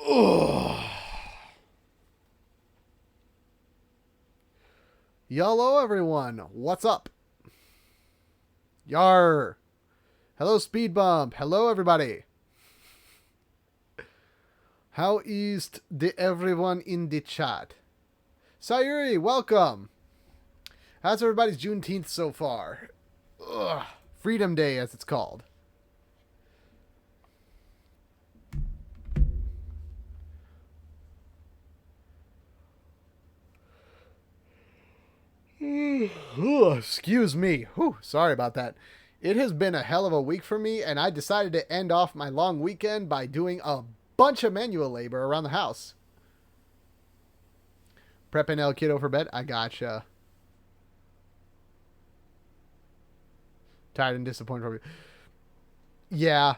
Ugh. Hello, everyone. What's up? Yar. Hello, Speed Bump. Hello, everybody. How is the everyone in the chat? Sayuri, welcome. How's everybody's Juneteenth so far? Ugh. Freedom Day, as it's called. Excuse me. Whew, sorry about that. It has been a hell of a week for me, and I decided to end off my long weekend by doing a bunch of manual labor around the house. Prepping El Kiddo for bed? I gotcha. Tired and disappointed from you. Yeah.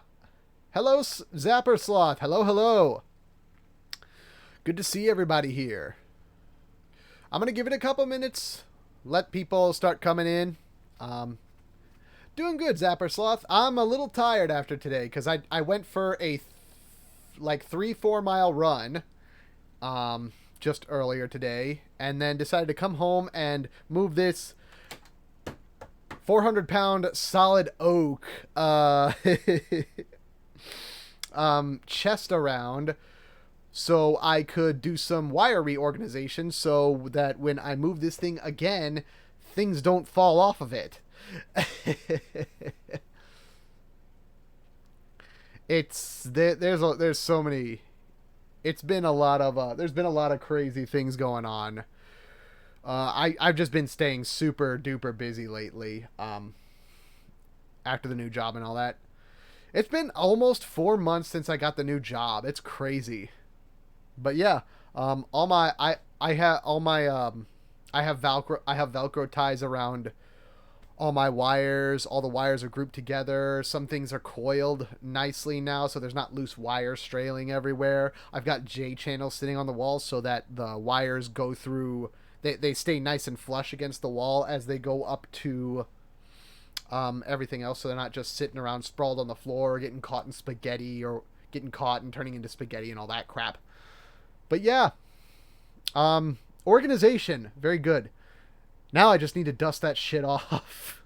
Hello, Zapper Sloth. Hello, hello. Good to see everybody here. I'm going to give it a couple minutes. Let people start coming in. Doing good, Zapper Sloth. I'm a little tired after today because I went for a 3-4 mile run just earlier today, and then decided to come home and move this 400-pound solid oak chest around so I could do some wire reorganization so that when I move this thing again, things don't fall off of it. There's so many. It's been a lot of there's been a lot of crazy things going on. I've just been staying super duper busy lately. After the new job and all that. It's been almost 4 months since I got the new job. It's crazy. But yeah, all my I have all my I have Velcro ties around all my wires. All the wires are grouped together. Some things are coiled nicely now, so there's not loose wires trailing everywhere. I've got J channels sitting on the wall so that the wires go through. They stay nice and flush against the wall as they go up to everything else, so they're not just sitting around sprawled on the floor or getting caught in spaghetti or getting caught and turning into spaghetti and all that crap. But yeah, organization, very good. Now I just need to dust that shit off.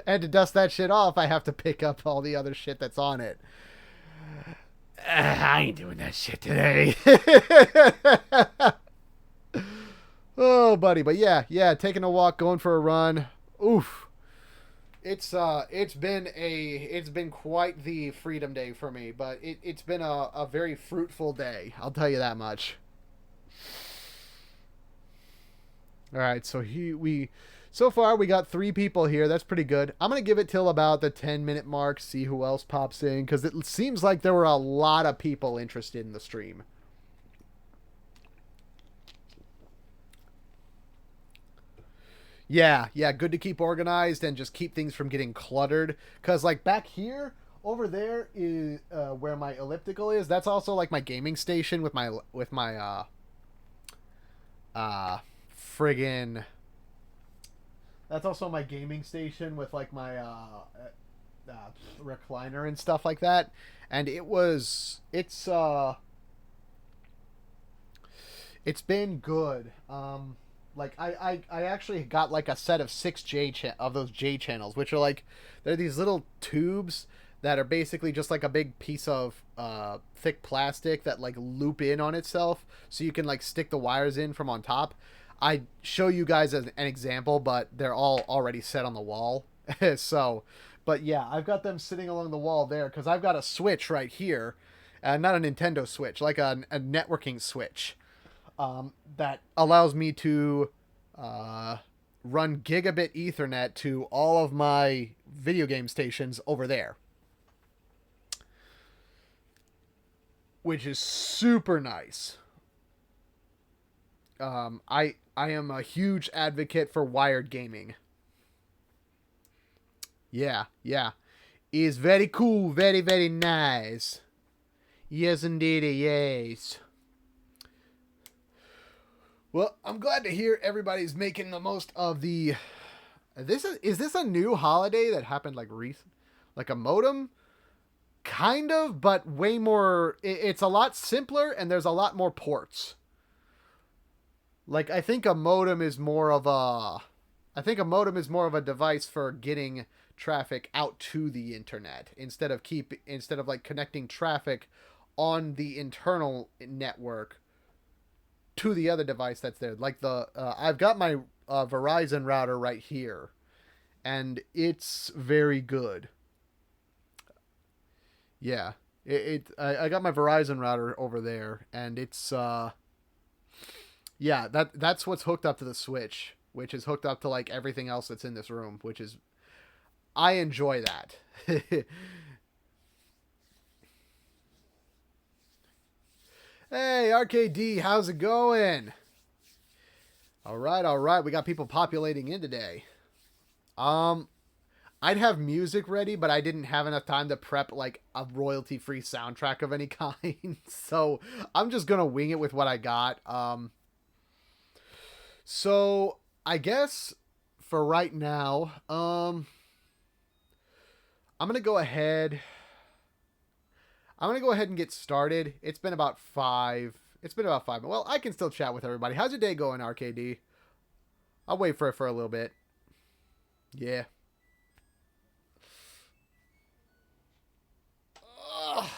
And to dust that shit off, I have to pick up all the other shit that's on it. I ain't doing that shit today. Oh, buddy. But yeah, taking a walk, going for a run. Oof. It's been quite the freedom day for me, but it's been a very fruitful day. I'll tell you that much. All right, so far we got 3 people here. That's pretty good. I'm gonna give it till about the 10-minute mark. See who else pops in because it seems like there were a lot of people interested in the stream. Yeah, good to keep organized and just keep things from getting cluttered. Because, like, back here, over there is where my elliptical is. That's also, like, my gaming station with my friggin'... That's also my gaming station with, like, my recliner and stuff like that. And it's been good. Like I actually got like a set of 6 of those J channels, which are like they're these little tubes that are basically just like a big piece of thick plastic that like loop in on itself, so you can like stick the wires in from on top. I show you guys as an example, but they're all already set on the wall. So, but yeah, I've got them sitting along the wall there because I've got a switch right here, not a Nintendo Switch, like a networking switch. That allows me to run gigabit Ethernet to all of my video game stations over there, which is super nice. I am a huge advocate for wired gaming. Yeah, is very cool, very very nice. Yes, indeed, yes. Well, I'm glad to hear everybody's making the most of the Is this a new holiday that happened like recent, like a modem? Kind of, but way more. It's a lot simpler, and there's a lot more ports. Like I think a modem is more of a, I think a modem is more of a device for getting traffic out to the internet instead of like connecting traffic on the internal network to the other device that's there. Like I've got my Verizon router right here, and it's very good. Yeah, I got my Verizon router over there, and it's yeah, that's what's hooked up to the Switch, which is hooked up to like everything else that's in this room, which is I enjoy that. Hey, RKD, how's it going? All right. We got people populating in today. Um, I'd have music ready, but I didn't have enough time to prep like a royalty-free soundtrack of any kind. So I'm just gonna wing it with what I got. So I guess for right now, I'm gonna go ahead. I'm gonna go ahead and get started. It's been about five. It's been about 5. Well, I can still chat with everybody. How's your day going, RKD? I'll wait for it for a little bit. Yeah. Ugh.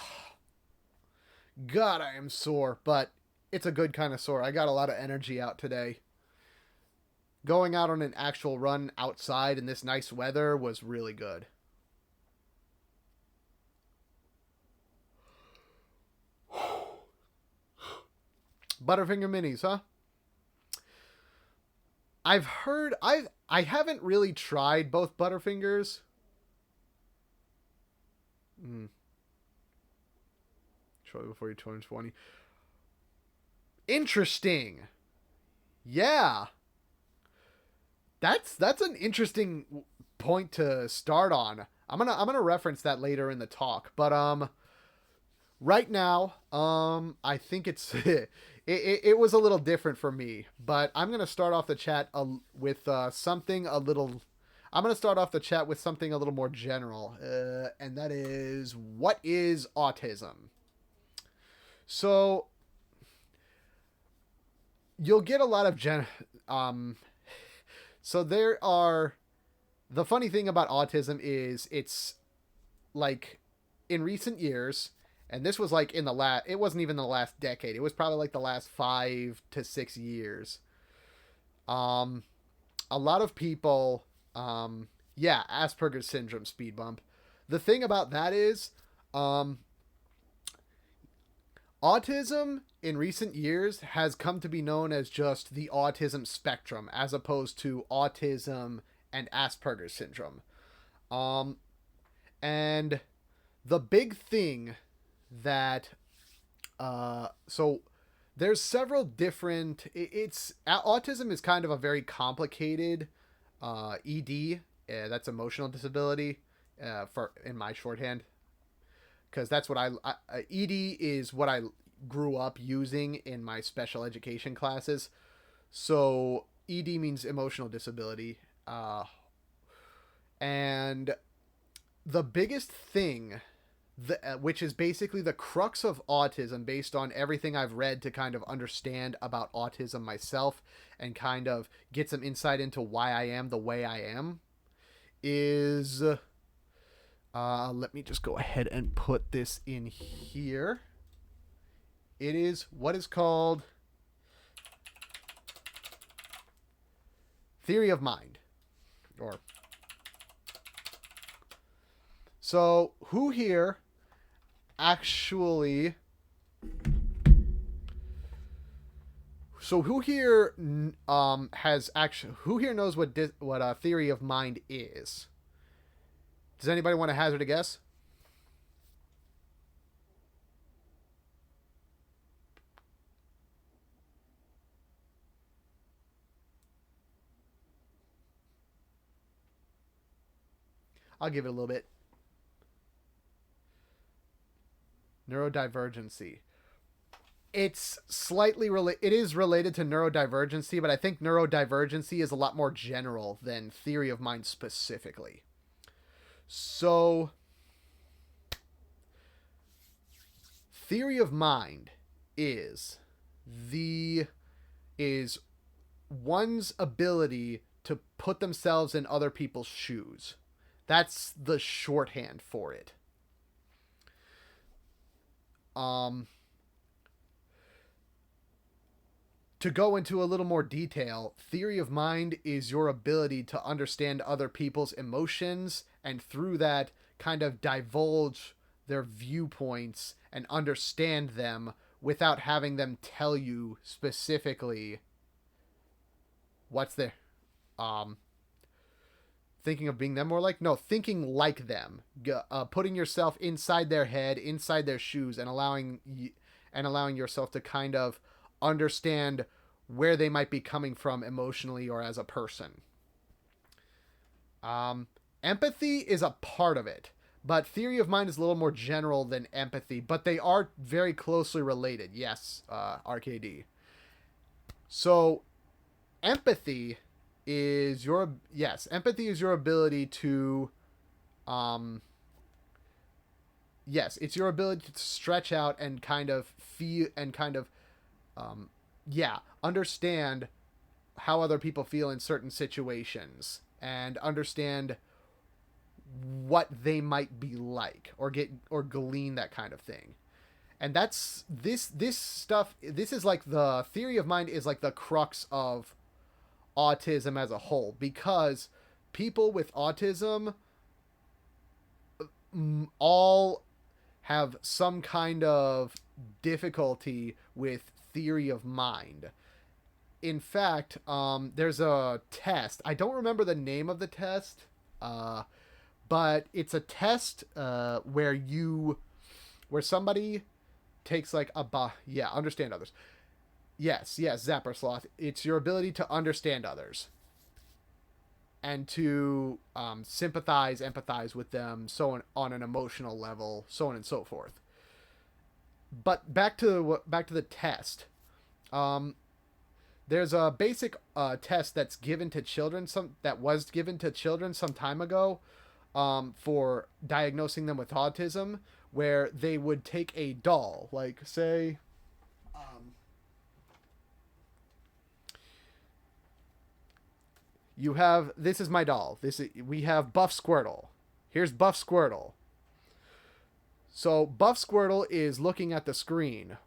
God, I am sore, but it's a good kind of sore. I got a lot of energy out today. Going out on an actual run outside in this nice weather was really good. Butterfinger minis, huh? I haven't really tried both Butterfingers. Mm, shortly before you turn 20. Interesting. Yeah. That's an interesting point to start on. I'm gonna reference that later in the talk, but right now I think it was a little different for me, but I'm gonna start off the chat with something a little. I'm gonna start off the chat with something a little more general, and that is what is autism. So you'll get a lot of um. So there are the funny thing about autism is it's like in recent years, and this was like in the last, it wasn't even the last decade, it was probably like the last 5 to 6 years. um a lot of people, yeah, Asperger's syndrome, speed bump. The thing about that is, um autism in recent years has come to be known as just the autism spectrum as opposed to autism and Asperger's syndrome. um and the big thing that so there's several different, it's autism is kind of a very complicated ed, that's emotional disability, for in my shorthand, because that's what ed is what I grew up using in my special education classes. So ed means emotional disability, and the biggest thing, which is basically the crux of autism based on everything I've read to kind of understand about autism myself and kind of get some insight into why I am the way I am, is let me just go ahead and put this in here. It is what is called theory of mind, or so who here actually, so who here has actually, who here knows what a theory of mind is? Does anybody want to hazard a guess? I'll give it a little bit. Neurodivergency. It's slightly it is related to neurodivergency, but I think neurodivergency is a lot more general than theory of mind specifically. So, theory of mind is the is one's ability to put themselves in other people's shoes. That's the shorthand for it. Um, to go into a little more detail, theory of mind is your ability to understand other people's emotions and through that kind of divulge their viewpoints and understand them without having them tell you specifically what's their um thinking of being them more like no thinking like them, putting yourself inside their head, inside their shoes, and allowing yourself to kind of understand where they might be coming from emotionally or as a person. um Empathy is a part of it, but theory of mind is a little more general than empathy, but they are very closely related. Yes, RKD. So empathy empathy is your ability to um yes, it's your ability to stretch out and kind of feel and kind of um understand how other people feel in certain situations and understand what they might be like or get or glean that kind of thing. And that's this stuff. This is like the theory of mind is like the crux of autism as a whole, because people with autism all have some kind of difficulty with theory of mind. In fact, there's a test. I don't remember the name of the test, but it's a test where somebody takes like understand others. Yes, Zapper Sloth. It's your ability to understand others and to sympathize, empathize with them, on an emotional level, so on and so forth. But back to the test. Um, there's a basic test that's given to children that was given to children some time ago, for diagnosing them with autism, where they would take a doll, like say, you have this is my doll. We have Buff Squirtle. Here's Buff Squirtle. So Buff Squirtle is looking at the screen.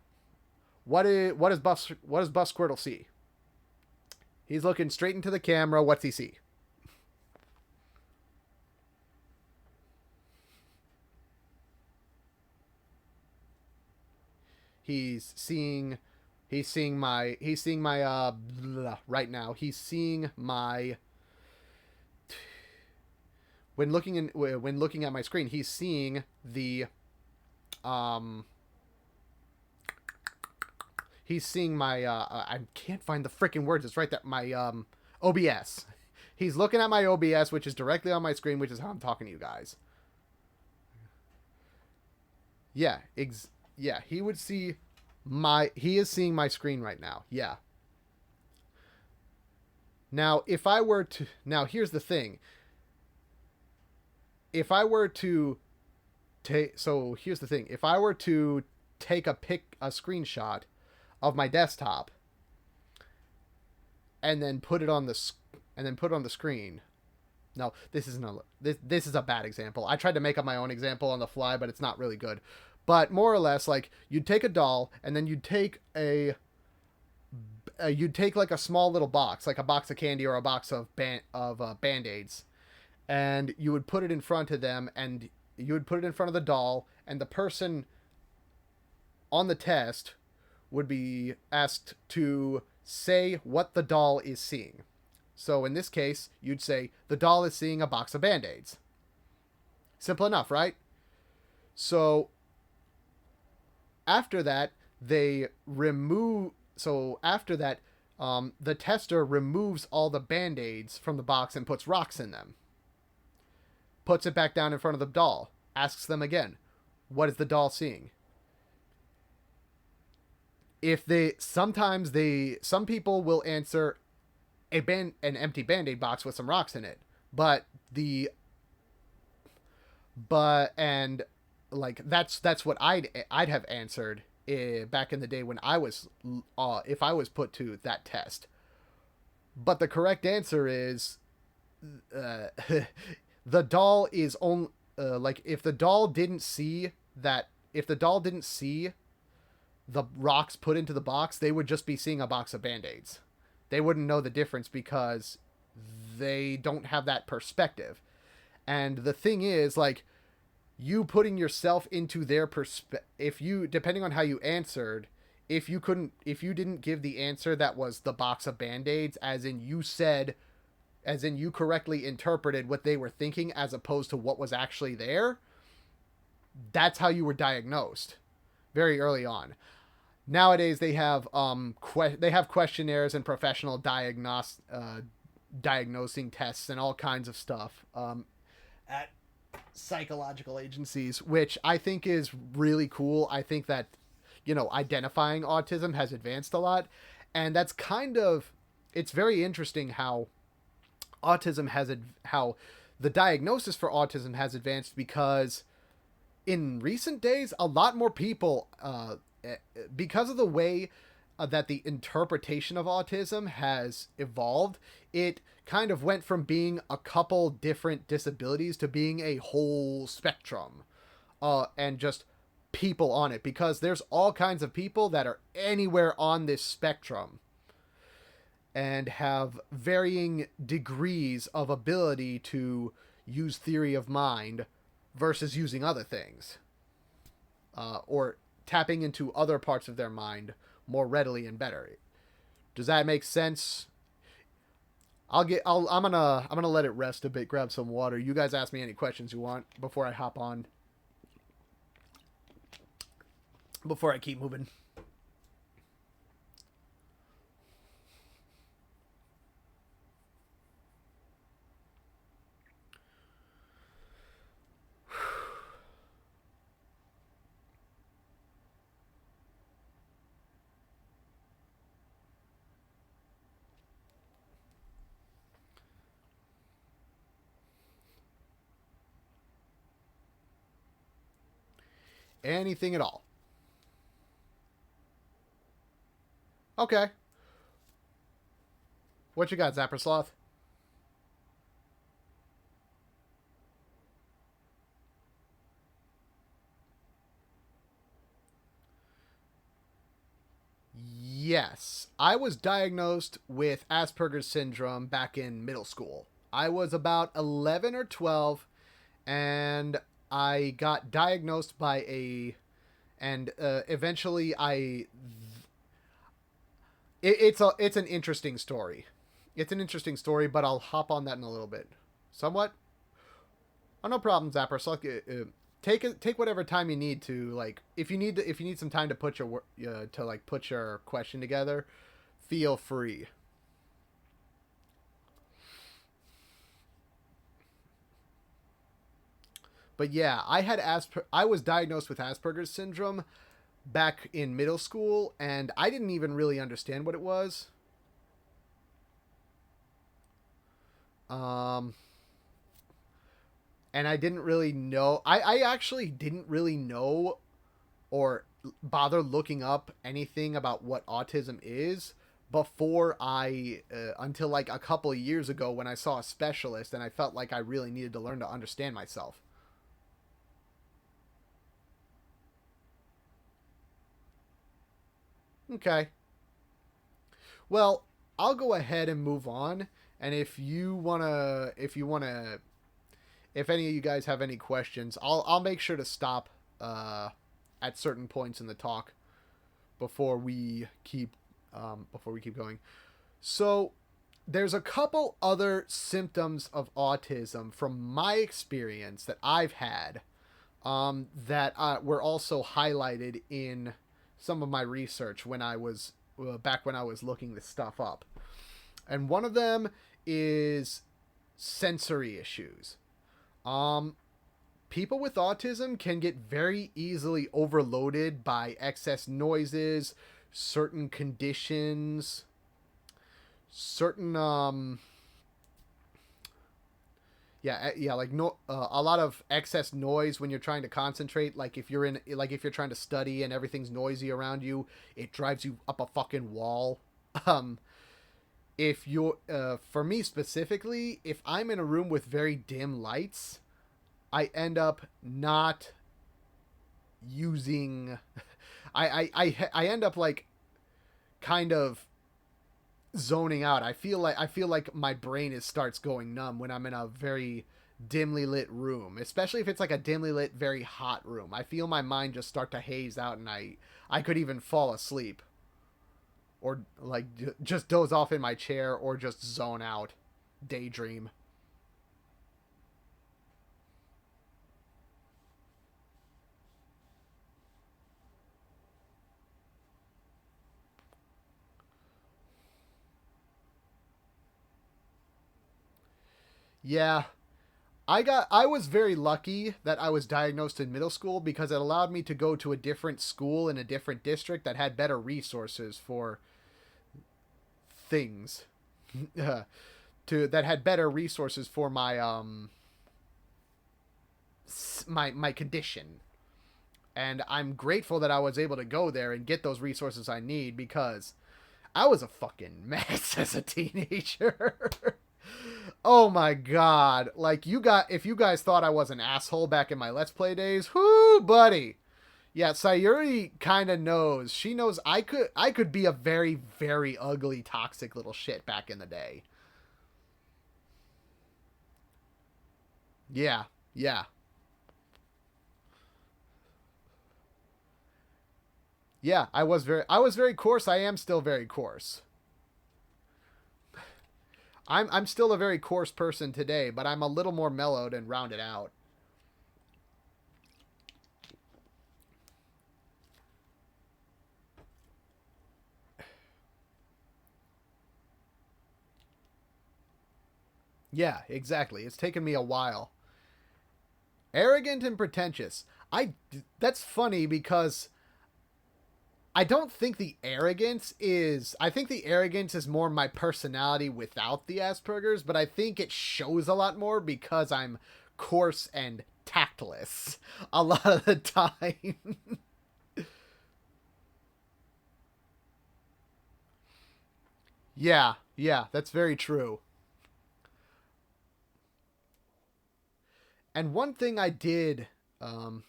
What does Buff Squirtle see? He's looking straight into the camera. What's he see? He's seeing my right now. He's seeing my when looking at my screen, he's seeing the he's seeing my I can't find the freaking words. It's right there. My OBS. He's looking at my OBS, which is directly on my screen, which is how I'm talking to you guys. Yeah, he would see he is seeing my screen right now. Yeah. Now, if I were to now here's the thing. If I were to here's the thing. If I were to take a screenshot of my desktop and then put it on the screen. No, this isn't this is a bad example. I tried to make up my own example on the fly, but it's not really good. But more or less, like, you'd take a doll and then you'd take like a small little box, like a box of candy or a box of Band-Aids, and you would put it in front of them, and you would put it in front of the doll, and the person on the test would be asked to say what the doll is seeing. So in this case, you'd say, the doll is seeing a box of Band-Aids. Simple enough, right? So after that, the tester removes all the Band-Aids from the box and puts rocks in them. Puts it back down in front of the doll. Asks them again, what is the doll seeing? if they sometimes they some people will answer an empty band-aid box with some rocks in it, but the but and like that's what I'd have answered back in the day when I was if I was put to that test. But the correct answer is uh, the doll is only like if the doll didn't see that if the doll didn't see the rocks put into the box, they would just be seeing a box of band-aids. They wouldn't know the difference because they don't have that perspective. And the thing is, like, you putting yourself into their perspective, if you, depending on how you answered, if you didn't give the answer that was the box of band-aids, as in you correctly interpreted what they were thinking as opposed to what was actually there, that's how you were diagnosed very early on. Nowadays they have they have questionnaires and professional diagnosing tests and all kinds of stuff at psychological agencies, which I think is really cool. I think that, you know, identifying autism has advanced a lot, and that's kind of, it's very interesting how how the diagnosis for autism has advanced, because in recent days a lot more people because of the way that the interpretation of autism has evolved, it kind of went from being a couple different disabilities to being a whole spectrum, and just people on it, because there's all kinds of people that are anywhere on this spectrum and have varying degrees of ability to use theory of mind versus using other things, or tapping into other parts of their mind more readily and better. Does that make sense? I'm gonna let it rest a bit, grab some water. You guys ask me any questions you want before I hop on, before I keep moving. Anything at all. Okay. What you got, Zapper Sloth? Yes. I was diagnosed with Asperger's syndrome back in middle school. I was about 11 or 12, and I got diagnosed by and eventually it's an interesting story. It's an interesting story, but I'll hop on that in a little bit. Somewhat. Oh, no problem, Zapper. So take whatever time you need to, like, if you need some time to put your to like put your question together, feel free. But yeah, I was diagnosed with Asperger's syndrome back in middle school, and I didn't even really understand what it was. Um, and I didn't really know. I actually didn't really know or bother looking up anything about what autism is before until like a couple of years ago, when I saw a specialist and I felt like I really needed to learn to understand myself. Okay. Well, I'll go ahead and move on. And if any of you guys have any questions, I'll make sure to stop at certain points in the talk before we keep going. So there's a couple other symptoms of autism from my experience that I've had, that were also highlighted in some of my research when I was back when I was looking this stuff up. And one of them is sensory issues. Um, People with autism can get very easily overloaded by excess noises, certain conditions, certain yeah, like no, a lot of excess noise when you're trying to concentrate. Like if you're trying to study and everything's noisy around you, it drives you up a fucking wall. Um, if you're, for me specifically, if I'm in a room with very dim lights, I end up not using. I end up like kind of zoning out. I feel like my brain starts going numb when I'm in a very dimly lit room, especially if it's like a dimly lit, very hot room. I feel my mind just start to haze out, and I could even fall asleep, or like just doze off in my chair, or just zone out, daydream. Yeah, I was very lucky that I was diagnosed in middle school because it allowed me to go to a different school in a different district that had better resources for things. To that had better resources for my condition. And I'm grateful that I was able to go there and get those resources I need because I was a fucking mess as a teenager. Oh my god. Like if you guys thought I was an asshole back in my Let's Play days, whoo buddy. Yeah, Sayuri kind of knows. She knows I could be a very very ugly toxic little shit back in the day. Yeah. Yeah. Yeah, I was very coarse. I am still very coarse. I'm still a very coarse person today, but I'm a little more mellowed and rounded out. Yeah, exactly. It's taken me a while. Arrogant and pretentious. I That's funny because I don't think the arrogance is. I think the arrogance is more my personality without the Asperger's, but I think it shows a lot more because I'm coarse and tactless a lot of the time. Yeah, yeah, that's very true. And one thing I did, um,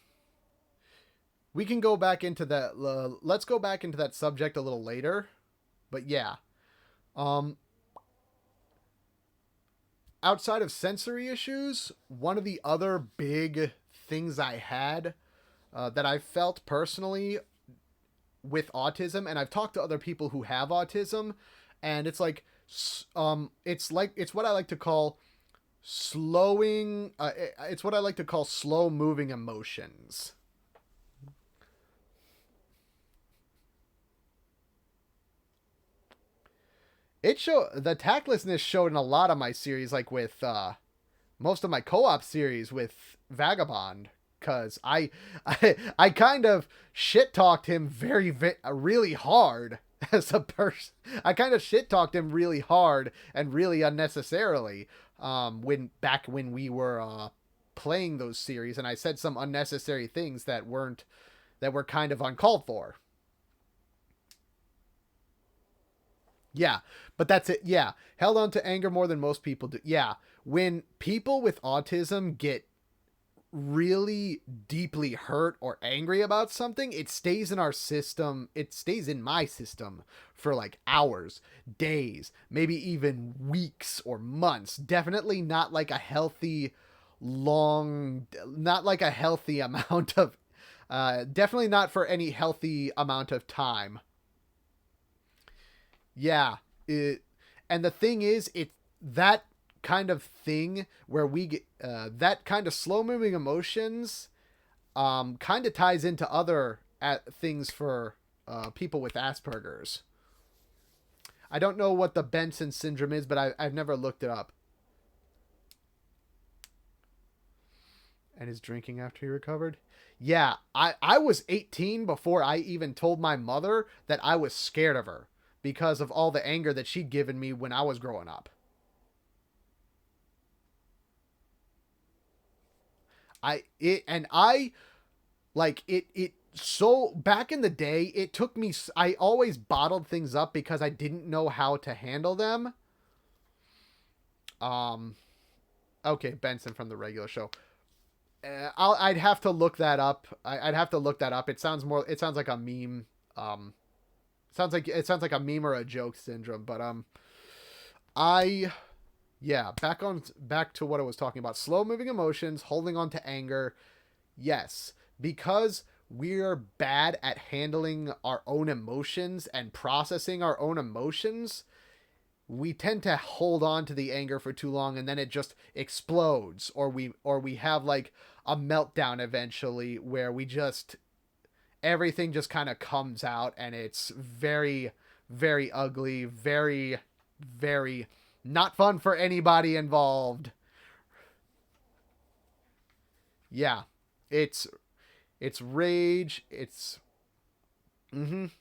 we can go back into that. Let's go back into that subject a little later. But yeah, um, outside of sensory issues, one of the other big things I had that I felt personally with autism, and I've talked to other people who have autism, and it's what I like to call slowing. It's what I like to call slow moving emotions. The tactlessness showed in a lot of my series, like with most of my co-op series with Vagabond, because I kind of shit talked him really hard as a person. I kind of shit talked him really hard and really unnecessarily when we were playing those series, and I said some unnecessary things that were kind of uncalled for. Yeah, but that's it. Yeah, held on to anger more than most people do. Yeah, when people with autism get really deeply hurt or angry about something, it stays in our system. It stays in my system for like hours, days, maybe even weeks or months. Definitely not like a healthy, not like a healthy amount of, definitely not for any healthy amount of time. Yeah, it, and the thing is, it that kind of thing where we get that kind of slow moving emotions kind of ties into other things for people with Asperger's. I don't know what the Benson syndrome is, but I've never looked it up. And his drinking after he recovered. Yeah, I was 18 before I even told my mother that I was scared of her because of all the anger that she'd given me when I was growing up. I like it so back in the day it took me I always bottled things up because I didn't know how to handle them. Um okay, Benson from the regular show. I'd have to look that up. I'd have to look that up. It sounds more. It sounds like a meme. It sounds like a meme or a joke syndrome. But I yeah. Back to what I was talking about. Slow moving emotions, holding on to anger. Yes, because we're bad at handling our own emotions and processing our own emotions, we tend to hold on to the anger for too long and then it just explodes, or we have like a meltdown eventually where we just everything just kind of comes out and it's very very ugly, very not fun for anybody involved. Yeah. It's it's rage, it's mhm.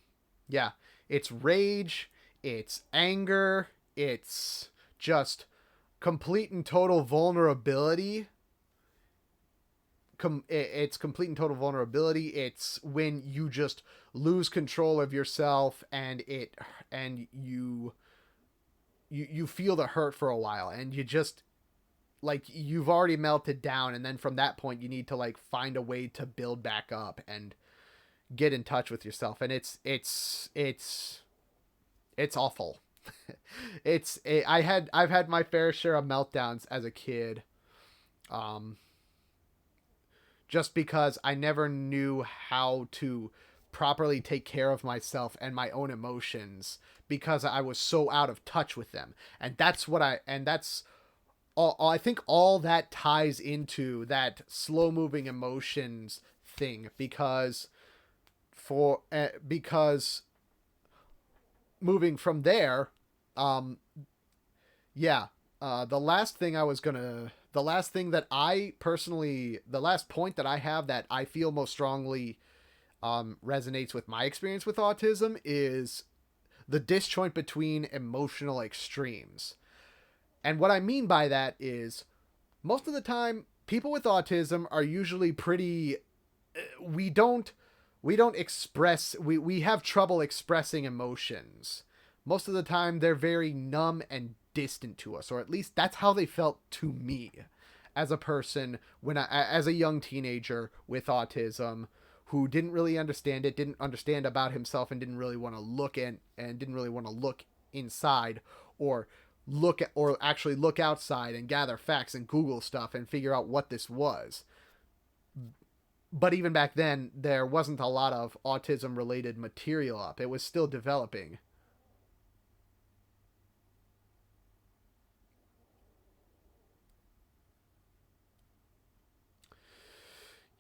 Yeah. It's rage, it's anger, it's just complete and total vulnerability. It's complete and total vulnerability. It's when you just lose control of yourself and you feel the hurt for a while and you just like you've already melted down, and then from that point you need to like find a way to build back up and get in touch with yourself, and it's awful. I've had my fair share of meltdowns as a kid, um, just because I never knew how to properly take care of myself and my own emotions because I was so out of touch with them, and that's all. I think all that ties into that slow moving emotions thing because moving from there, um, yeah. The last thing that I personally, the last point that I have that I feel most strongly resonates with my experience with autism is the disjoint between emotional extremes. And what I mean by that is most of the time, people with autism are usually pretty. We don't we have trouble expressing emotions. Most of the time they're very numb and distant to us, or at least that's how they felt to me as a person as a young teenager with autism who didn't really understand it, didn't understand about himself, and didn't really want to didn't really want to look inside or actually look outside and gather facts and Google stuff and figure out what this was. But even back then, there wasn't a lot of autism related material up. It was still developing.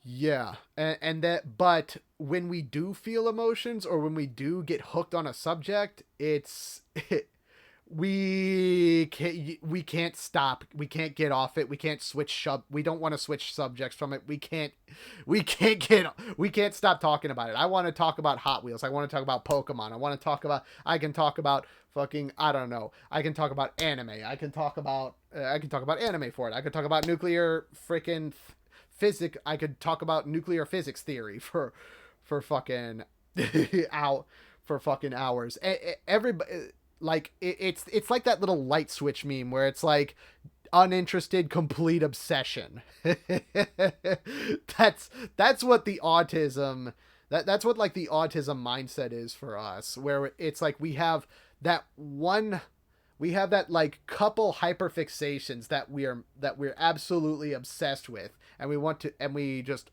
Yeah, but when we do feel emotions or when we do get hooked on a subject, we can't stop. We can't get off it. We can't we don't want to switch subjects from it. We can't stop talking about it. I want to talk about Hot Wheels. I want to talk about Pokemon. I can talk about fucking I don't know. I can talk about anime. I can talk about anime for it. I can talk about nuclear freaking physics. I could talk about nuclear physics theory for fucking out for fucking hours. Everybody like it's like that little light switch meme where it's like uninterested complete obsession. That's what the autism that's what like the autism mindset is for us, where it's like that one we have that like couple hyperfixations that we're absolutely obsessed with, and we want to and we just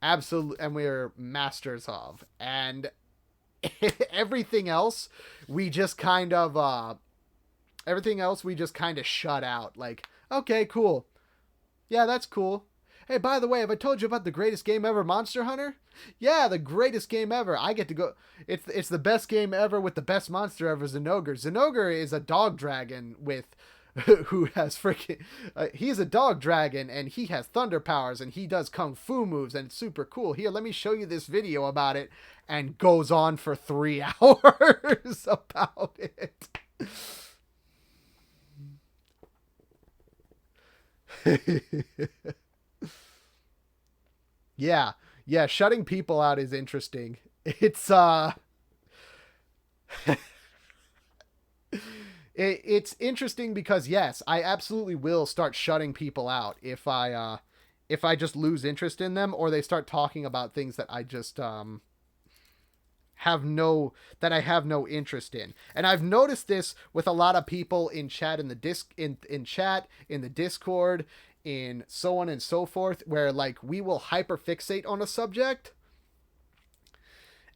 absolutely and we're masters of, and everything else we just kind of shut out. Like, okay, cool, yeah, that's cool. Hey, by the way, have I told you about the greatest game ever, Monster Hunter? Yeah, the greatest game ever. I get to go. It's the best game ever with the best monster ever, Zinogre. Zinogre is a dog dragon with who has freaking he's a dog dragon and he has thunder powers and he does kung fu moves and it's super cool. Here, let me show you this video about it, and goes on for 3 hours about it. Yeah. Yeah, shutting people out is interesting. It's it's interesting because yes, I absolutely will start shutting people out if I just lose interest in them, or they start talking about things that I just I have no interest in. And I've noticed this with a lot of people in chat, in the in chat, in the Discord, in so on and so forth, where like we will hyperfixate on a subject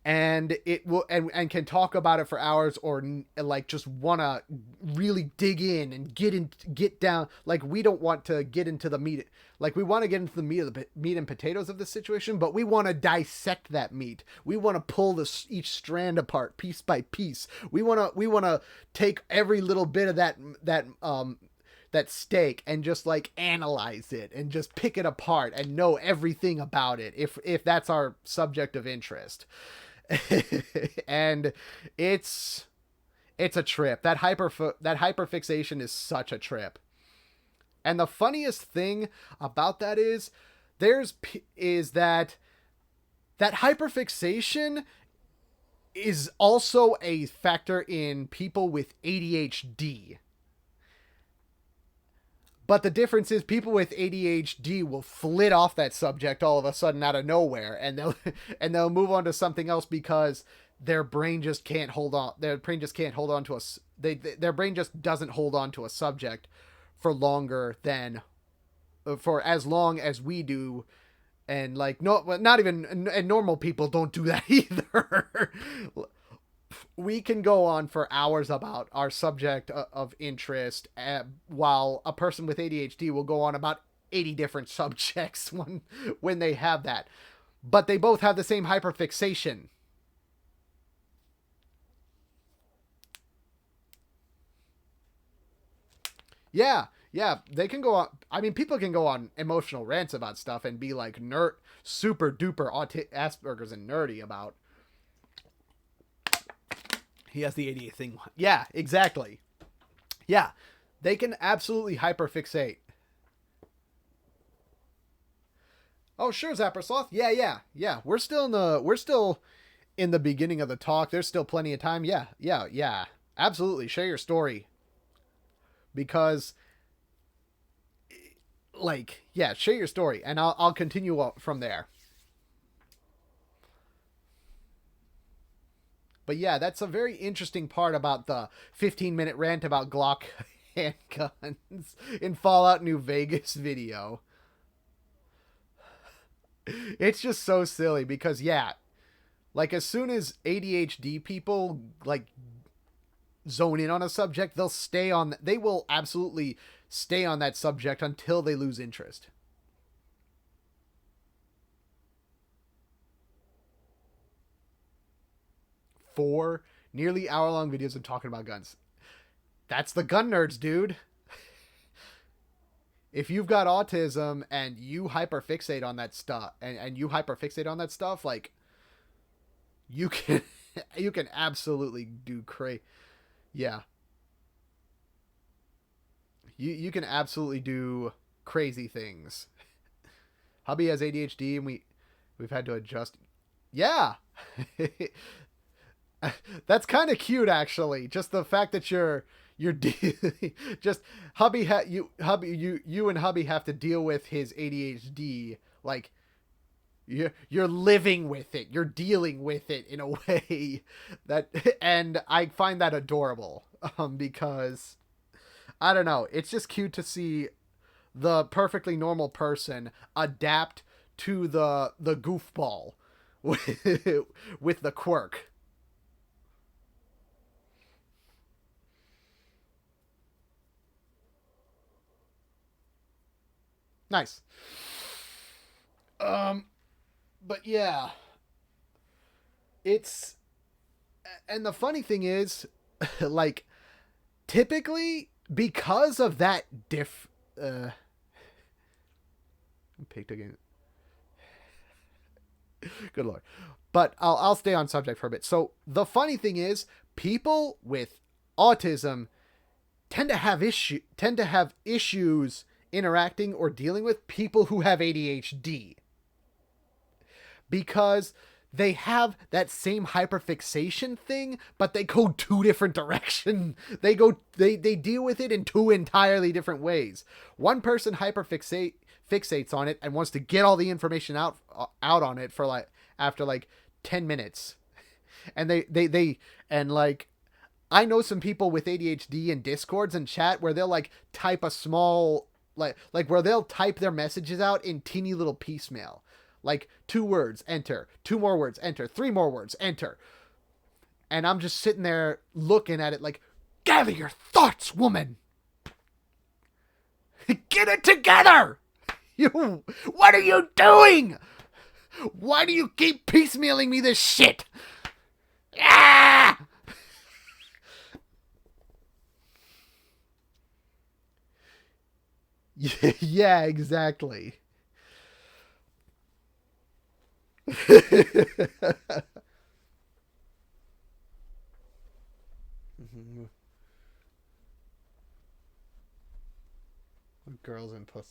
and it will and can talk about it for hours, or like just want to really dig in and get down. Like we don't want to get into the meat, like we want to get into the meat and potatoes of the situation, but we want to dissect that meat. We want to pull each strand apart piece by piece. We want to take every little bit of that steak and just like analyze it and just pick it apart and know everything about it if that's our subject of interest. And it's a trip. That hyperfixation is such a trip. And the funniest thing about that is that hyperfixation is also a factor in people with ADHD. But the difference is people with ADHD will flit off that subject all of a sudden out of nowhere, and they'll move on to something else because their brain just can't hold on. Their brain just can't hold on to their brain just doesn't hold on to a subject for longer than for as long as we do. And like not even and normal people don't do that either. We can go on for hours about our subject of interest, while a person with ADHD will go on about 80 different subjects when they have that. But they both have the same hyperfixation. Yeah, yeah, they can go on. I mean, people can go on emotional rants about stuff and be like super duper Asperger's and nerdy about. He has the ADA thing. Yeah, exactly. Yeah, they can absolutely hyperfixate. Oh, sure, Zappersloth. Yeah, yeah, yeah. We're still in the beginning of the talk. There's still plenty of time. Yeah, yeah, yeah. Absolutely. Share your story. Because like, yeah, share your story and I'll continue from there. But yeah, that's a very interesting part about the 15-minute rant about Glock handguns in Fallout New Vegas video. It's just so silly because yeah, like as soon as ADHD people like zone in on a subject, they will absolutely stay on that subject until they lose interest. 4 nearly hour-long videos of talking about guns. That's the gun nerds, dude. If you've got autism and you hyperfixate on that stuff, and you hyperfixate on that stuff, like you can you can absolutely do yeah. You can absolutely do crazy things. Hubby has ADHD and we've had to adjust. Yeah. That's kind of cute, actually. Just the fact that you're just you and hubby have to deal with his ADHD. Like you're living with it. You're dealing with it in a way that, and I find that adorable. Because I don't know, it's just cute to see the perfectly normal person adapt to the goofball with the quirk. Nice. Um, but yeah, it's and the funny thing is, like typically because of that uh picked again. Good lord. But I'll stay on subject for a bit. So the funny thing is, people with autism tend to have issues interacting or dealing with people who have ADHD, because they have that same hyperfixation thing, but they go two different directions. They deal with it in two entirely different ways. One person fixates on it and wants to get all the information out on it for like after like 10 minutes. And they and like I know some people with ADHD in Discords and chat where they'll like type a small like where they'll type their messages out in teeny little piecemeal. Like 2 words, enter. 2 more words, enter. 3 more words, enter. And I'm just sitting there looking at it like, gather your thoughts, woman. Get it together. What are you doing? Why do you keep piecemealing me this shit? Ah! Yeah, exactly. Girls and pussy.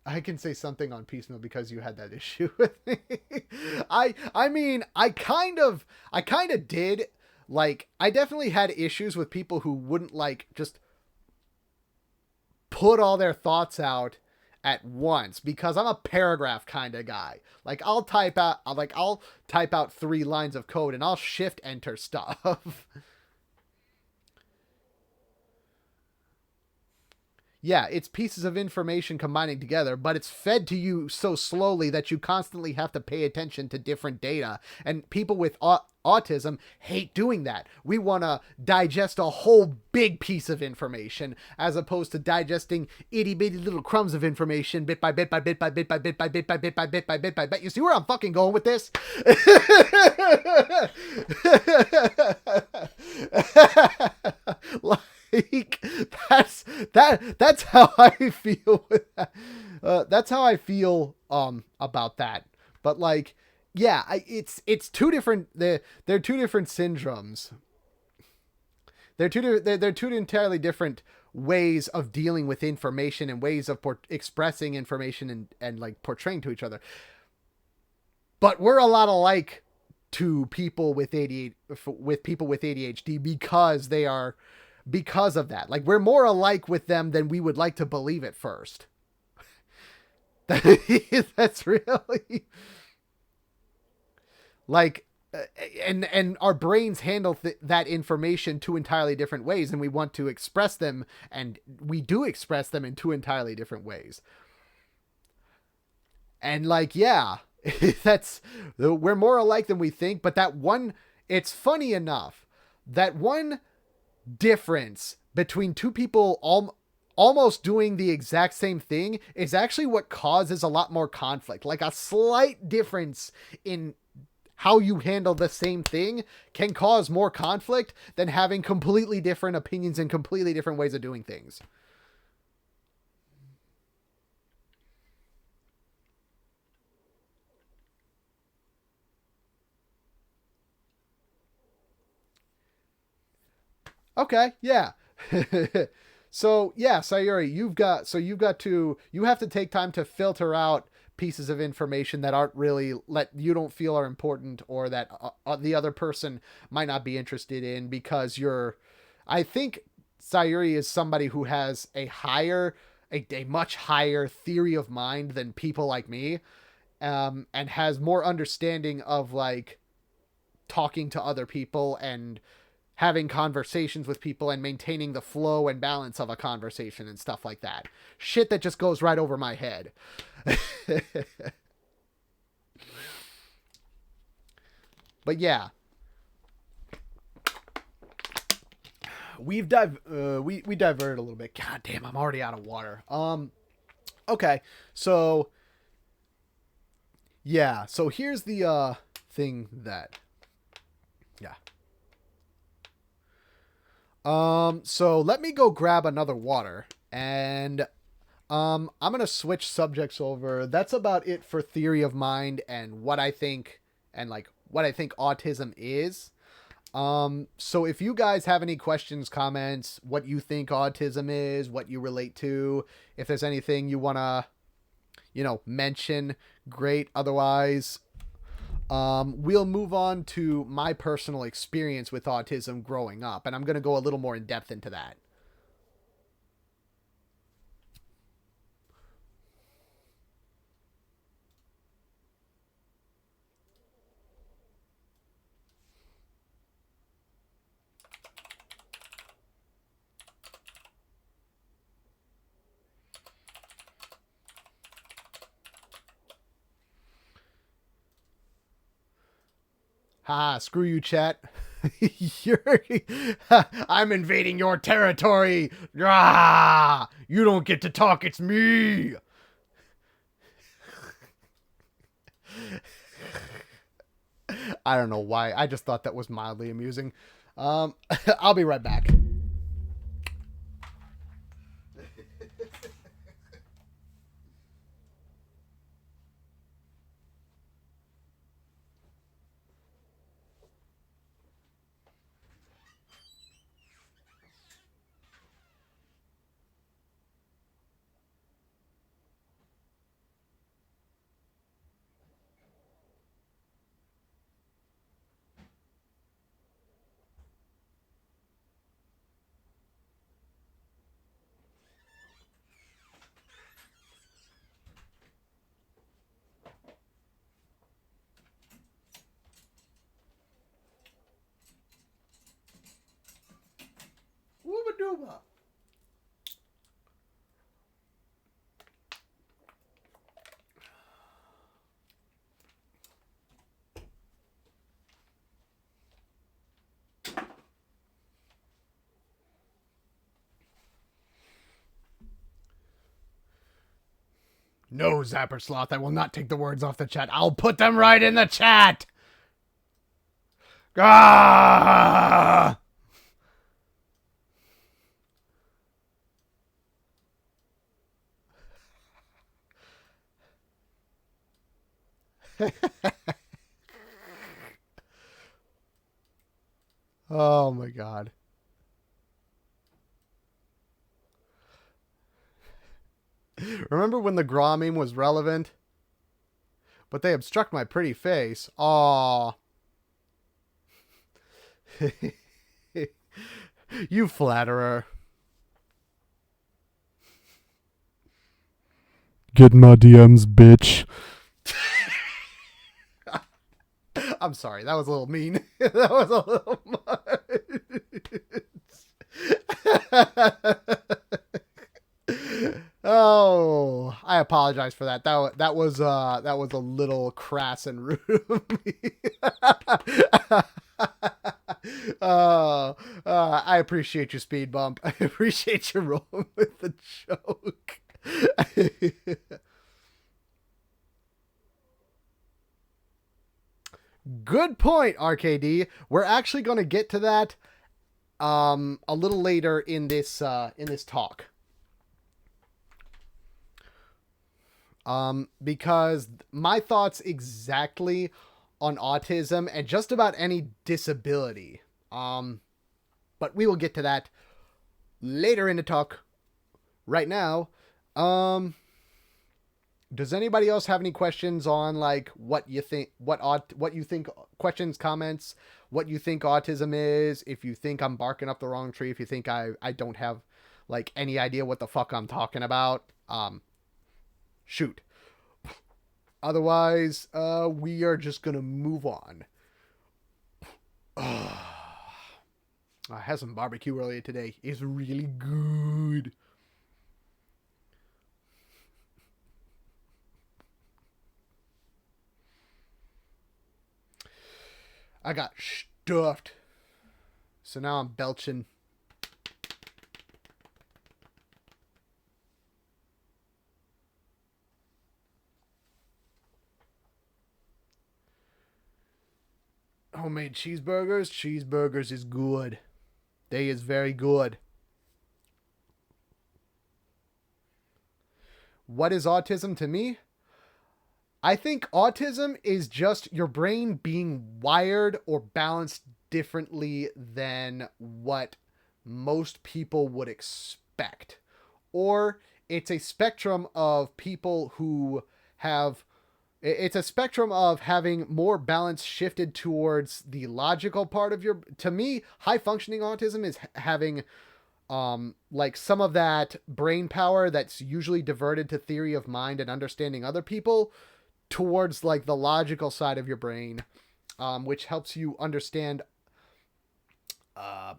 I can say something on piecemeal because you had that issue with me. I mean, I kind of did. Like, I definitely had issues with people who wouldn't like just put all their thoughts out at once, because I'm a paragraph kind of guy. Like I'll type out 3 lines of code and I'll shift enter stuff. Yeah, it's pieces of information combining together, but it's fed to you so slowly that you constantly have to pay attention to different data. And people with autism hate doing that. We want to digest a whole big piece of information as opposed to digesting itty bitty little crumbs of information bit by bit by bit by bit by bit by bit by bit by bit by bit by bit. You see where I'm fucking going with this? Like, that's how I feel with that. That's how I feel about that. But like, yeah, it's two different. They're 2 different syndromes. They're 2 entirely different ways of dealing with information and ways of expressing information and like portraying to each other. But we're a lot alike to people with ADHD because of that. Like, we're more alike with them than we would like to believe at first. That's really like, and our brains handle that information 2 entirely different ways, and we want to express them, and we do express them in 2 entirely different ways. And like, yeah, we're more alike than we think. But it's funny enough that one difference between 2 people almost doing the exact same thing is actually what causes a lot more conflict. Like, a slight difference in how you handle the same thing can cause more conflict than having completely different opinions and completely different ways of doing things. Okay, yeah. So yeah, Sayuri, you have to take time to filter out pieces of information that aren't really you don't feel are important, or that the other person might not be interested in, because I think Sayuri is somebody who has a much higher theory of mind than people like me, and has more understanding of like talking to other people and having conversations with people and maintaining the flow and balance of a conversation and stuff like that. Shit that just goes right over my head. But yeah, we diverted a little bit. God damn, I'm already out of water. Okay, so Yeah, so here's the thing that yeah. So let me go grab another water, and I'm gonna switch subjects over. That's about it for theory of mind and what I think, and like what I think autism is. So if you guys have any questions, comments, what you think autism is, what you relate to, if there's anything you wanna, mention, great. Otherwise, we'll move on to my personal experience with autism growing up, and I'm gonna go a little more in depth into that. Ha, screw you, chat. You're, I'm invading your territory. Ah, you don't get to talk. It's me. I don't know why. I just thought that was mildly amusing. I'll be right back. Wooba dooba. No, Zapper Sloth, I will not take the words off the chat. I'll put them right in the chat. Ah! Oh my god. Remember when the Gra meme was relevant? But they obstruct my pretty face. Aww. You flatterer. Get my DMs, bitch. I'm sorry, that was a little mean. That was a little much. Oh, I apologize for that. That was a little crass and rude of me. I appreciate your speed bump. I appreciate your rolling with the joke. Good point, RKD. We're actually going to get to that a little later in this talk. Because my thoughts exactly on autism and just about any disability. But we will get to that later in the talk. Right now, does anybody else have any questions on like what you think, what you think, questions, comments, what you think autism is? If you think I'm barking up the wrong tree, if you think I don't have like any idea what the fuck I'm talking about, shoot. Otherwise, we are just gonna move on. I had some barbecue earlier today. It's really good. I got stuffed. So now I'm belching. Homemade cheeseburgers. Cheeseburgers is good. They is very good. What is autism to me? I think autism is just your brain being wired or balanced differently than what most people would expect. Or it's a spectrum of people who have it's a spectrum of having more balance shifted towards the logical part of your. To me, high functioning autism is having like some of that brain power that's usually diverted to theory of mind and understanding other people towards like the logical side of your brain, which helps you understand uh,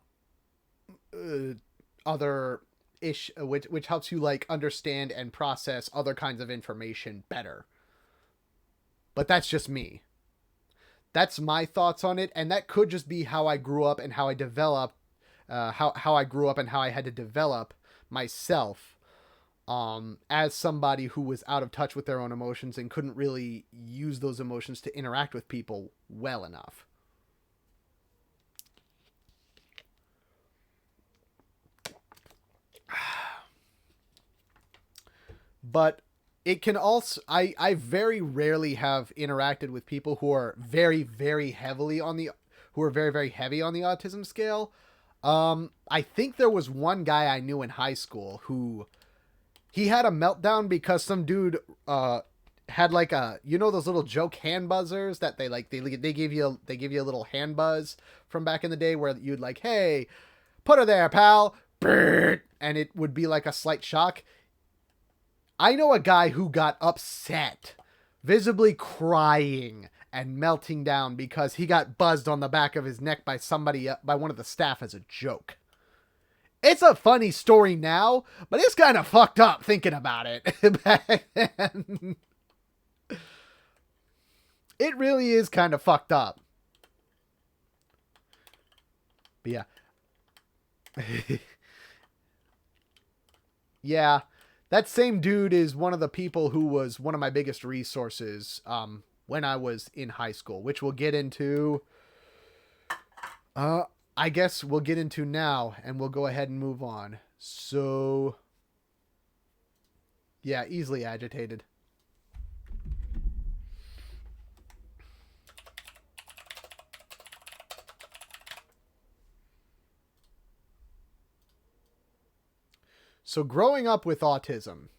other which helps you like understand and process other kinds of information better. But that's just me. That's my thoughts on it, and that could just be how I grew up and how I developed, how I grew up and how I had to develop myself, as somebody who was out of touch with their own emotions and couldn't really use those emotions to interact with people well enough. But it can also I very rarely have interacted with people who are very heavily on the who are very heavy on the autism scale. I think there was one guy I knew in high school who he had a meltdown because some dude had like a, you know, those little joke hand buzzers that they give you a little hand buzz from back in the day where you'd like, hey, put her there, pal, and it would be like a slight shock. I know a guy who got upset, visibly crying and melting down because he got buzzed on the back of his neck by by one of the staff as a joke. It's a funny story now, but it's kind of fucked up thinking about it back then. It really is kind of fucked up. But yeah. Yeah. That same dude is one of the people who was one of my biggest resources when I was in high school, which we'll get into. I guess we'll get into now, and we'll go ahead and move on. So, yeah, easily agitated. So, growing up with autism.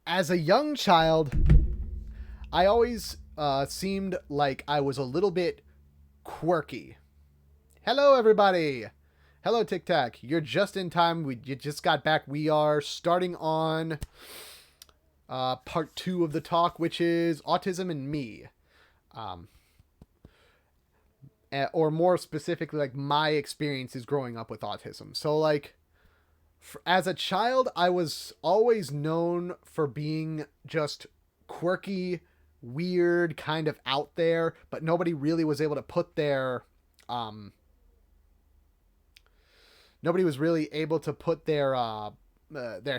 As a young child, I always seemed like I was a little bit quirky. Hello, everybody. Hello, Tic Tac. You're just in time. You just got back. We are starting on part 2 of the talk, which is autism and me. Or more specifically, like my experiences growing up with autism. So, like, as a child, I was always known for being just quirky, weird, kind of out there, but nobody really was able to put nobody was really able to put their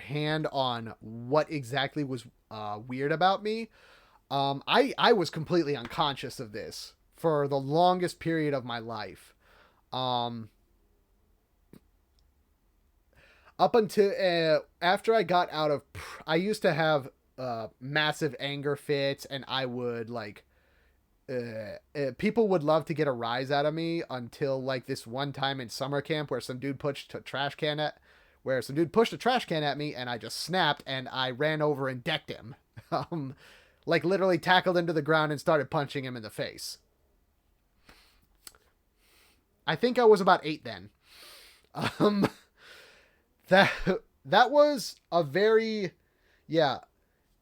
hand on what exactly was weird about me. I was completely unconscious of this for the longest period of my life. Up until after I got out of, I used to have massive anger fits, and I would like, people would love to get a rise out of me until like this one time in summer camp where some dude pushed a trash can at me, and I just snapped and I ran over and decked him, like literally tackled him to the ground and started punching him in the face. I think I was about 8 then. That was a very, yeah.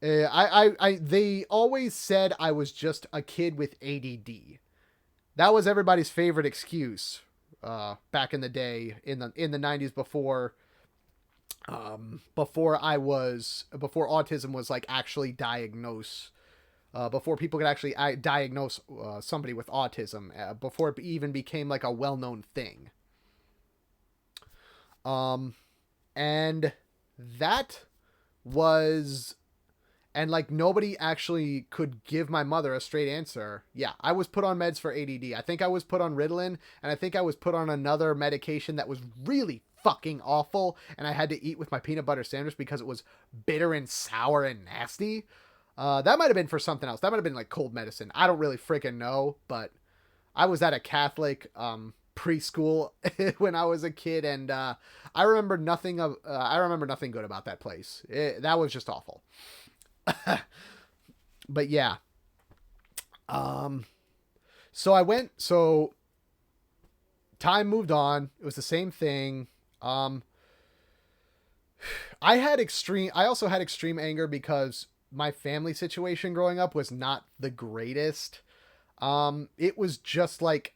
They always said I was just a kid with ADD. That was everybody's favorite excuse back in the day in the 90s before autism was like actually diagnosed, before people could actually diagnose somebody with autism, before it even became like a well-known thing. And that was And like nobody actually could give my mother a straight answer. Yeah, I was put on meds for ADD. I think I was put on Ritalin, and I think I was put on another medication that was really fucking awful, and I had to eat with my peanut butter sandwich because it was bitter and sour and nasty. That might have been for something else. That might have been like cold medicine. I don't really freaking know, but I was at a Catholic preschool when I was a kid, and I remember nothing of. I remember nothing good about that place. That was just awful. But yeah. So I went. So time moved on. It was the same thing. I also had extreme anger because my family situation growing up was not the greatest. It was just like,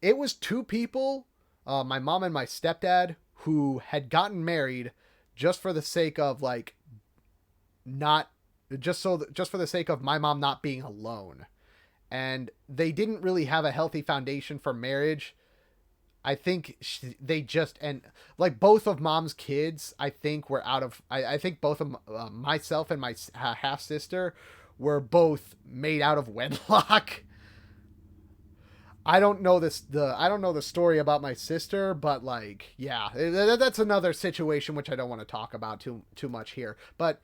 it was two people, my mom and my stepdad, who had gotten married just for the sake of like, not just for the sake of my mom not being alone. And they didn't really have a healthy foundation for marriage. I think they just, and like both of mom's kids, I think were out of, I think both of myself and my half sister were both made out of wedlock. I don't know the story about my sister, but like, yeah, that's another situation which I don't want to talk about too much here. But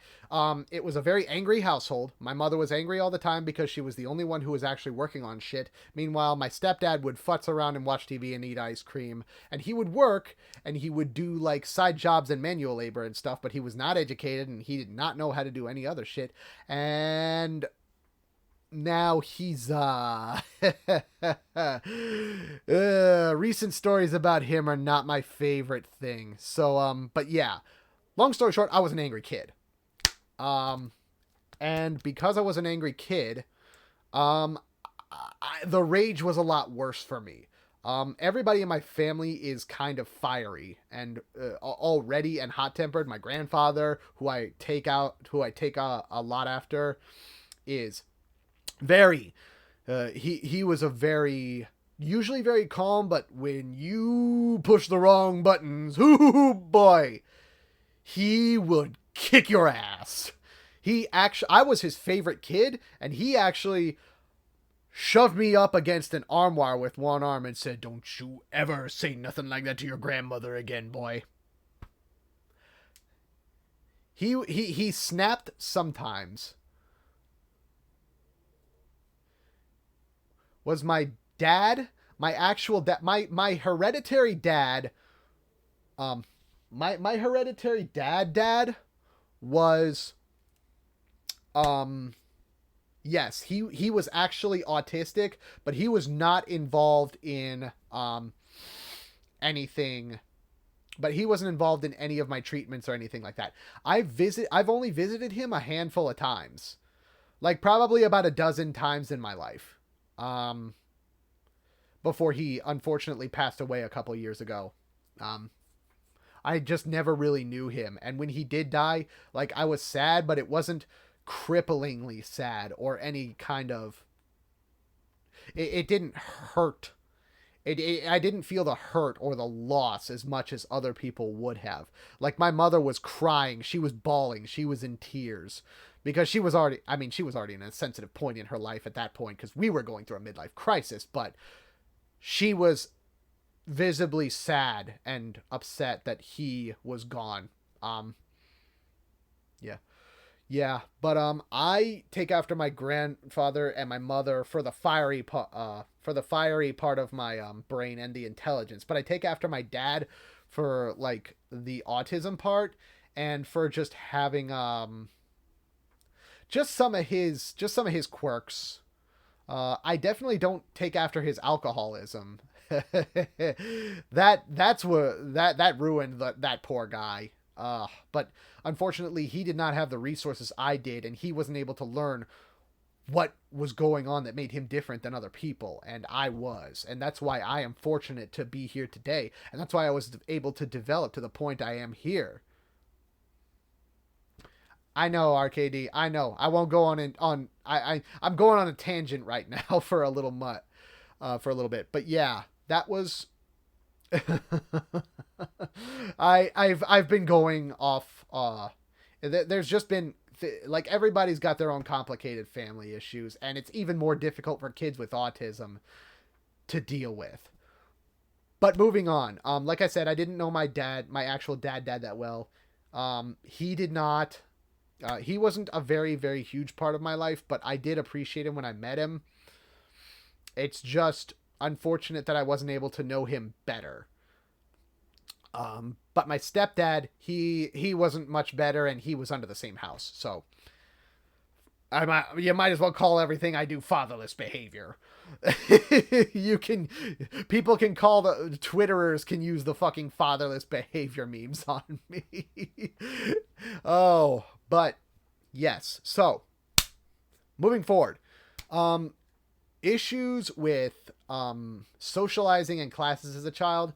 it was a very angry household. My mother was angry all the time because she was the only one who was actually working on shit. Meanwhile, my stepdad would futz around and watch TV and eat ice cream, and he would work and he would do like side jobs and manual labor and stuff, but he was not educated and he did not know how to do any other shit. And now he's recent stories about him are not my favorite thing. So but yeah, long story short, I was an angry kid. And because I was an angry kid, the rage was a lot worse for me. Everybody in my family is kind of fiery and already and hot-tempered. My grandfather, who I take a lot after, is very he was a very, usually very calm, but when you push the wrong buttons, hoo boy, he would kick your ass. I was his favorite kid, and he actually shoved me up against an armoire with one arm and said, "Don't you ever say nothing like that to your grandmother again, boy." He snapped sometimes. Was my dad, my actual dad, my hereditary dad, my hereditary dad was, yes, he was actually autistic, but he was not involved in, anything, but he wasn't involved in any of my treatments or anything like that. I've only visited him a handful of times, like probably about a dozen times in my life. Before he unfortunately passed away a couple years ago. I just never really knew him. And when he did die, like, I was sad, but it wasn't cripplingly sad or any kind of, it didn't hurt. I didn't feel the hurt or the loss as much as other people would have. Like, my mother was crying. She was bawling. She was in tears. Because she was already in a sensitive point in her life at that point, because we were going through a midlife crisis, but she was visibly sad and upset that he was gone. Yeah. Yeah, but I take after my grandfather and my mother for the fiery part of my brain and the intelligence, but I take after my dad for like the autism part and for just having just some of his quirks. I definitely don't take after his alcoholism. That's what that ruined that poor guy. But unfortunately, he did not have the resources I did, and he wasn't able to learn what was going on that made him different than other people, and I was. And that's why I am fortunate to be here today, and that's why I was able to develop to the point I am here. I know, RKD. I know. I won't go I'm going on a tangent right now for a for a little bit. But yeah, that was I've been going off there's just been like everybody's got their own complicated family issues, and it's even more difficult for kids with autism to deal with. But moving on, like I said, I didn't know my actual dad that well. He did not. He wasn't a very, very huge part of my life, but I did appreciate him when I met him. It's just unfortunate that I wasn't able to know him better. But my stepdad, he wasn't much better, and he was under the same house, so you might as well call everything I do fatherless behavior. People can call the Twitterers can use the fucking fatherless behavior memes on me. Oh, but yes. So, moving forward, issues with socializing in classes as a child.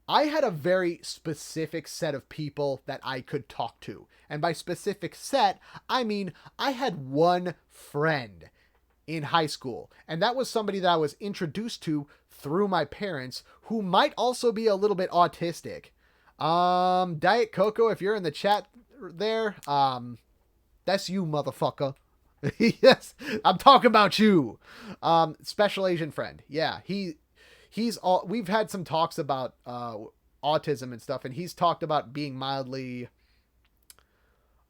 I had a very specific set of people that I could talk to. And by specific set, I mean I had one friend in high school. And that was somebody that I was introduced to through my parents, who might also be a little bit autistic. Diet Coco, if you're in the chat there, that's you, motherfucker. Yes, I'm talking about you. Special Asian friend. Yeah, we've had some talks about autism and stuff, and he's talked about being mildly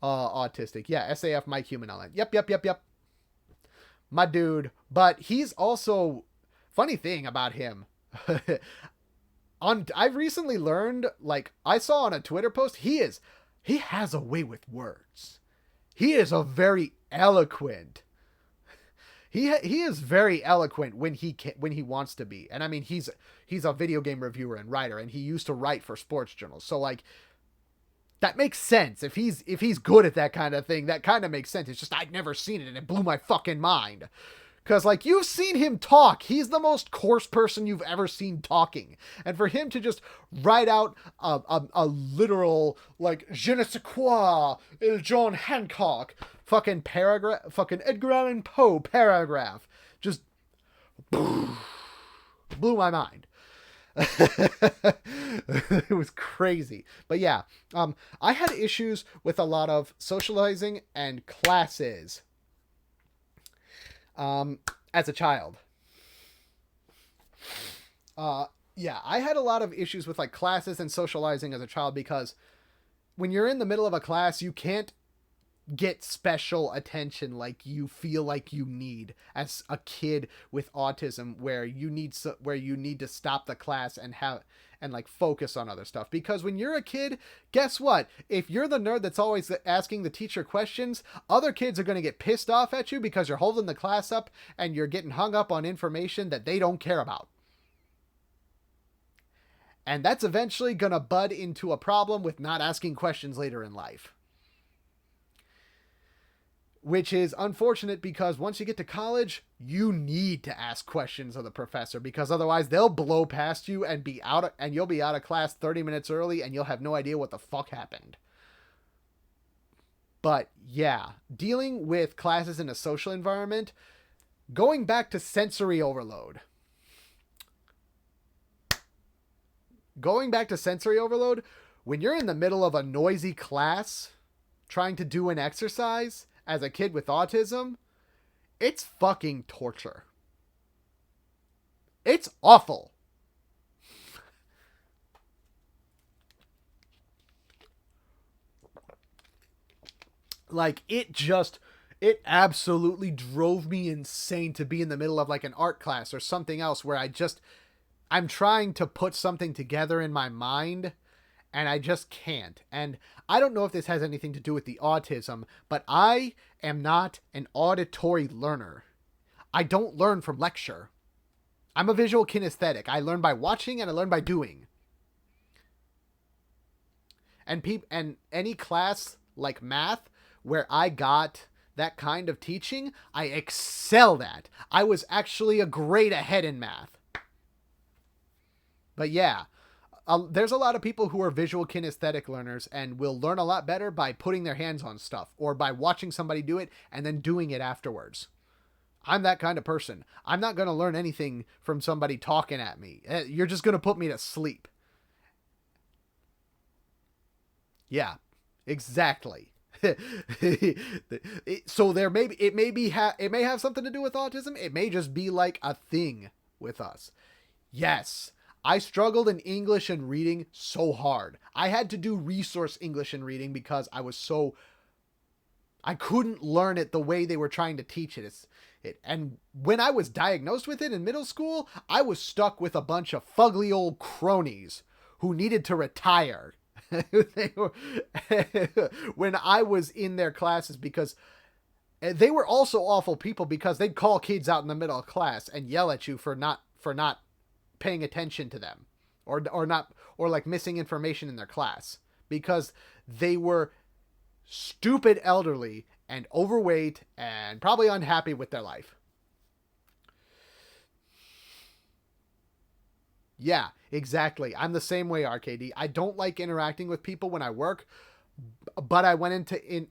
autistic. Yeah, SAF Mike Human Online. Yep. My dude. But he's also, funny thing about him, I've recently learned, like I saw on a Twitter post, he has a way with words. He is a very eloquent. He is very eloquent when he wants to be. And I mean, he's a video game reviewer and writer, and he used to write for sports journals. So like that makes sense. If he's good at that kind of thing, that kind of makes sense. It's just I'd never seen it, and it blew my fucking mind. Because, like, you've seen him talk. He's the most coarse person you've ever seen talking. And for him to just write out a literal, like, je ne sais quoi, John Hancock fucking paragraph, fucking Edgar Allan Poe paragraph, just blew my mind. It was crazy. But yeah, I had issues with a lot of socializing and classes as a child. Yeah, I had a lot of issues with like classes and socializing as a child, because when you're in the middle of a class, you can't get special attention like you feel like you need as a kid with autism, where you need to stop the class and like focus on other stuff. Because when you're a kid, guess what? If you're the nerd that's always asking the teacher questions, other kids are going to get pissed off at you because you're holding the class up and you're getting hung up on information that they don't care about. And that's eventually going to bud into a problem with not asking questions later in life. Which is unfortunate, because once you get to college, you need to ask questions of the professor, because otherwise they'll blow past you and you'll be out of class 30 minutes early, and you'll have no idea what the fuck happened. But yeah, dealing with classes in a social environment, going back to sensory overload. When you're in the middle of a noisy class trying to do an exercise, as a kid with autism, it's fucking torture. It's awful. Like, it absolutely drove me insane to be in the middle of like an art class or something else where I'm trying to put something together in my mind, and I just can't. And I don't know if this has anything to do with the autism, but I am not an auditory learner. I don't learn from lecture. I'm a visual kinesthetic. I learn by watching, and I learn by doing. And any class like math where I got that kind of teaching, I excelled at. I was actually a grade ahead in math. But yeah, there's a lot of people who are visual kinesthetic learners and will learn a lot better by putting their hands on stuff or by watching somebody do it and then doing it afterwards. I'm that kind of person. I'm not going to learn anything from somebody talking at me. You're just going to put me to sleep. Yeah, exactly. So there may be, it may have something to do with autism. It may just be like a thing with us. Yes, I struggled in English and reading so hard. I had to do resource English and reading because I couldn't learn it the way they were trying to teach it. And when I was diagnosed with it in middle school, I was stuck with a bunch of fugly old cronies who needed to retire. They were, when I was in their classes, because they were also awful people, because they'd call kids out in the middle of class and yell at you for not paying attention to them, or like missing information in their class, because they were stupid elderly and overweight and probably unhappy with their life. Yeah, exactly. I'm the same way, RKD. I don't like interacting with people when I work, but I went into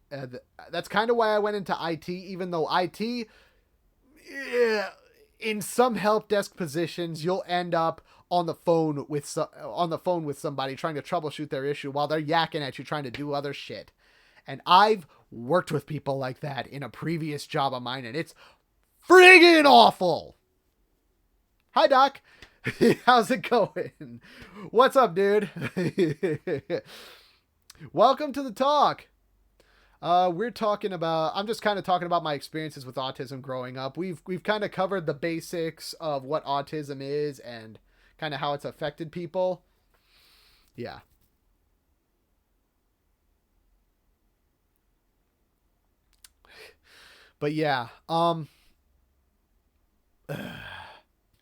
that's kind of why I went into IT, even though IT, yeah, in some help desk positions, you'll end up on the phone with somebody trying to troubleshoot their issue while they're yakking at you trying to do other shit. And I've worked with people like that in a previous job of mine, and it's friggin' awful. Hi, Doc. How's it going? What's up, dude? Welcome to the talk. I'm just kind of talking about my experiences with autism growing up. We've kind of covered the basics of what autism is and kind of how it's affected people. Yeah. But yeah,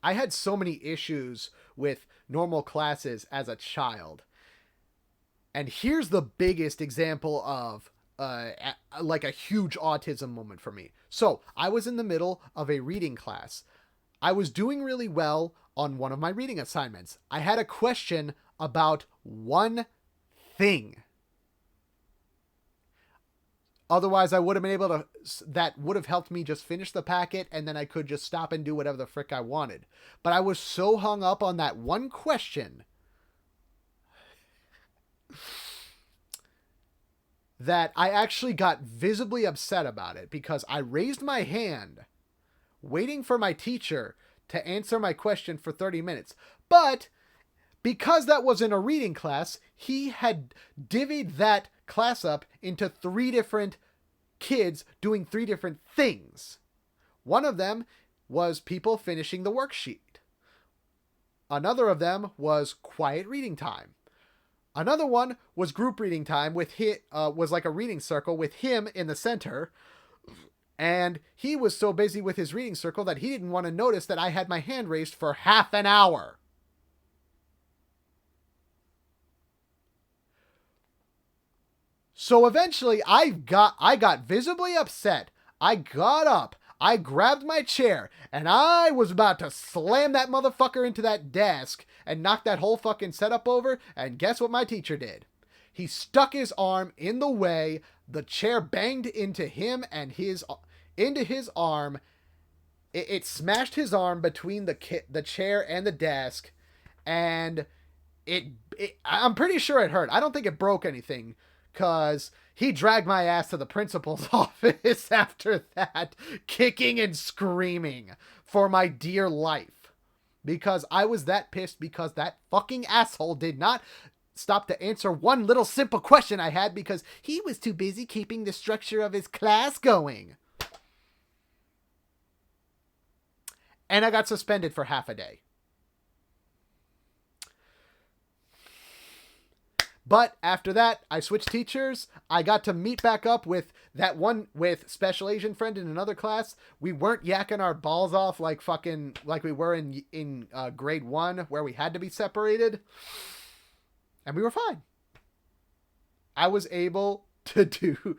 I had so many issues with normal classes as a child. And here's the biggest example of like a huge autism moment for me. So I was in the middle of a reading class. I was doing really well on one of my reading assignments. I had a question about one thing. Otherwise, I would have been able to, that would have helped me just finish the packet, and then I could just stop and do whatever the frick I wanted. But I was so hung up on that one question that I actually got visibly upset about it, because I raised my hand waiting for my teacher to answer my question for 30 minutes. But because that was in a reading class, he had divvied that class up into 3 different kids doing 3 different things. One of them was people finishing the worksheet. Another of them was quiet reading time. Another one was group reading time was like a reading circle with him in the center. And he was so busy with his reading circle that he didn't want to notice that I had my hand raised for half an hour. So eventually I got visibly upset. I got up, I grabbed my chair, and I was about to slam that motherfucker into that desk and knock that whole fucking setup over, and guess what my teacher did? He stuck his arm in the way, the chair banged into him and into his arm. It smashed his arm between the chair and the desk, and I'm pretty sure it hurt. I don't think it broke anything, because he dragged my ass to the principal's office after that, kicking and screaming for my dear life. Because I was that pissed because that fucking asshole did not stop to answer one little simple question I had, because he was too busy keeping the structure of his class going. And I got suspended for half a day. But after that, I switched teachers. I got to meet back up with that one with special Asian friend in another class. We weren't yakking our balls off like we were in grade 1, where we had to be separated. And we were fine. I was able to do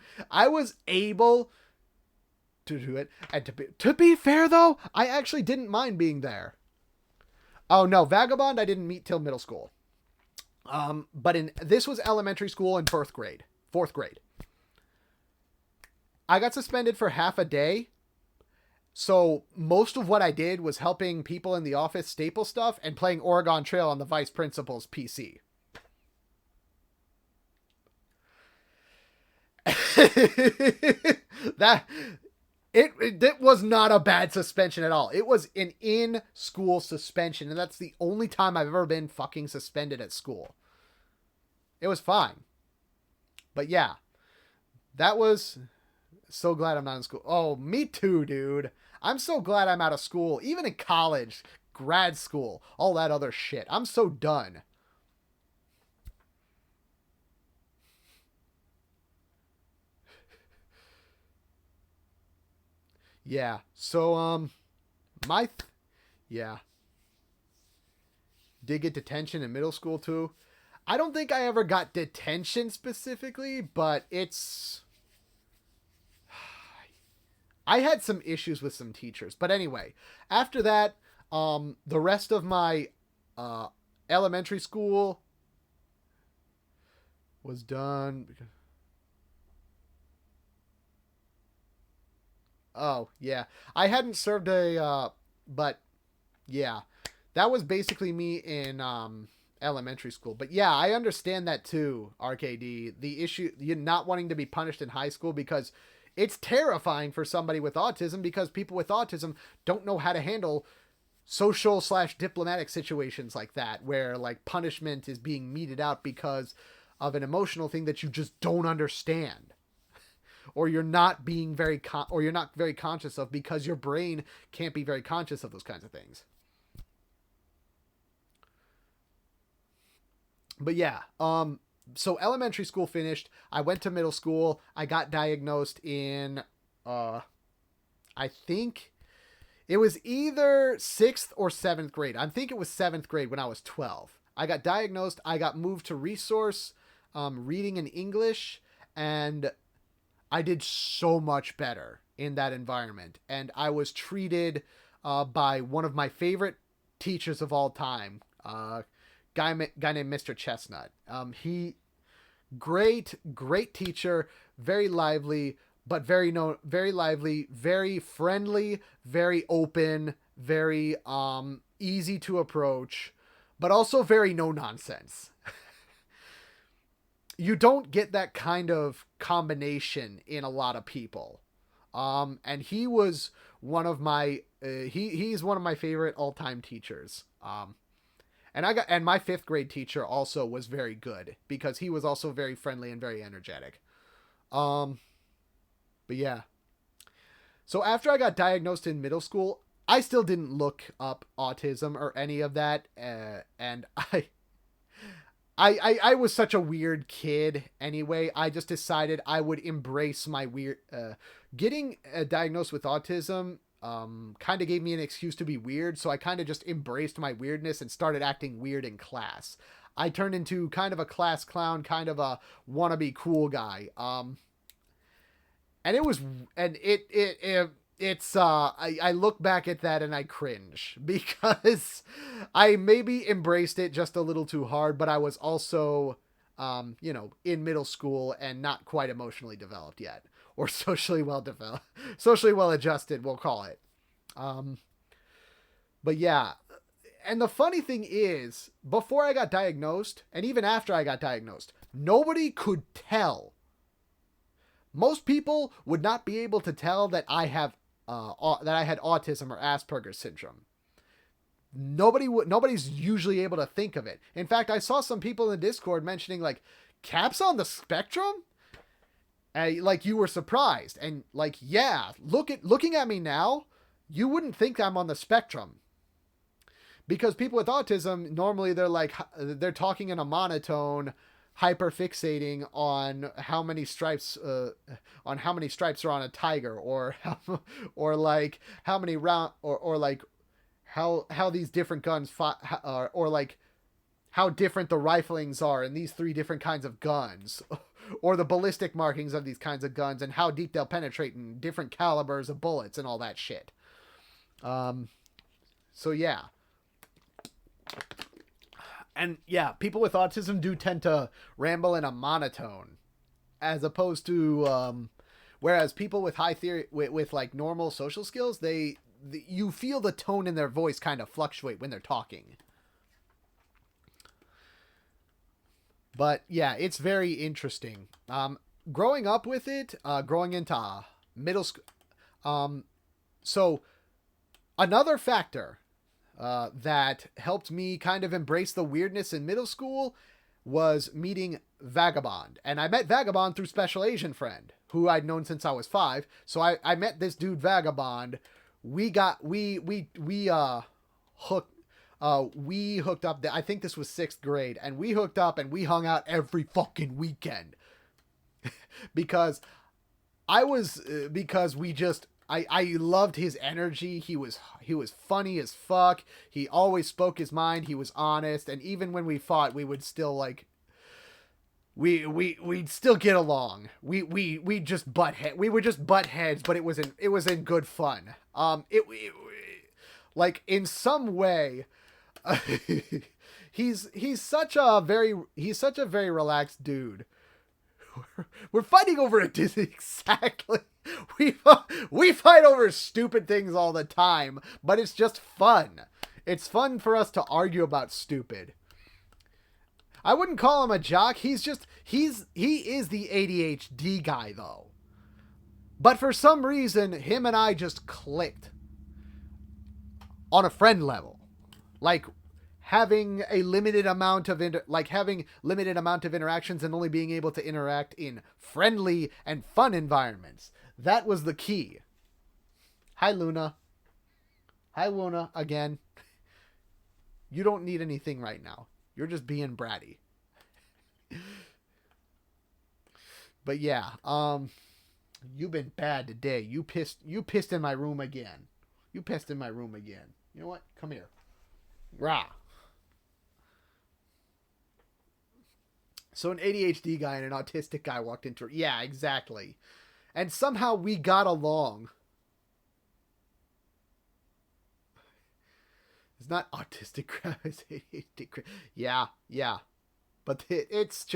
it. And to be fair though, I actually didn't mind being there. Oh no, Vagabond I didn't meet till middle school. But this was elementary school in 4th grade. I got suspended for half a day. So most of what I did was helping people in the office staple stuff and playing Oregon Trail on the vice principal's PC. that it was not a bad suspension at all. It was an in-school suspension, and that's the only time I've ever been fucking suspended at school. It was fine. But yeah, that was so glad I'm not in school. Oh, me too, dude. I'm so glad I'm out of school, even in college, grad school, all that other shit. I'm so done. Yeah. So my yeah. Did get detention in middle school too. I don't think I ever got detention specifically, but it's I had some issues with some teachers. But anyway, after that, the rest of my uh elementary school was done. Oh, yeah. I hadn't served but yeah. That was basically me in elementary school. But yeah, I understand that too, RKD. The issue, you not wanting to be punished in high school because it's terrifying for somebody with autism because people with autism don't know how to handle social slash diplomatic situations like that where like punishment is being meted out because of an emotional thing that you just don't understand or you're not being or you're not very conscious of because your brain can't be very conscious of those kinds of things. But yeah, so elementary school finished. I went to middle school. I got diagnosed in uh I think it was either 6th or 7th grade. I think it was 7th grade when I was 12. I got diagnosed. I got moved to resource reading in English, and I did so much better in that environment. And I was treated by one of my favorite teachers of all time, guy named Mr. Chestnut. He great teacher, very lively, but very lively, very friendly, very open, very easy to approach, but also very no nonsense. You don't get that kind of combination in a lot of people. And he was one of my he's one of my favorite all-time teachers. And my 5th grade teacher also was very good because he was also very friendly and very energetic. Um, but yeah. So after I got diagnosed in middle school, I still didn't look up autism or any of that, and I was such a weird kid anyway. I just decided I would embrace my weird. Getting diagnosed with autism kind of gave me an excuse to be weird, so I kind of just embraced my weirdness and started acting weird in class. I turned into kind of a class clown, kind of a wannabe cool guy. And it was, and it's I look back at that and I cringe because I maybe embraced it just a little too hard, but I was also in middle school and not quite emotionally developed yet, or socially well developed, socially well adjusted, we'll call it. um but yeah, and the funny thing is, before I got diagnosed and even after I got diagnosed, nobody could tell. Most people would not be able to tell that I had autism or Asperger's syndrome. Nobody's usually able to think of it. In fact, I saw some people in the Discord mentioning like Cap's on the spectrum. Like you were surprised, and like yeah, looking at me now, you wouldn't think I'm on the spectrum because people with autism normally they're talking in a monotone, hyper fixating on how many stripes are on a tiger, or or like how many round, or like how these different guns or like how different the riflings are in these 3 different kinds of guns, or the ballistic markings of these kinds of guns and how deep they'll penetrate in different calibers of bullets and all that shit. So yeah. And yeah, people with autism do tend to ramble in a monotone, as opposed to whereas people with high theory with like normal social skills, you feel the tone in their voice kind of fluctuate when they're talking. But yeah, it's very interesting. growing up with it, growing into middle school. Um, so another factor that helped me kind of embrace the weirdness in middle school was meeting Vagabond. And I met Vagabond through Special Asian Friend, who I'd known since I was 5. So I met this dude Vagabond. Hooked we hooked up. I think this was 6th grade, and we hooked up and we hung out every fucking weekend because because we just I loved his energy. He was funny as fuck. He always spoke his mind. He was honest, and even when we fought, we would still like we'd still get along. We just butt head. We would just butt heads, but it was in good fun. Like in some way, he's such a very relaxed dude. We're fighting over it. Exactly. We we fight over stupid things all the time, but it's just fun. It's fun for us to argue about stupid. I wouldn't call him a jock. He is the ADHD guy though. But for some reason, him and I just clicked on a friend level. Like having a limited amount of having limited amount of interactions and only being able to interact in friendly and fun environments. That was the key. Hi Luna. Hi Luna again. You don't need anything right now. You're just being bratty. But yeah, you've been bad today. You pissed in my room again. You pissed in my room again. You know what? Come here. Rah. So an ADHD guy and an autistic guy walked into her. Yeah, exactly. And somehow we got along. It's not autistic crap, it's ADHD crap. Yeah, yeah. But it's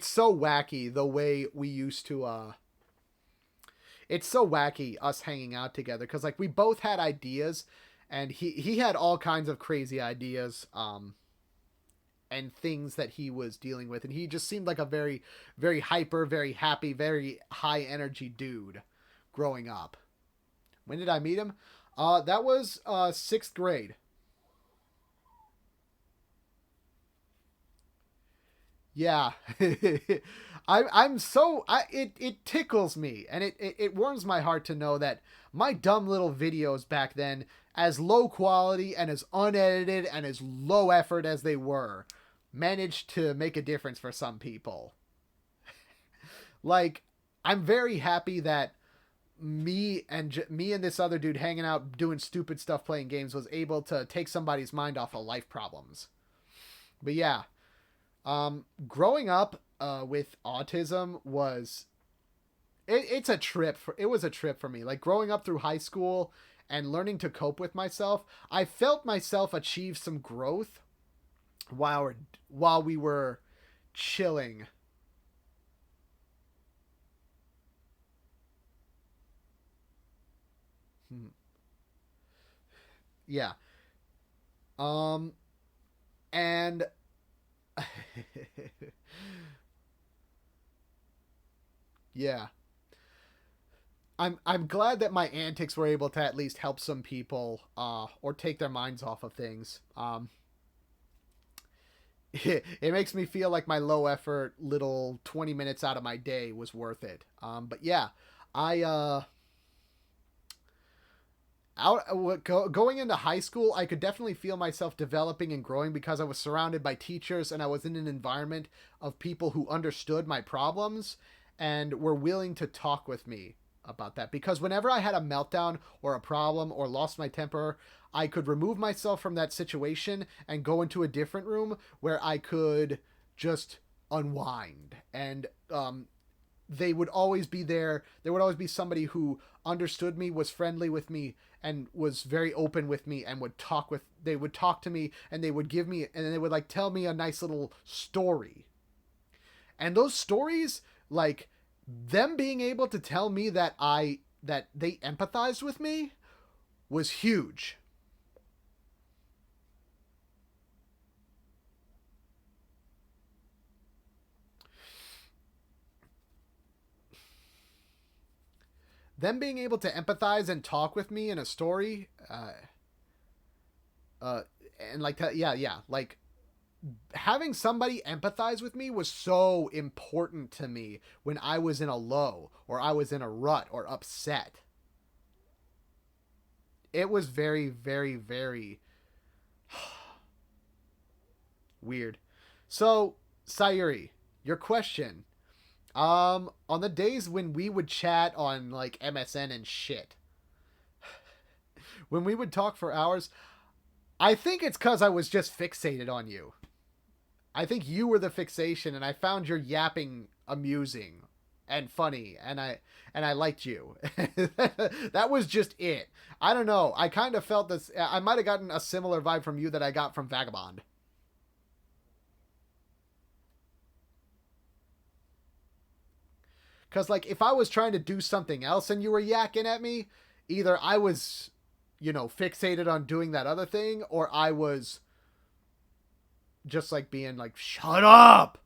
so wacky the way we used to, it's so wacky us hanging out together. Because, like, we both had ideas, and he had all kinds of crazy ideas, and things that he was dealing with. And he just seemed like a very, very hyper, very happy, very high energy dude growing up. When did I meet him? That was 6th grade. Yeah. It tickles me and it warms my heart to know that my dumb little videos back then, as low quality and as unedited and as low effort as they were, managed to make a difference for some people. Like, I'm very happy that me and this other dude hanging out doing stupid stuff playing games was able to take somebody's mind off of life problems. But yeah, growing up with autism it's a trip. It was a trip for me. Like growing up through high school and learning to cope with myself, I felt myself achieve some growth while while we were chilling. Hmm. Yeah. Um. And yeah, I'm glad that my antics were able to at least help some people, or take their minds off of things. It makes me feel like my low effort little 20 minutes out of my day was worth it. But yeah, I going into high school, I could definitely feel myself developing and growing because I was surrounded by teachers and I was in an environment of people who understood my problems and were willing to talk with me about that. Because whenever I had a meltdown or a problem or lost my temper, I could remove myself from that situation and go into a different room where I could just unwind. And they would always be there. There would always be somebody who understood me, was friendly with me, and was very open with me, and they would talk to me, and they would give me, and they would like tell me a nice little story. And those stories, like them being able to tell me that they empathized with me, was huge. them being able to empathize and talk with me in a story, uh, and like, like having somebody empathize with me was so important to me when I was in a low or I was in a rut or upset. It was very, very, very weird. So, Sayuri, your question. On the days when we would chat on like MSN and shit, when we would talk for hours, I think it's because I was just fixated on you. I think you were the fixation, and I found your yapping amusing and funny, and I liked you. That was just it. I don't know. I kind of felt this. I might have gotten a similar vibe from you that I got from Vagabond. Because like if I was trying to do something else and you were yakking at me, either I was, fixated on doing that other thing, or I was just like being like, "Shut up!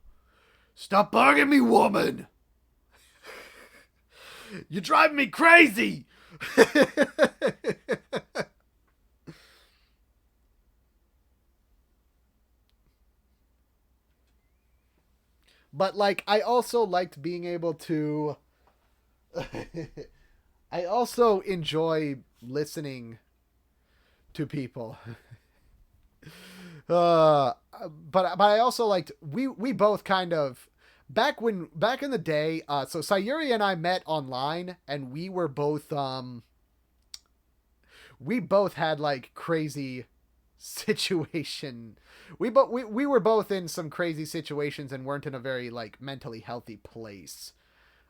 Stop bugging me, woman! You're driving me crazy!" But like, I also liked being able to. I also enjoy listening to people. Uh, but I also liked we both kind of back in the day. So Sayuri and I met online, and we both had like crazy situation. We were both in some crazy situations and weren't in a very like mentally healthy place.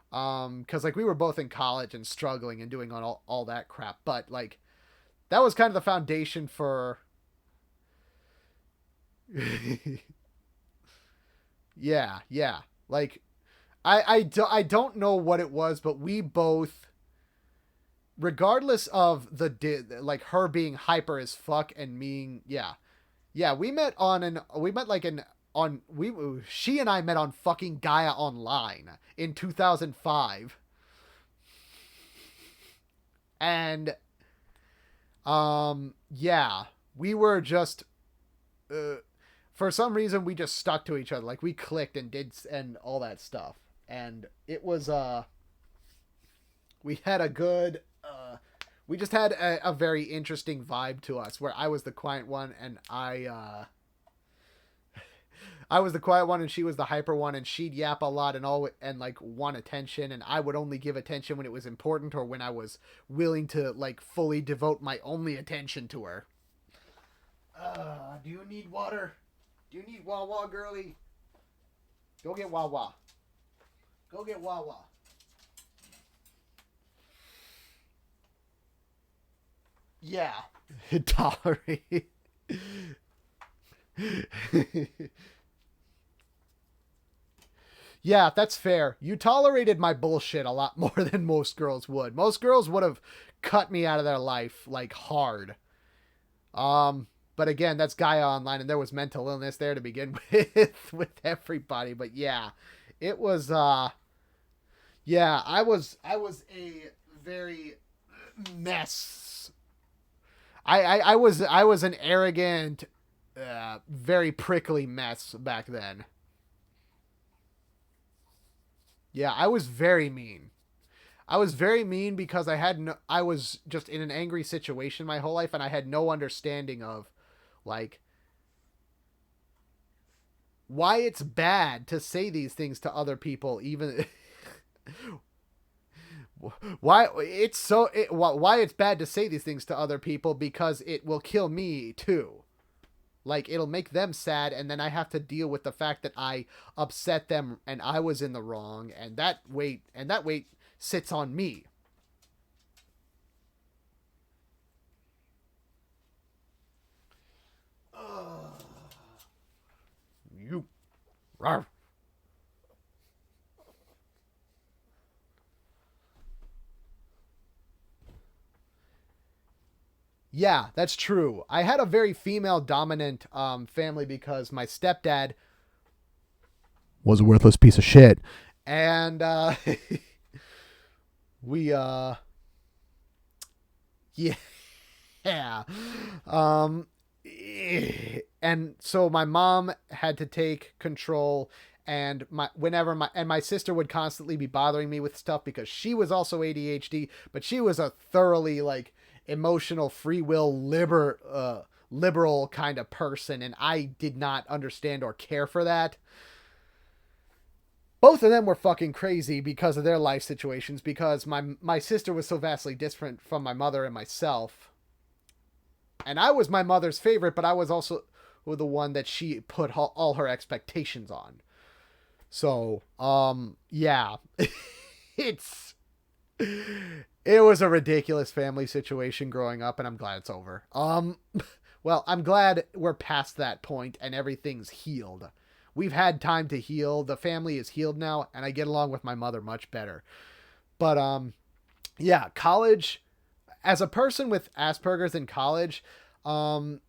Because like we were both in college and struggling and doing all that crap, but like that was kind of the foundation for. Yeah, yeah. Like I don't know what it was, but we both, regardless of like her being hyper as fuck and me, yeah, we met like an on we she and I met on fucking Gaia Online in 2005, and yeah, we were just uh, for some reason we just stuck to each other, like we clicked and did and all that stuff, and it was we had a good we just had a very interesting vibe to us where I was the quiet one and I was the quiet one and she was the hyper one, and she'd yap a lot and all and like want attention, and I would only give attention when it was important or when I was willing to like fully devote my only attention to her. Do you need water? Do you need Wawa, girly? Go get Wawa. Go get Wawa. Yeah. Tolerate. Yeah, that's fair. You tolerated my bullshit a lot more than most girls would. Most girls would have cut me out of their life like hard. But again, that's Gaia Online, and there was mental illness there to begin with everybody. But yeah, it was yeah, I was a very mess. I was an arrogant, very prickly mess back then. Yeah, I was very mean. I was very mean because I was just in an angry situation my whole life, and I had no understanding of like why it's bad to say these things to other people, even why it's bad to say these things to other people, because it will kill me too. Like it'll make them sad, and then I have to deal with the fact that I upset them and I was in the wrong, and that weight sits on me. You. Rawr. Yeah, that's true. I had a very female dominant family because my stepdad was a worthless piece of shit, and we Yeah. Yeah. Um, and so my mom had to take control, and my sister would constantly be bothering me with stuff because she was also ADHD, but she was a thoroughly like emotional free will liberal kind of person, and I did not understand or care for that. Both of them were fucking crazy because of their life situations, because my sister was so vastly different from my mother and myself, and I was my mother's favorite, but I was also the one that she put all her expectations on. So, yeah, it's it was a ridiculous family situation growing up, and I'm glad it's over. Well, I'm glad we're past that point and everything's healed. We've had time to heal. The family is healed now, and I get along with my mother much better. But yeah, college, as a person with Asperger's in college, um,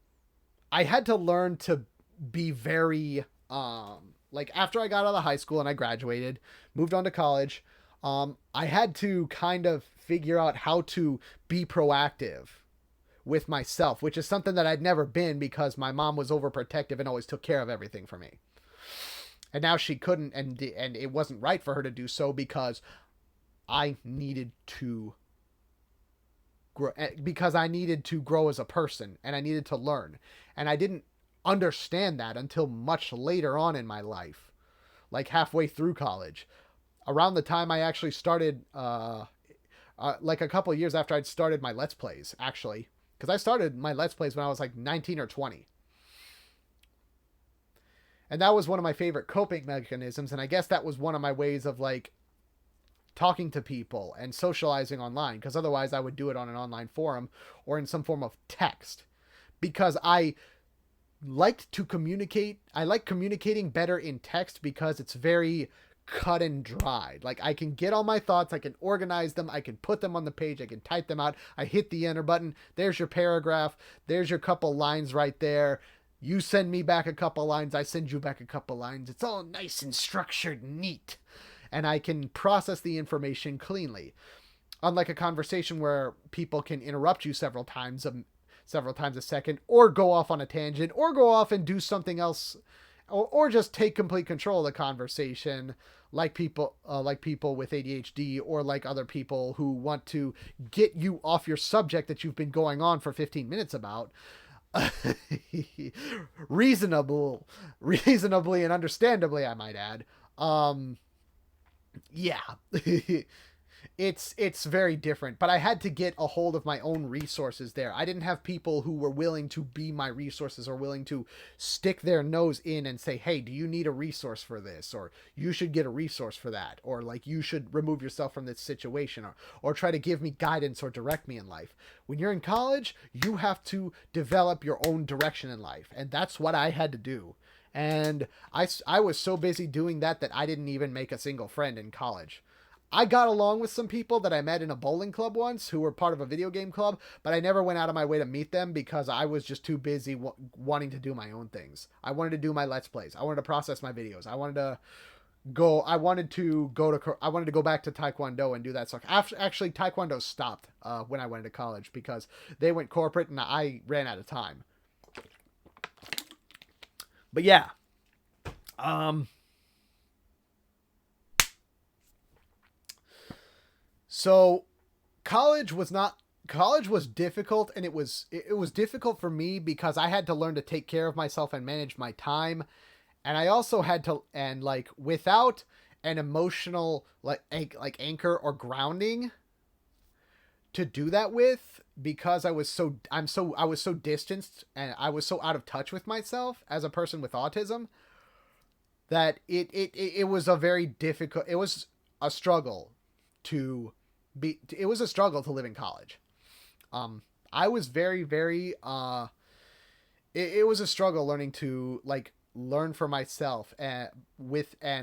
I had to learn to be very like after I got out of high school and I graduated, moved on to college, I had to kind of figure out how to be proactive with myself, which is something that I'd never been because my mom was overprotective and always took care of everything for me. And now she couldn't, and it wasn't right for her to do so because I needed to grow, because I needed to grow as a person and I needed to learn. And I didn't understand that until much later on in my life, like halfway through college. Around the time I actually started, like a couple of years after I'd started my Let's Plays, actually. Because I started my Let's Plays when I was like 19 or 20. And that was one of my favorite coping mechanisms. And I guess that was one of my ways of like talking to people and socializing online, because otherwise I would do it on an online forum or in some form of text, because I liked to communicate. I like communicating better in text because it's very cut and dried. Like I can get all my thoughts, I can organize them, I can put them on the page, I can type them out. I hit the enter button. There's your paragraph. There's your couple lines right there. You send me back a couple lines, I send you back a couple lines. It's all nice and structured, neat. And I can process the information cleanly. Unlike a conversation where people can interrupt you several times a second, or go off on a tangent, or go off and do something else, or just take complete control of the conversation, like people with ADHD, or like other people who want to get you off your subject that you've been going on for 15 minutes about. Reasonably and understandably, I might add. Yeah. It's very different, but I had to get a hold of my own resources there. I didn't have people who were willing to be my resources or willing to stick their nose in and say, hey, do you need a resource for this, or you should get a resource for that, or like you should remove yourself from this situation, or try to give me guidance or direct me in life. When you're in college, you have to develop your own direction in life, and that's what I had to do. And I was so busy doing that I didn't even make a single friend in college. I got along with some people that I met in a bowling club once who were part of a video game club, but I never went out of my way to meet them because I was just too busy wanting to do my own things. I wanted to do my Let's Plays. I wanted to process my videos. I wanted to go back to Taekwondo and do that stuff. Actually, Taekwondo stopped when I went to college because they went corporate and I ran out of time. But yeah, so college was difficult, and it was difficult for me because I had to learn to take care of myself and manage my time, and I also had to, and like without an emotional like anchor or grounding to do that with, because I was so distanced and I was so out of touch with myself as a person with autism, that it was a very difficult, it was a struggle to it was a struggle to live in college. I was very it was a struggle learning to like learn for myself and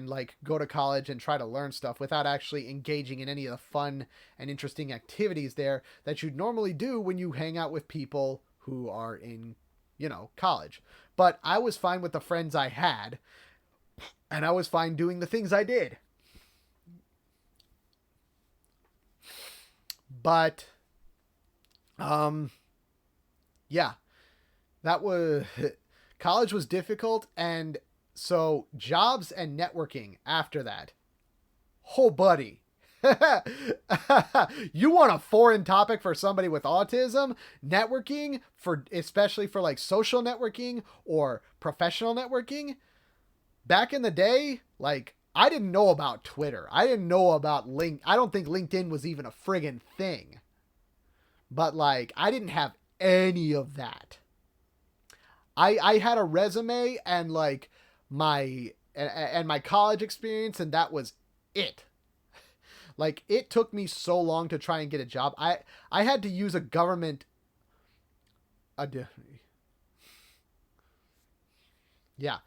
like go to college and try to learn stuff without actually engaging in any of the fun and interesting activities there that you'd normally do when you hang out with people who are in, college. But I was fine with the friends I had, and I was fine doing the things I did. But Um, yeah, that was college was difficult, and so jobs and networking after that. Oh, buddy. You want a foreign topic for somebody with autism? Networking, for especially for like social networking or professional networking? Back in the day, like I didn't know about Twitter. I didn't know about Link. I don't think LinkedIn was even a friggin' thing. But like I didn't have any of that. I had a resume and like and my college experience, and that was it. Like it took me so long to try and get a job. I had to use a government a, yeah.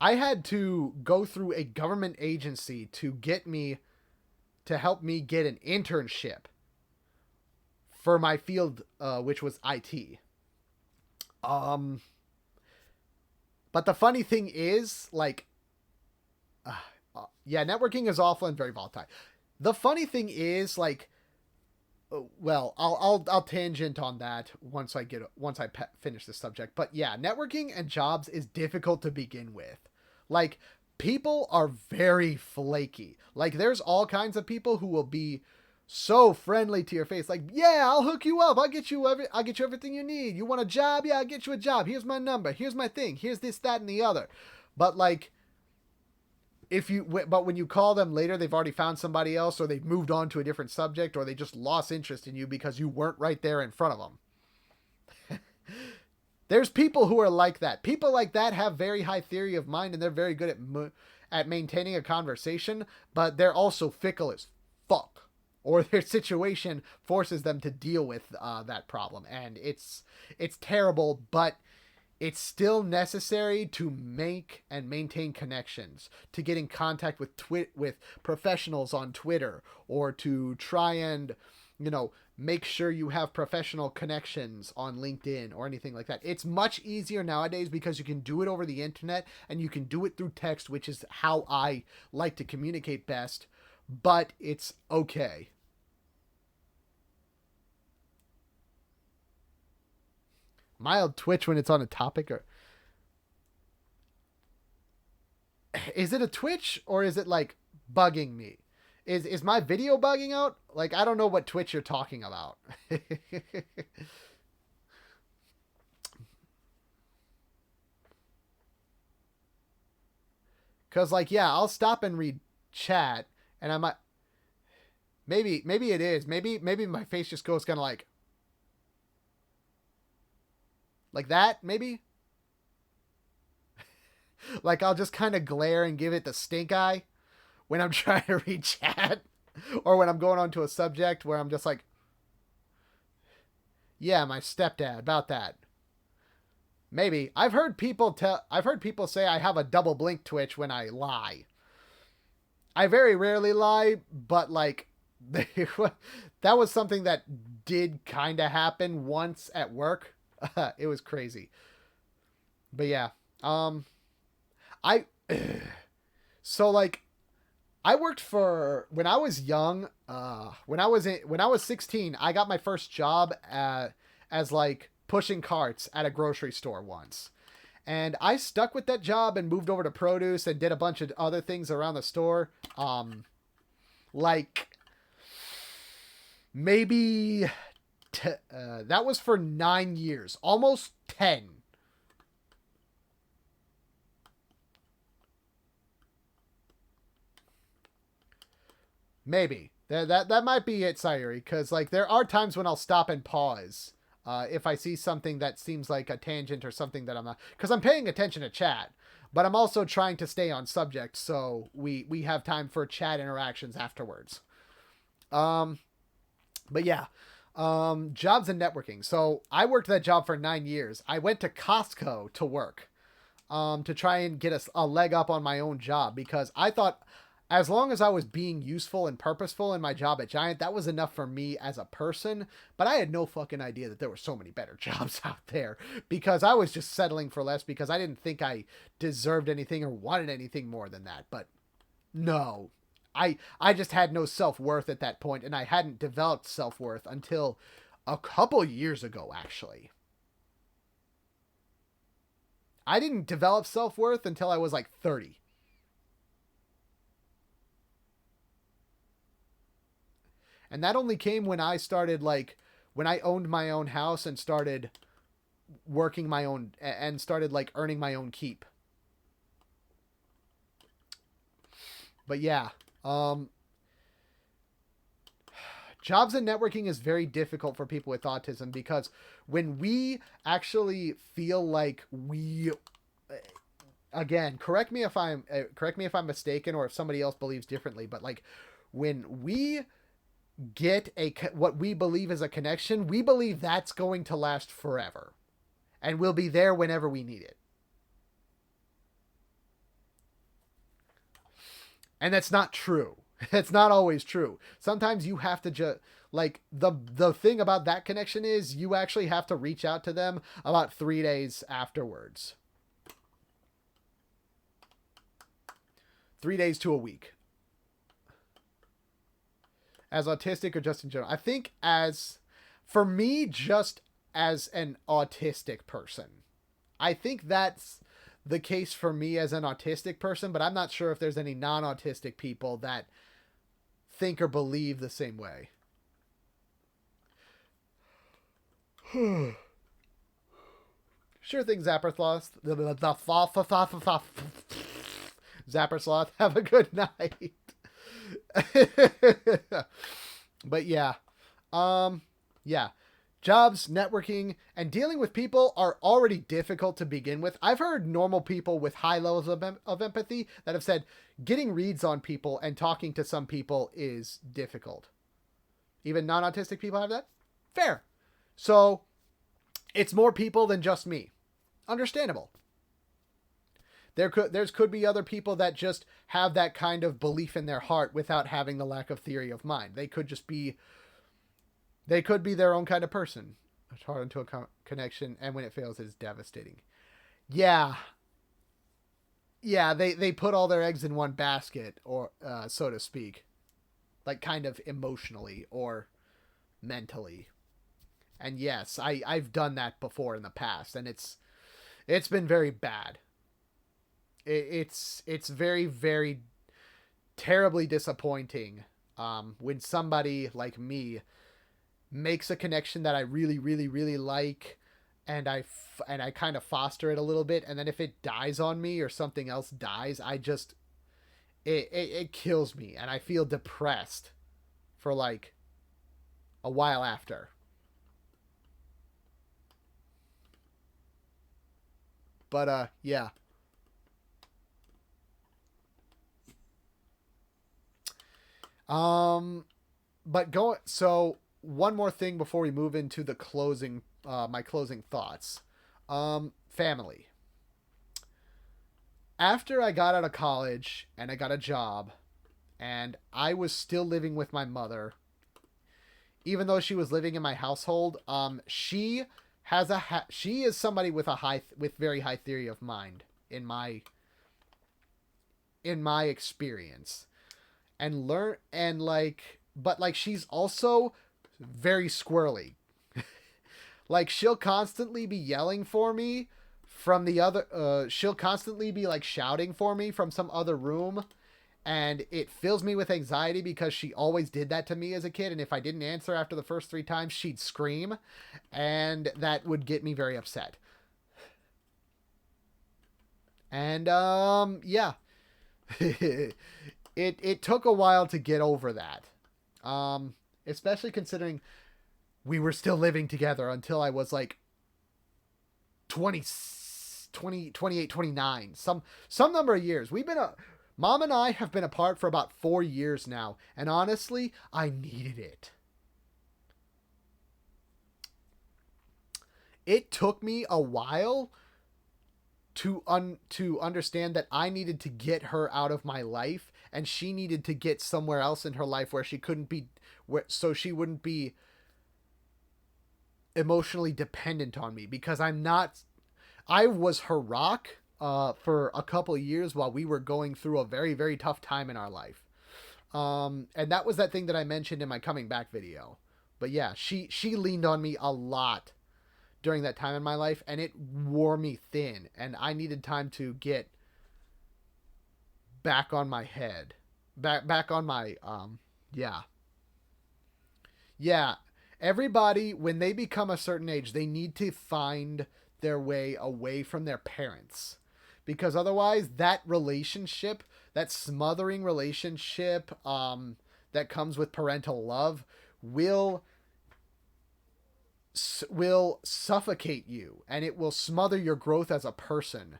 I had to go through a government agency to get me to help me get an internship for my field, which was IT. Um, but the funny thing is, like, yeah, networking is awful and very volatile. The funny thing is, like, well, I'll tangent on that once I finish this subject. But yeah, networking and jobs is difficult to begin with. Like people are very flaky. Like there's all kinds of people who will be so friendly to your face. Like, yeah, I'll hook you up. I'll get you everything you need. You want a job? Yeah, I'll get you a job. Here's my number. Here's my thing. Here's this, that, and the other. But like but when you call them later, they've already found somebody else, or they've moved on to a different subject, or they just lost interest in you because you weren't right there in front of them. There's people who are like that. People like that have very high theory of mind, and they're very good at maintaining a conversation, but they're also fickle as fuck, or their situation forces them to deal with that problem, and it's terrible, but it's still necessary to make and maintain connections, to get in contact with with professionals on Twitter, or to try and, make sure you have professional connections on LinkedIn or anything like that. It's much easier nowadays because you can do it over the internet and you can do it through text, which is how I like to communicate best, but it's okay. Mild twitch when it's on a topic, or is it a twitch or is it like bugging me? Is my video bugging out? Like I don't know what twitch you're talking about. Cuz like yeah, I'll stop and read chat, and I might, maybe it is. Maybe my face just goes kind of like that maybe. Like I'll just kind of glare and give it the stink eye when I'm trying to read chat, or when I'm going on to a subject where I'm just like, yeah, my stepdad, about that. Maybe. I've heard people say I have a double blink twitch when I lie. I very rarely lie, but like that was something that did kind of happen once at work. It was crazy. But yeah. I so like I worked for when I was young. When I was 16, I got my first job as like pushing carts at a grocery store once, and I stuck with that job and moved over to produce and did a bunch of other things around the store. Like maybe that was for 9 years, almost 10. Maybe that might be it, Sayuri. Because like there are times when I'll stop and pause if I see something that seems like a tangent or something that I'm not, because I'm paying attention to chat, but I'm also trying to stay on subject, so we have time for chat interactions afterwards. Um, but yeah, jobs and networking. So I worked that job for 9 years. I went to Costco to work, to try and get a leg up on my own job, because I thought as long as I was being useful and purposeful in my job at Giant, that was enough for me as a person. But I had no fucking idea that there were so many better jobs out there, because I was just settling for less because I didn't think I deserved anything or wanted anything more than that. But no, I just had no self worth at that point, and I hadn't developed self worth until A couple years ago, actually. I didn't develop self-worth until I was like 30. And that only came when I started, like, when I owned my own house and started working my own, and started, like, earning my own keep. But yeah, jobs and networking is very difficult for people with autism, because when we actually feel like we, again, correct me if I'm mistaken, or if somebody else believes differently, but like when we get what we believe is a connection, we believe that's going to last forever and we'll be there whenever we need it. And that's not true. It's not always true. Sometimes you have to just, like, the thing about that connection is you actually have to reach out to them about 3 days afterwards. 3 days to a week. As autistic or just in general? I think for me, just as an autistic person. I think that's the case for me as an autistic person, but I'm not sure if there's any non-autistic people that think or believe the same way. Sure thing, Zapper Sloth. Zapper Sloth, have a good night. But yeah. Yeah. Jobs, networking, and dealing with people are already difficult to begin with. I've heard normal people with high levels of empathy that have said getting reads on people and talking to some people is difficult. Even non-autistic people have that? Fair. So, it's more people than just me. Understandable. There could be other people that just have that kind of belief in their heart without having the lack of theory of mind. They could be their own kind of person. It's hard into a connection, and when it fails, it is devastating. Yeah. Yeah, they put all their eggs in one basket, or so to speak. Like, kind of emotionally or mentally. And yes, I've done that before in the past, and it's been very bad. It's very, very terribly disappointing when somebody like me makes a connection that I really, really, really like, and I kind of foster it a little bit, and then if it dies on me or something else dies, I just it kills me, and I feel depressed for like a while after. But yeah. But so one more thing before we move into the closing, my closing thoughts. Family. After I got out of college and I got a job, and I was still living with my mother, even though she was living in my household, she has she is somebody with with very high theory of mind in my experience, and but like she's also very squirrely. Like, she'll constantly be yelling for me from the other she'll constantly be like shouting for me from some other room, and it fills me with anxiety because she always did that to me as a kid, and if I didn't answer after the first 3 times, she'd scream, and that would get me very upset. And yeah. it took a while to get over that. Especially considering we were still living together until I was like 20, 28, 29. Some number of years. Mom and I have been apart for about 4 years now, and honestly, I needed it. It took me a while to understand that I needed to get her out of my life, and she needed to get somewhere else in her life where she couldn't be, so she wouldn't be emotionally dependent on me, because I was her rock for a couple of years while we were going through a very, very tough time in our life. And that was that thing that I mentioned in my coming back video. But yeah, she leaned on me a lot during that time in my life, and it wore me thin, and I needed time to get back on my head, back on my yeah. Yeah, everybody, when they become a certain age, they need to find their way away from their parents. Because otherwise, that relationship, that smothering relationship that comes with parental love, will will suffocate you, and it will smother your growth as a person.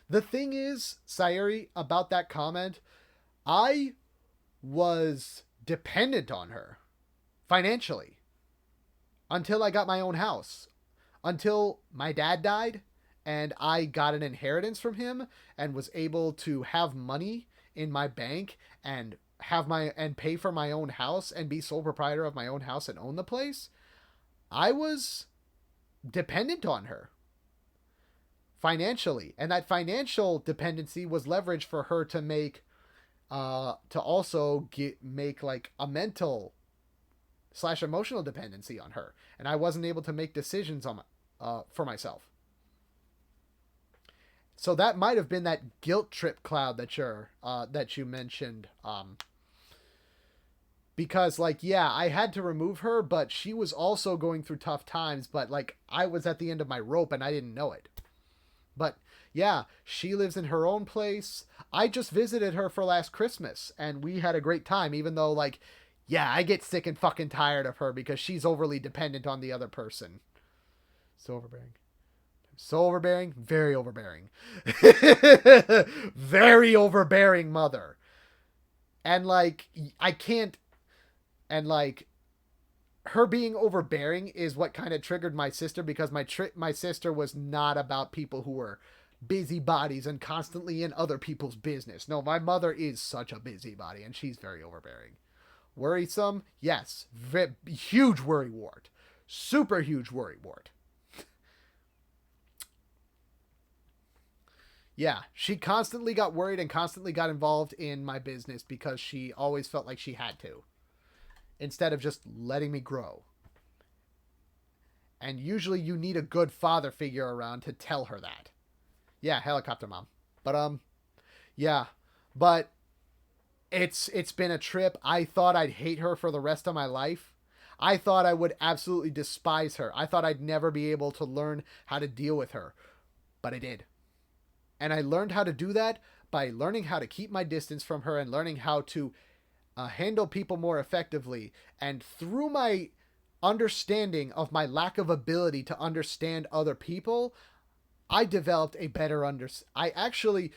The thing is, Sayuri, about that comment, I was dependent on her financially until I got my own house. Until my dad died and I got an inheritance from him and was able to have money in my bank and have my and pay for my own house and be sole proprietor of my own house and own the place, I was dependent on her financially. And that financial dependency was leverage for her to to also make like a mental slash emotional dependency on her, and I wasn't able to make decisions on for myself. So that might have been that guilt trip cloud that you mentioned. Because like yeah, I had to remove her, but she was also going through tough times. But like I was at the end of my rope and I didn't know it. But yeah, she lives in her own place. I just visited her for last Christmas and we had a great time, even though, like, yeah, I get sick and fucking tired of her because she's overly dependent on the other person. So overbearing. So overbearing. Very overbearing. Very overbearing mother. And, like, I can't. And, like, her being overbearing is what kind of triggered my sister because my sister was not about people who were busybodies and constantly in other people's business. No, my mother is such a busybody and she's very overbearing. Worrisome? Yes. Huge worry wart. Super huge worry wart. Yeah, she constantly got worried and constantly got involved in my business because she always felt like she had to, instead of just letting me grow. And usually you need a good father figure around to tell her that. Yeah, helicopter mom. But yeah. But it's been a trip. I thought I'd hate her for the rest of my life. I thought I would absolutely despise her. I thought I'd never be able to learn how to deal with her. But I did. And I learned how to do that by learning how to keep my distance from her and learning how to handle people more effectively. And through my understanding of my lack of ability to understand other people, I developed a better I actually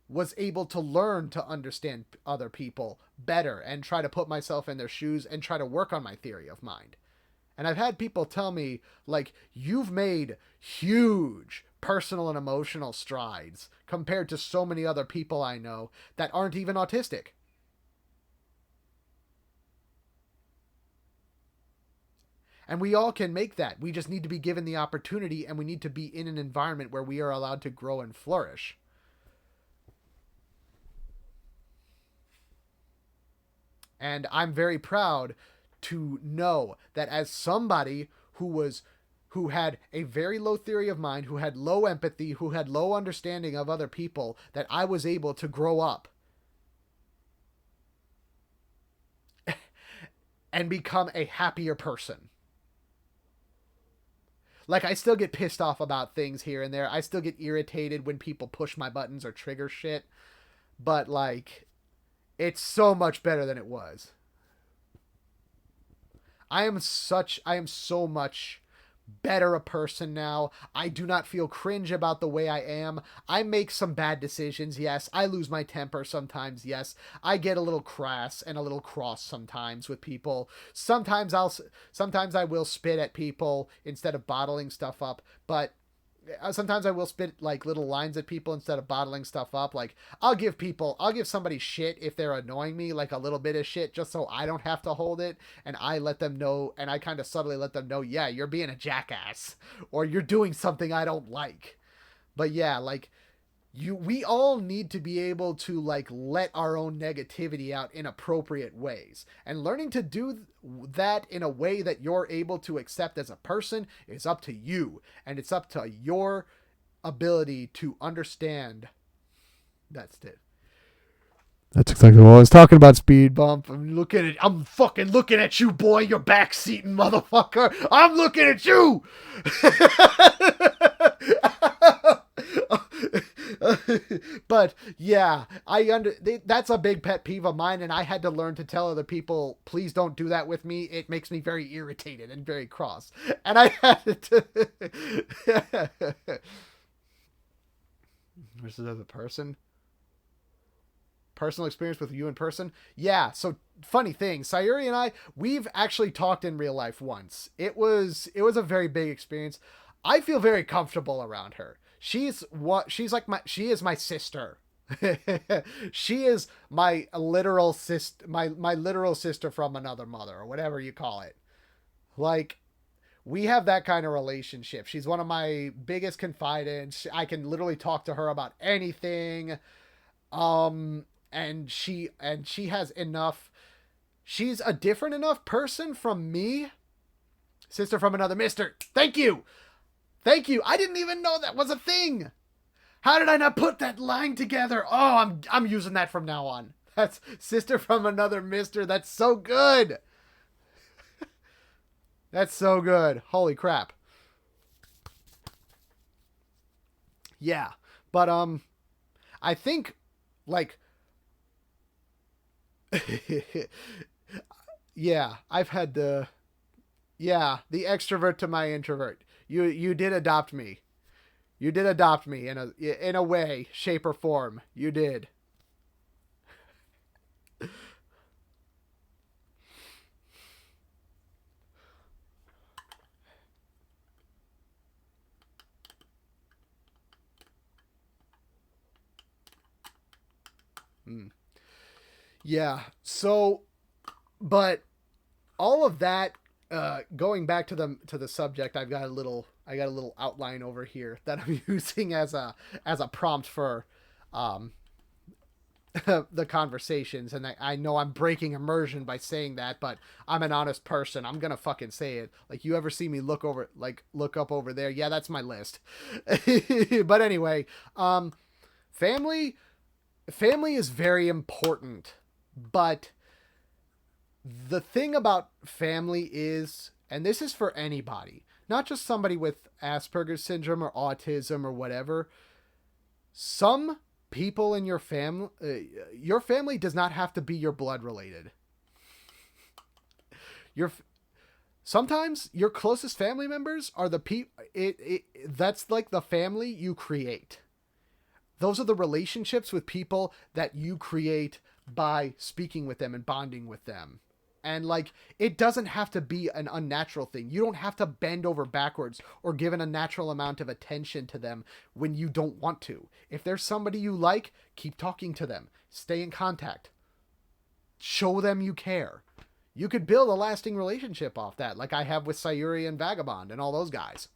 was able to learn to understand other people better and try to put myself in their shoes and try to work on my theory of mind. And I've had people tell me, like, you've made huge personal and emotional strides compared to so many other people I know that aren't even autistic. And we all can make that. We just need to be given the opportunity and we need to be in an environment where we are allowed to grow and flourish. And I'm very proud to know that as somebody who had a very low theory of mind, who had low empathy, who had low understanding of other people, that I was able to grow up and become a happier person. Like, I still get pissed off about things here and there. I still get irritated when people push my buttons or trigger shit. But, like, it's so much better than it was. I am so much better a person now. I do not feel cringe about the way I am. I make some bad decisions, yes. I lose my temper sometimes, yes. I get a little crass and a little cross sometimes with people. Sometimes I will spit at people instead of bottling stuff up, but sometimes I will spit like little lines at people instead of bottling stuff up. Like I'll give somebody shit if they're annoying me, like a little bit of shit, just so I don't have to hold it, and I let them know, and I kind of subtly let them know, yeah, you're being a jackass, or you're doing something I don't like. But yeah, like we all need to be able to like let our own negativity out in appropriate ways, and learning to do that in a way that you're able to accept as a person is up to you, and it's up to your ability to understand. That's it. That's exactly what I was talking about. Speed bump. I'm fucking looking at you, boy. You're backseating, motherfucker. I'm looking at you. But yeah, that's a big pet peeve of mine, and I had to learn to tell other people, please don't do that with me. It makes me very irritated and very cross. And I had to versus another person. Personal experience with you in person. Yeah, so funny thing, Sayuri and we've actually talked in real life once. It was a very big experience. I feel very comfortable around her. She is my sister. She is my literal sister, my literal sister from another mother, or whatever you call it. Like, we have that kind of relationship. She's one of my biggest confidants. I can literally talk to her about anything. Um and she has enough, she's a different enough person from me. Sister from another mister. Thank you. Thank you. I didn't even know that was a thing. How did I not put that line together? Oh, I'm using that from now on. That's sister from another mister. That's so good. That's so good. Holy crap. Yeah. But I think like yeah, I've had the extrovert to my introvert. You did adopt me. You did adopt me in a way, shape or form. You did. Mm. Yeah. So, but all of that, going back to the subject, I got a little outline over here that I'm using as a prompt for um the conversations, and I know I'm breaking immersion by saying that, but I'm an honest person. I'm gonna fucking say it. Like, you ever see me look up over there? Yeah, that's my list. But anyway, family family is very important, but the thing about family is, and this is for anybody, not just somebody with Asperger's syndrome or autism or whatever, some people in your family does not have to be your blood related. Your Sometimes your closest family members are the people. That's like the family you create. Those are the relationships with people that you create by speaking with them and bonding with them. And like, it doesn't have to be an unnatural thing. You don't have to bend over backwards or give an unnatural amount of attention to them when you don't want to. If there's somebody you like, keep talking to them. Stay in contact. Show them you care. You could build a lasting relationship off that, like I have with Sayuri and Vagabond and all those guys.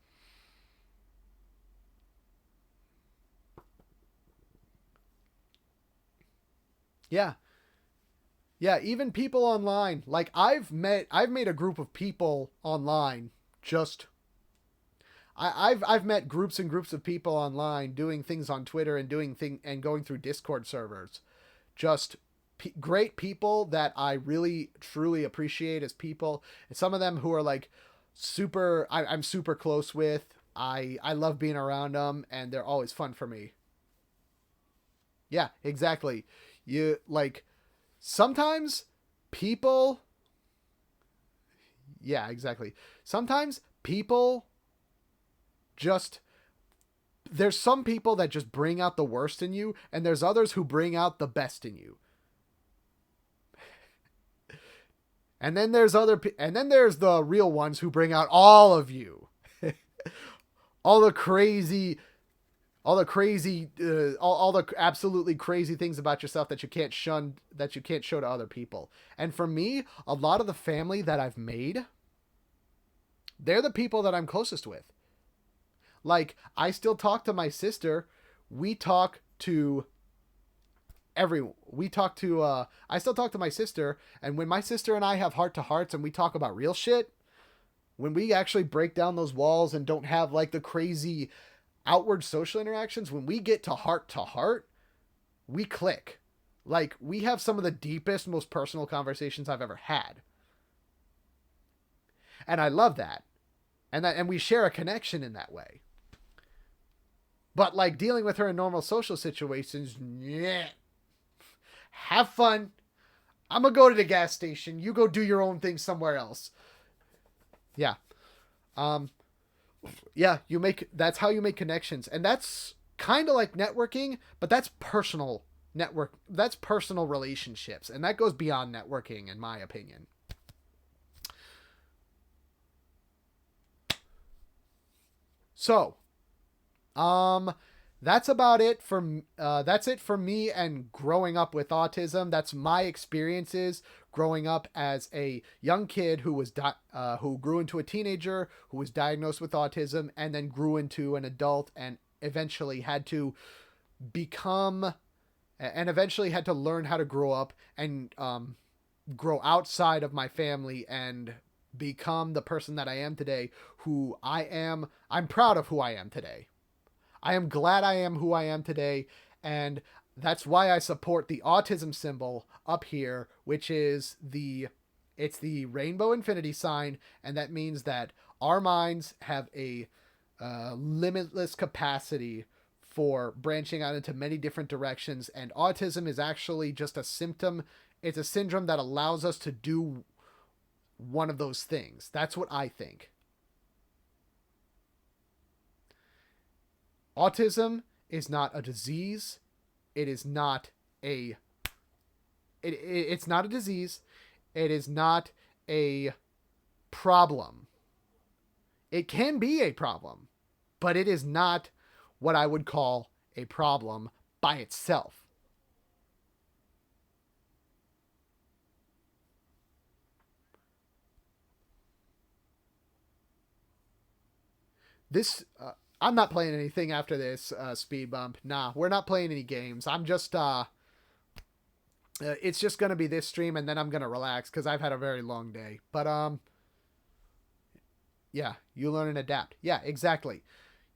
Yeah. Yeah, even people online. Like, I've made a group of people online. Just I've met groups and groups of people online doing things on Twitter and going through Discord servers. Just great people that I really truly appreciate as people. And some of them who are like I'm super close with. I love being around them, and they're always fun for me. Yeah, exactly. You like, sometimes people, yeah, exactly. Sometimes people just, there's some people that just bring out the worst in you, and there's others who bring out the best in you. And then there's the real ones who bring out all of you. all the crazy all the absolutely crazy things about yourself that you can't show to other people. And for me, a lot of the family that I've made, they're the people that I'm closest with. Like, I still talk to my sister. We talk to I still talk to my sister, and when my sister and I have heart to hearts and we talk about real shit, when we actually break down those walls and don't have like the crazy outward social interactions, when we get to heart, we click. Like, we have some of the deepest, most personal conversations I've ever had. And I love that. And we share a connection in that way. But like dealing with her in normal social situations, yeah. Have fun. I'm gonna go to the gas station. You go do your own thing somewhere else. Yeah. Yeah, that's how you make connections. And that's kind of like networking, but that's personal relationships, and that goes beyond networking in my opinion. So, that's about it for that's it for me and growing up with autism. That's my experiences growing up as a young kid who grew into a teenager, who was diagnosed with autism, and then grew into an adult, and eventually had to learn how to grow up and grow outside of my family and become the person that I am today, who I am. I'm proud of who I am today. I am glad I am who I am today, and that's why I support the autism symbol up here, which is it's the rainbow infinity sign, and that means that our minds have a limitless capacity for branching out into many different directions, and autism is actually just a symptom. It's a syndrome that allows us to do one of those things. That's what I think. Autism is not a disease. It is not it's not a disease. It is not a problem. It can be a problem, but it is not what I would call a problem by itself. This I'm not playing anything after this speed bump. Nah, we're not playing any games. I'm just it's just gonna be this stream, and then I'm gonna relax because I've had a very long day. But yeah, you learn and adapt. Yeah, exactly.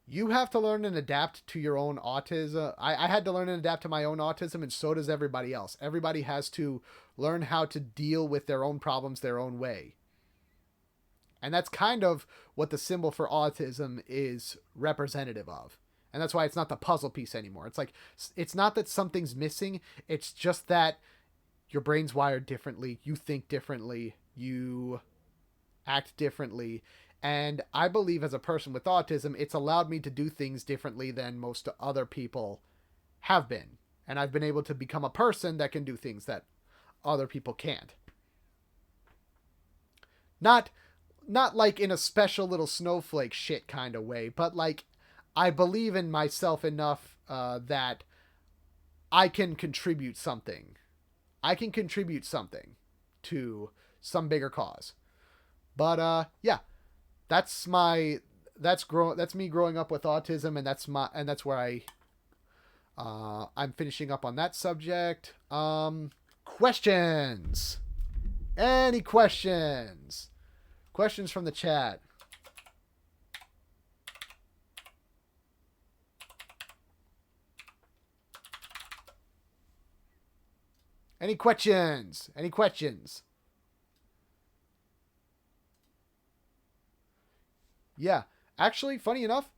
You have to learn and adapt to your own autism. I had to learn and adapt to my own autism, and so does everybody else. Everybody has to learn how to deal with their own problems their own way. And that's kind of what the symbol for autism is representative of. And that's why it's not the puzzle piece anymore. It's like, it's not that something's missing. It's just that your brain's wired differently. You think differently. You act differently. And I believe as a person with autism, it's allowed me to do things differently than most other people have been. And I've been able to become a person that can do things that other people can't. Not like in a special little snowflake shit kind of way, but like I believe in myself enough that I can contribute something. I can contribute something to some bigger cause. But yeah, that's me growing up with autism, and that's where I'm finishing up on that subject. Questions. Any questions? Questions from the chat. Any questions? Any questions? Yeah. Actually, funny enough,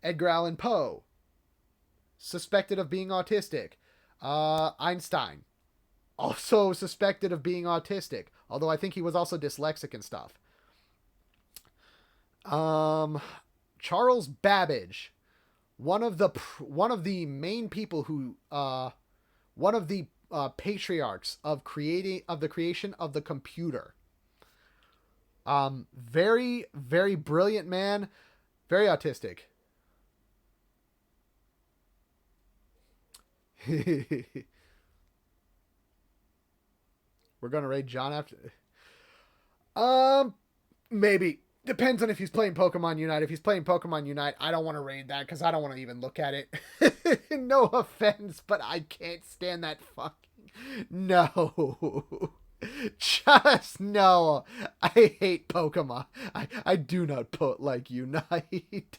Edgar Allan Poe, suspected of being autistic. Einstein, also suspected of being autistic, although I think he was also dyslexic and stuff. Charles Babbage, one of the main people who one of the patriarchs of the creation of the computer. Very, very brilliant man. Very autistic. We're gonna raid John after. Um, Maybe. Depends on if he's playing Pokemon Unite. If he's playing Pokemon Unite, I don't want to raid that because I don't want to even look at it. No offense, but I can't stand that fucking. No. Just no. I hate Pokemon. I do not like Unite.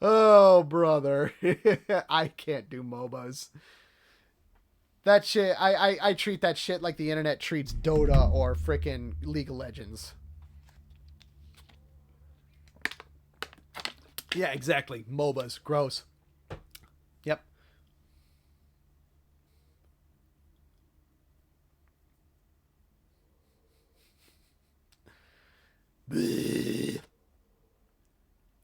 Oh, brother. I can't do MOBAs. That shit, I treat that shit like the internet treats Dota or frickin' League of Legends. Yeah, exactly. MOBAs. Gross. Yep.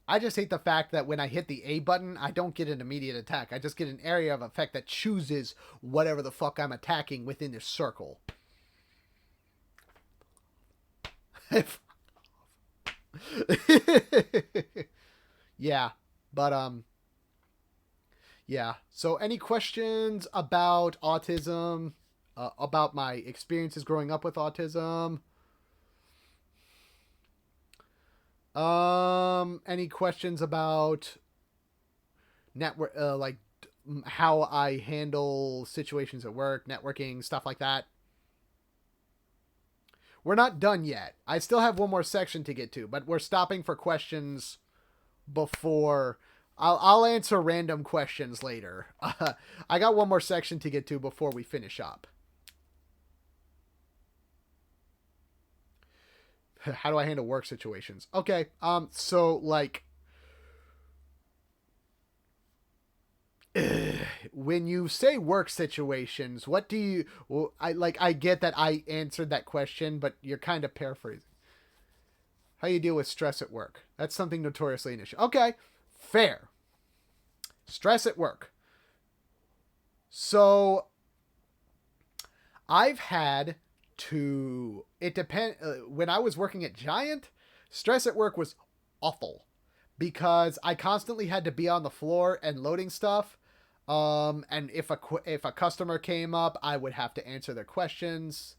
I just hate the fact that when I hit the A button, I don't get an immediate attack. I just get an area of effect that chooses whatever the fuck I'm attacking within this circle. Yeah, but yeah. So any questions about autism, about my experiences growing up with autism? Any questions about network, like how I handle situations at work, networking, stuff like that? We're not done yet. I still have one more section to get to, but we're stopping for questions before. I'll answer random questions later. I got one more section to get to before we finish up. How do I handle work situations? Okay. So like when you say work situations, what do you I get that I answered that question, but you're kind of paraphrasing. How you deal with stress at work? That's something notoriously an issue. Okay. Fair. Stress at work. So I've had to when I was working at Giant, stress at work was awful because I constantly had to be on the floor and loading stuff. And if a customer came up, I would have to answer their questions.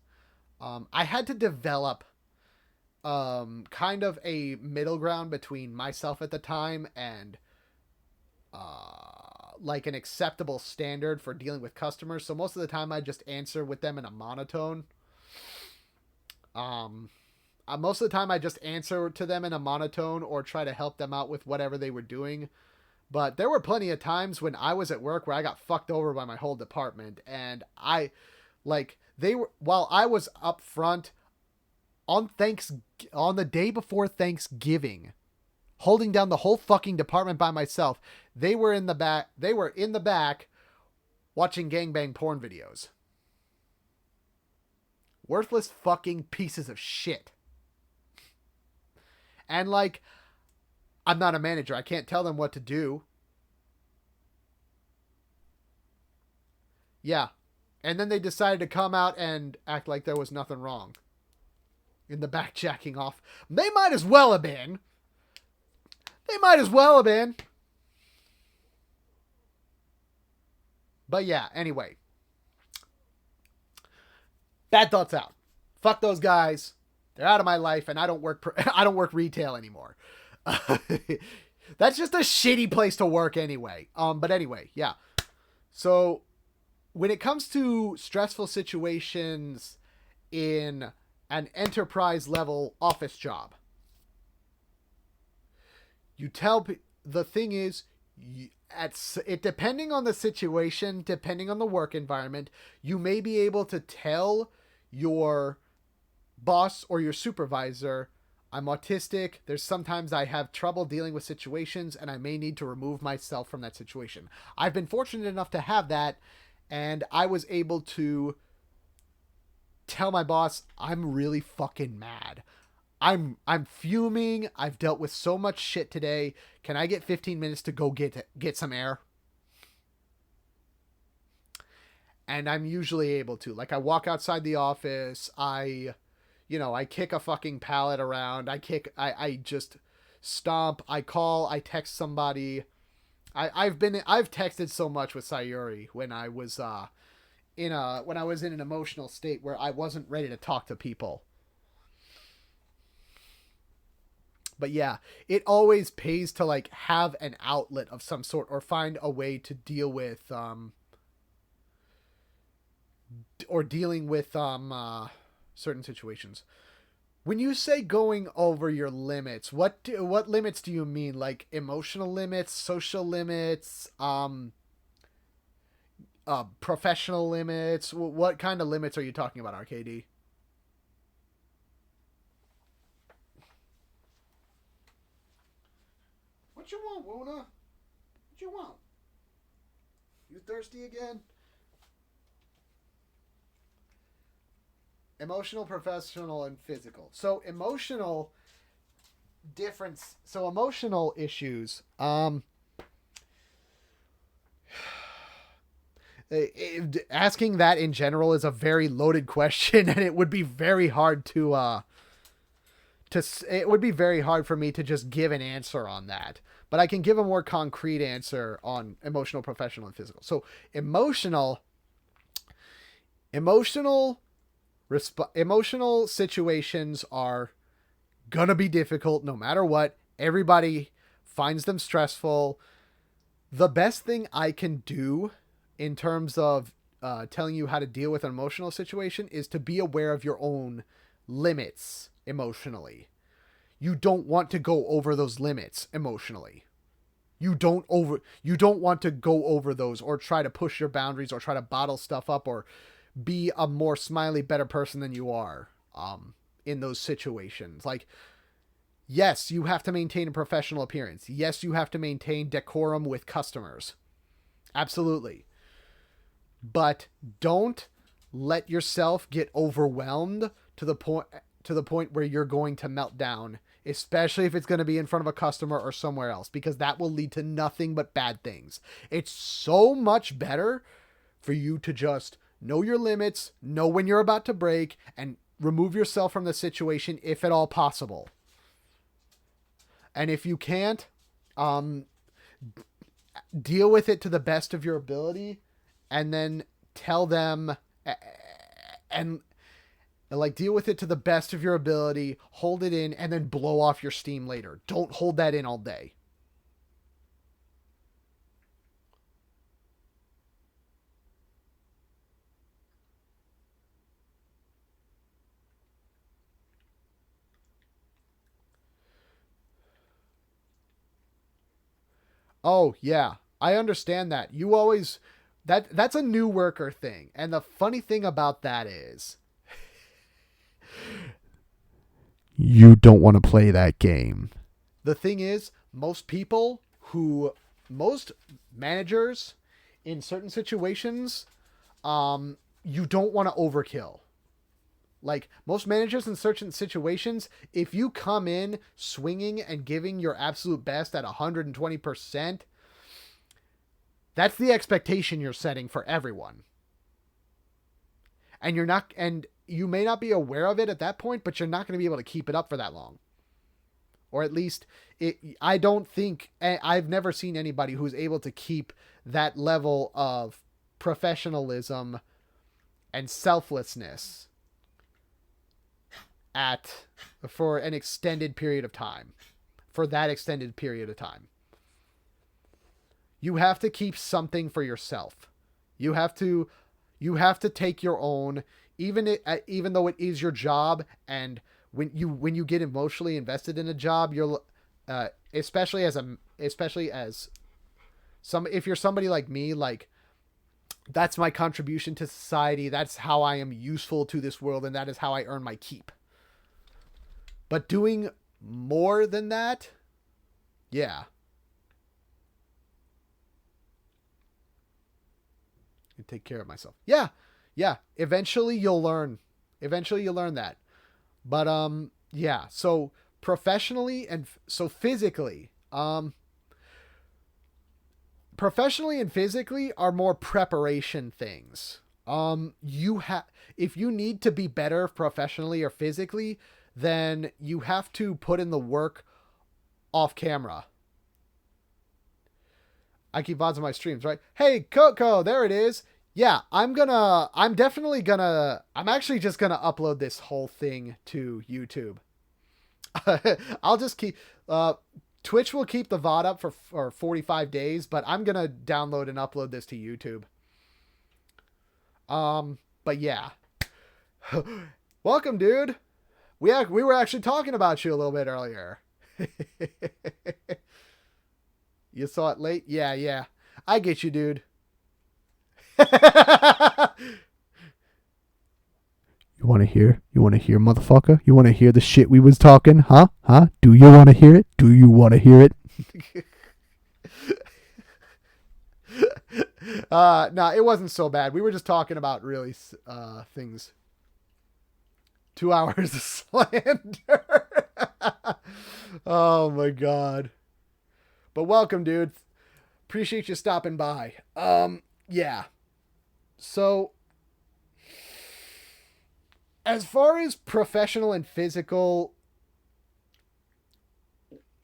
I had to develop kind of a middle ground between myself at the time and like an acceptable standard for dealing with customers. So most of the time I just answer with them in a monotone. Most of the time I just answer to them in a monotone or try to help them out with whatever they were doing. But there were plenty of times when I was at work where I got fucked over by my whole department, and while I was up front on on the day before Thanksgiving, holding down the whole fucking department by myself. They were in the back watching gangbang porn videos. Worthless fucking pieces of shit. And like, I'm not a manager. I can't tell them what to do. Yeah. And then they decided to come out and act like there was nothing wrong. In the back jacking off. They might as well have been. They might as well have been. But yeah, anyway. Bad thoughts out. Fuck those guys. They're out of my life, and I don't work retail anymore. That's just a shitty place to work anyway. But anyway, yeah. So when it comes to stressful situations in an enterprise level office job, the thing is, depending on the situation, depending on the work environment, you may be able to tell your boss or your supervisor, I'm autistic. There's sometimes I have trouble dealing with situations and I may need to remove myself from that situation. I've been fortunate enough to have that, and I was able to tell my boss, I'm really fucking mad. I'm fuming. I've dealt with so much shit today. Can I get 15 minutes to go get some air? And I'm usually able to. Like, I walk outside the office, I I kick a fucking pallet around. I just stomp. I call. I text somebody. I've texted so much with Sayuri when I was when I was in an emotional state where I wasn't ready to talk to people. But yeah, it always pays to like have an outlet of some sort or find a way to deal with or dealing with certain situations. When you say going over your limits, what limits do you mean? Like emotional limits, social limits, professional limits? What kind of limits are you talking about, RKD? What you want, Wuna? What you want? You thirsty again? Emotional, professional, and physical. So emotional difference. So emotional issues. Asking that in general is a very loaded question, and it would be very hard it would be very hard for me to just give an answer on that. But I can give a more concrete answer on emotional, professional, and physical. So emotional, emotional, emotional situations are gonna be difficult no matter what. Everybody finds them stressful. The best thing I can do in terms of telling you how to deal with an emotional situation is to be aware of your own limits emotionally. You don't want to go over those limits emotionally. You don't want to go over those or try to push your boundaries or try to bottle stuff up or be a more smiley, better person than you are in those situations. Like, yes, you have to maintain a professional appearance. Yes, you have to maintain decorum with customers. Absolutely. But don't let yourself get overwhelmed to the point where you're going to melt down, especially if it's going to be in front of a customer or somewhere else, because that will lead to nothing but bad things. It's so much better for you to just know your limits, know when you're about to break, and remove yourself from the situation if at all possible. And if you can't, deal with it to the best of your ability, and then tell them and like deal with it to the best of your ability, hold it in, and then blow off your steam later. Don't hold that in all day. Oh, yeah. I understand that. You always that's a new worker thing. And the funny thing about that is you don't want to play that game. The thing is, most managers in certain situations, you don't want to overkill. Like most managers in certain situations, if you come in swinging and giving your absolute best at 120%, that's the expectation you're setting for everyone. And you may not be aware of it at that point, but you're not going to be able to keep it up for that long. Or at least I don't think I've never seen anybody who's able to keep that level of professionalism and selflessness for an extended period of time. For that extended period of time. You have to keep something for yourself. You have to take your own, even though it is your job, and when you get emotionally invested in a job, you're especially as some if you're somebody like me, like that's my contribution to society, that's how I am useful to this world, and that is how I earn my keep. But doing more than that, yeah. You take care of myself. Yeah. Yeah. Eventually you'll learn. Eventually you'll learn that. But yeah, so professionally and so physically, professionally and physically are more preparation things. You have if you need to be better professionally or physically, then you have to put in the work off camera. I keep VODs on my streams, right? Hey, Coco, there it is. Yeah, I'm actually just gonna upload this whole thing to YouTube. I'll just keep, uh, Twitch will keep the VOD up for 45 days, but I'm gonna download and upload this to YouTube. But yeah. Welcome, dude. We were actually talking about you a little bit earlier. You saw it late? Yeah, yeah. I get you, dude. You want to hear? You want to hear, motherfucker? You want to hear the shit we was talking? Huh? Huh? Do you want to hear it? Do you want to hear it? No, it wasn't so bad. We were just talking about really things. 2 hours of slander. Oh my god. But welcome, dude. Appreciate you stopping by. Yeah. So, as far as professional and physical,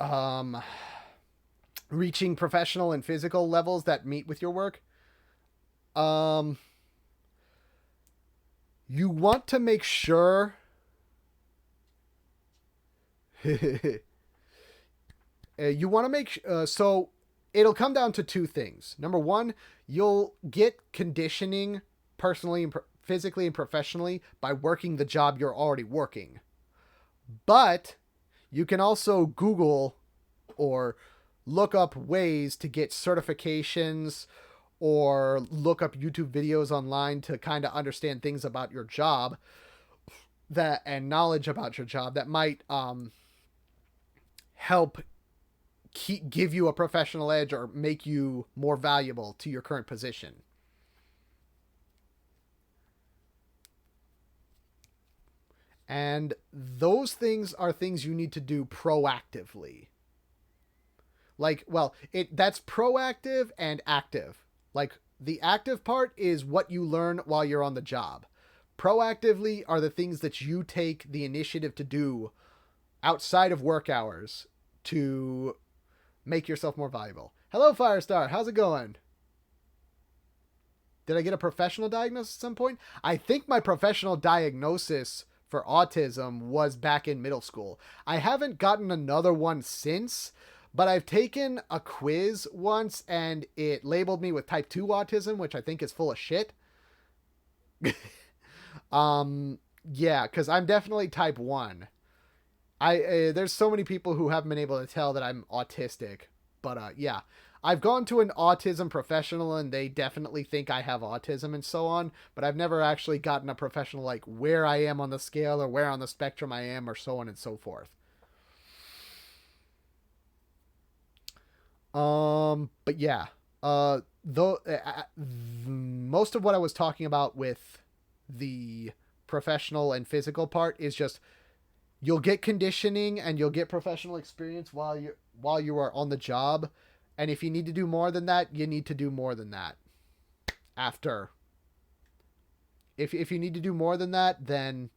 um, reaching professional and physical levels that meet with your work, um, you want to make sure you want to make so it'll come down to two things. Number one, you'll get conditioning personally and physically and professionally by working the job you're already working. But you can also Google or look up ways to get certifications or look up YouTube videos online to kind of understand things about your job that and knowledge about your job that might help give you a professional edge or make you more valuable to your current position. And those things are things you need to do proactively. Like, well, that's proactive and active. Like, the active part is what you learn while you're on the job. Proactively are the things that you take the initiative to do outside of work hours to make yourself more valuable. Hello, Firestar. How's it going? Did I get a professional diagnosis at some point? I think my professional diagnosis for autism was back in middle school. I haven't gotten another one since, but I've taken a quiz once and it labeled me with type 2 autism, which I think is full of shit. Yeah, because I'm definitely type 1. There's so many people who haven't been able to tell that I'm autistic, but yeah, I've gone to an autism professional and they definitely think I have autism and so on, but I've never actually gotten a professional like where I am on the scale or where on the spectrum I am or so on and so forth. But yeah, though most of what I was talking about with the professional and physical part is just you'll get conditioning and you'll get professional experience while you are on the job. And if you need to do more than that, you need to do more than that after. If you need to do more than that, then,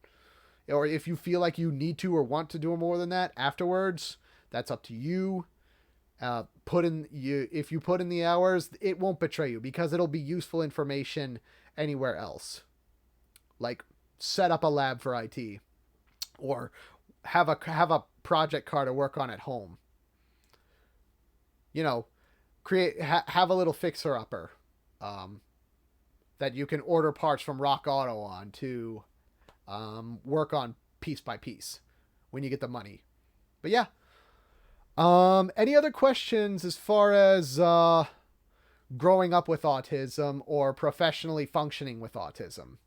or if you feel like you need to or want to do more than that afterwards, that's up to you. If you put in the hours, it won't betray you because it'll be useful information anywhere else. Like set up a lab for IT or have a project car to work on at home. You know, have a little fixer upper that you can order parts from Rock Auto on to work on piece by piece when you get the money. But yeah. Any other questions as far as growing up with autism or professionally functioning with autism?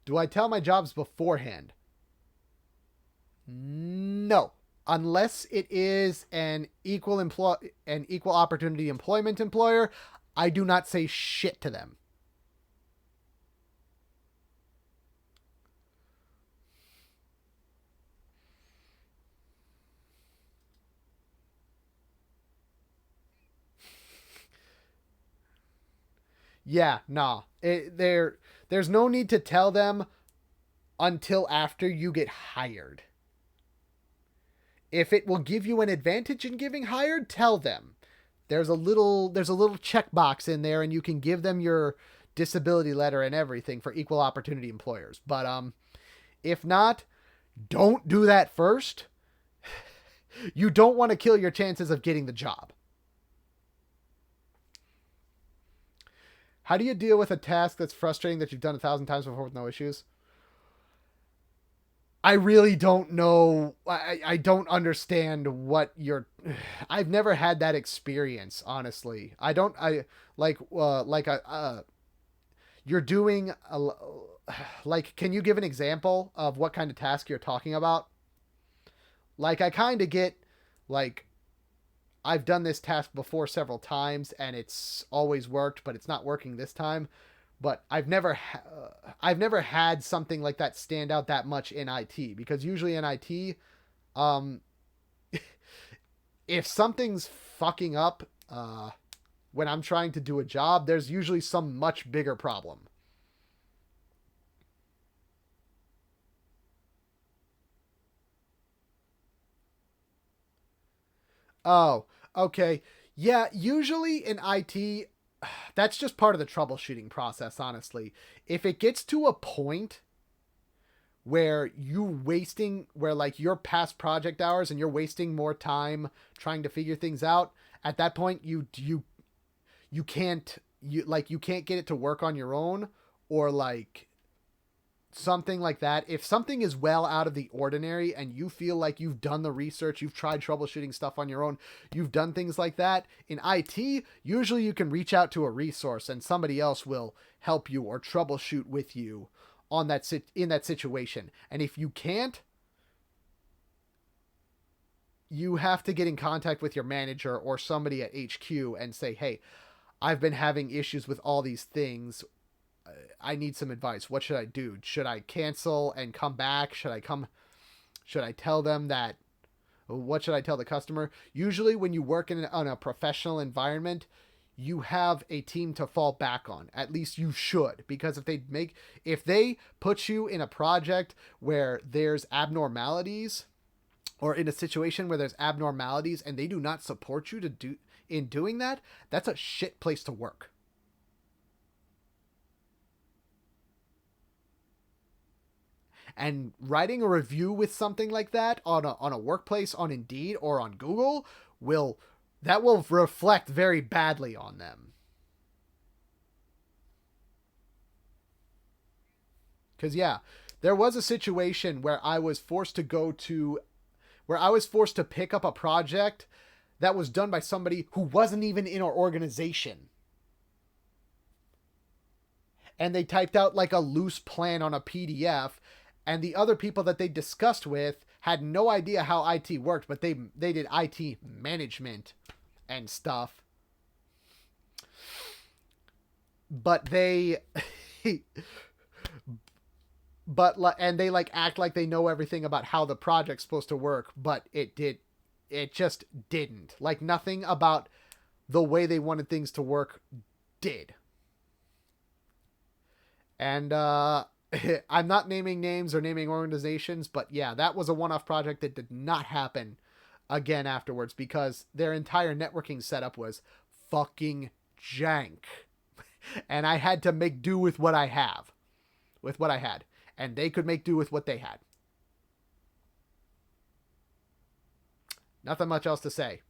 Do I tell my jobs beforehand? No. unless it is an equal opportunity employment employer, I do not say shit to them. Yeah, nah. There's no need to tell them until after you get hired. If it will give you an advantage in getting hired, tell them. There's a little checkbox in there, and you can give them your disability letter and everything for equal opportunity employers. But if not, don't do that first. You don't want to kill your chances of getting the job. How do you deal with a task that's frustrating that you've done 1,000 times before with no issues? I really don't know. I don't understand what you're. I've never had that experience, honestly. I don't. I like you're doing a, like. Can you give an example of what kind of task you're talking about? Like I kind of get like I've done this task before several times and it's always worked, but it's not working this time. But I've never had something like that stand out that much in IT because usually in IT, um, if something's fucking up when I'm trying to do a job, there's usually some much bigger problem. Oh, okay. Yeah, usually in IT, that's just part of the troubleshooting process, honestly. If it gets to a point where like your past project hours and you're wasting more time trying to figure things out, at that point you can't you can't get it to work on your own or like something like that. If something is well out of the ordinary and you feel like you've done the research, you've tried troubleshooting stuff on your own, you've done things like that, in IT, usually you can reach out to a resource and somebody else will help you or troubleshoot with you on in that situation. And if you can't, you have to get in contact with your manager or somebody at HQ and say, "Hey, I've been having issues with all these things. I need some advice. What should I do? Should I cancel and come back? Should I tell them that what should I tell the customer?" Usually when you work on a professional environment, you have a team to fall back on. At least you should, because if they put you in a project where there's abnormalities or in a situation where there's abnormalities and they do not support you to do in doing that, that's a shit place to work. And writing a review with something like that on a workplace on Indeed or on Google will that will reflect very badly on them. Cuz yeah, there was a situation where I was forced to pick up a project that was done by somebody who wasn't even in our organization. And they typed out like a loose plan on a PDF, and the other people that they discussed with had no idea how IT worked, but they did IT management and stuff. But they and they like act like they know everything about how the project's supposed to work, but it just didn't. Like nothing about the way they wanted things to work did. And I'm not naming names or naming organizations, but yeah, that was a one-off project that did not happen again afterwards because their entire networking setup was fucking jank. And I had to make do with what I had. And they could make do with what they had. Nothing much else to say.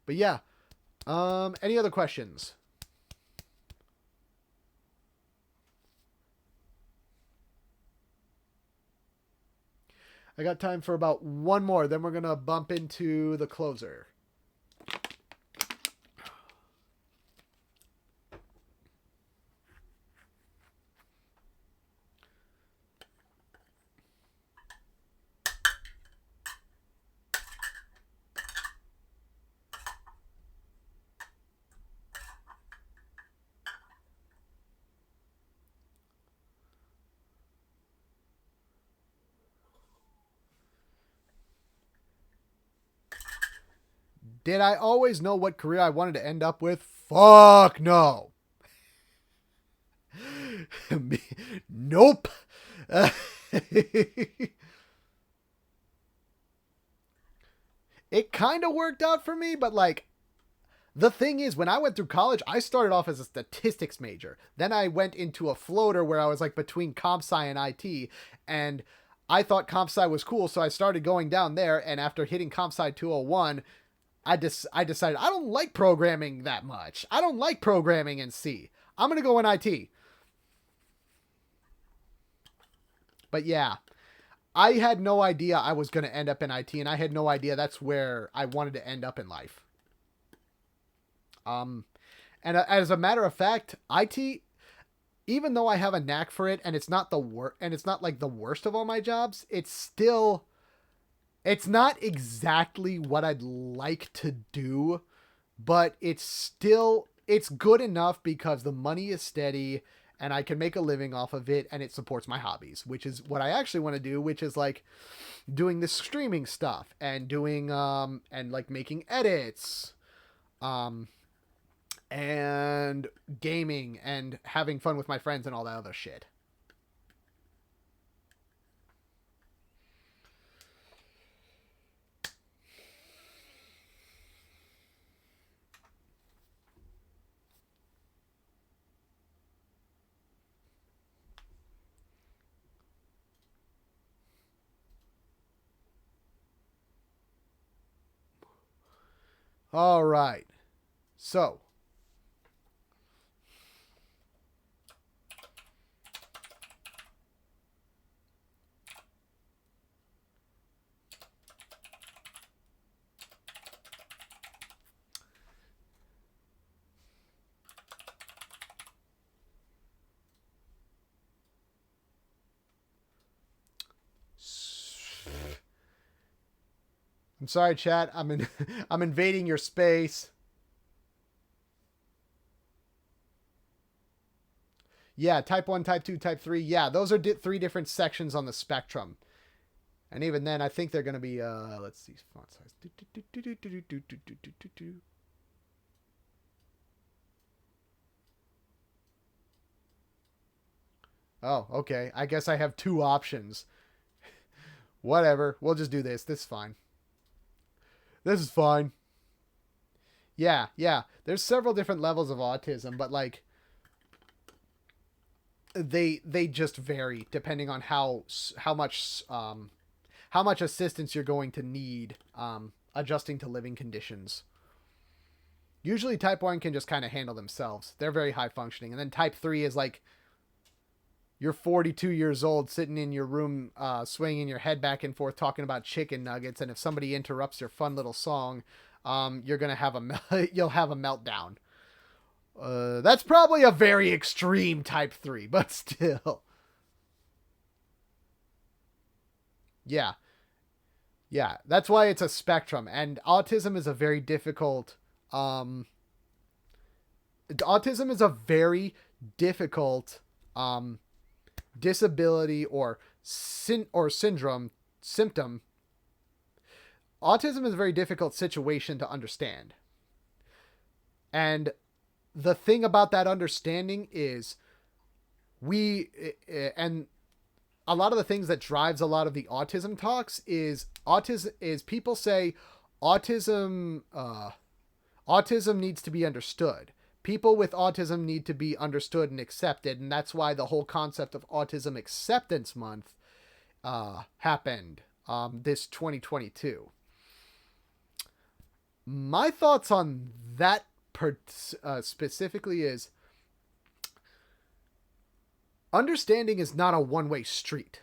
But yeah, any other questions? I got time for about one more, then we're gonna bump into the closer. Did I always know what career I wanted to end up with? Fuck no. Nope. It kind of worked out for me, but like, the thing is, when I went through college, I started off as a statistics major. Then I went into a floater where I was like between comp sci and IT, and I thought comp sci was cool, so I started going down there. And after hitting comp sci 201, I decided I don't like programming that much. I don't like programming in C. I'm gonna go in IT. But yeah, I had no idea I was gonna end up in IT, and I had no idea that's where I wanted to end up in life. Um, and as a matter of fact, IT, even though I have a knack for it, and it's not the worst, and it's not like the worst of all my jobs, it's not exactly what I'd like to do, but it's good enough because the money is steady and I can make a living off of it, and it supports my hobbies, which is what I actually want to do, which is like doing this streaming stuff and doing and like making edits. Um and gaming and having fun with my friends and all that other shit. All right. So, I'm sorry, chat. I'm invading your space. Yeah, type 1, type 2, type 3. Yeah, those are three different sections on the spectrum. And even then, I think they're going to be, let's see, font size. Oh, okay. I guess I have two options. Whatever. We'll just do this. This is fine. This is fine. Yeah, yeah. There's several different levels of autism, but like they just vary depending on how much assistance you're going to need adjusting to living conditions. Usually type 1 can just kind of handle themselves. They're very high functioning. And then type 3 is like you're 42 years old sitting in your room swinging your head back and forth talking about chicken nuggets, and if somebody interrupts your fun little song, you're going to have you'll have a meltdown. That's probably a very extreme type 3, but still. Yeah. Yeah, that's why it's a spectrum, and autism is a very difficult autism is a very difficult disability or symptom. Autism is a very difficult situation to understand. And the thing about that understanding is and a lot of the things that drives a lot of the autism talks is people say autism autism needs to be understood. People with autism need to be understood and accepted, and that's why the whole concept of Autism Acceptance Month happened this 2022. My thoughts on that specifically is understanding is not a one-way street.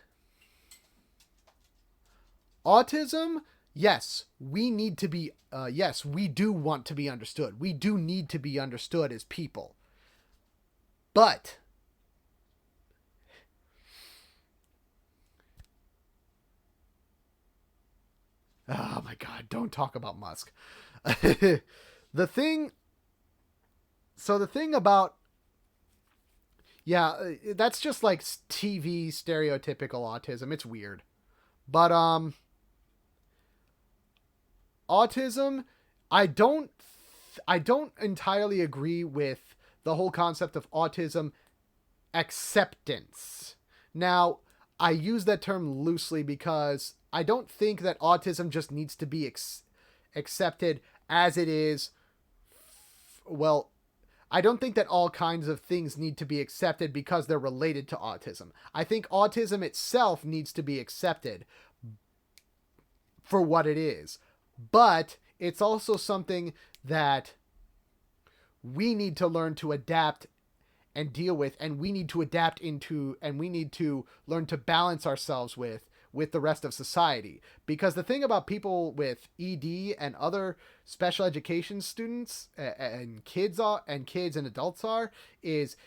Autism, yes, we need to be, yes, we do want to be understood. We do need to be understood as people. But oh my God, don't talk about Musk. the thing, the thing about, yeah, that's just like TV stereotypical autism. It's weird. But autism, I don't I don't entirely agree with the whole concept of autism acceptance. Now, I use that term loosely because I don't think that autism just needs to be accepted as it is. Well, I don't think that all kinds of things need to be accepted because they're related to autism. I think autism itself needs to be accepted for what it is. But it's also something that we need to learn to adapt and deal with, and we need to adapt into, and we need to learn to balance ourselves with the rest of society. Because the thing about people with ED and other special education students and kids and adults is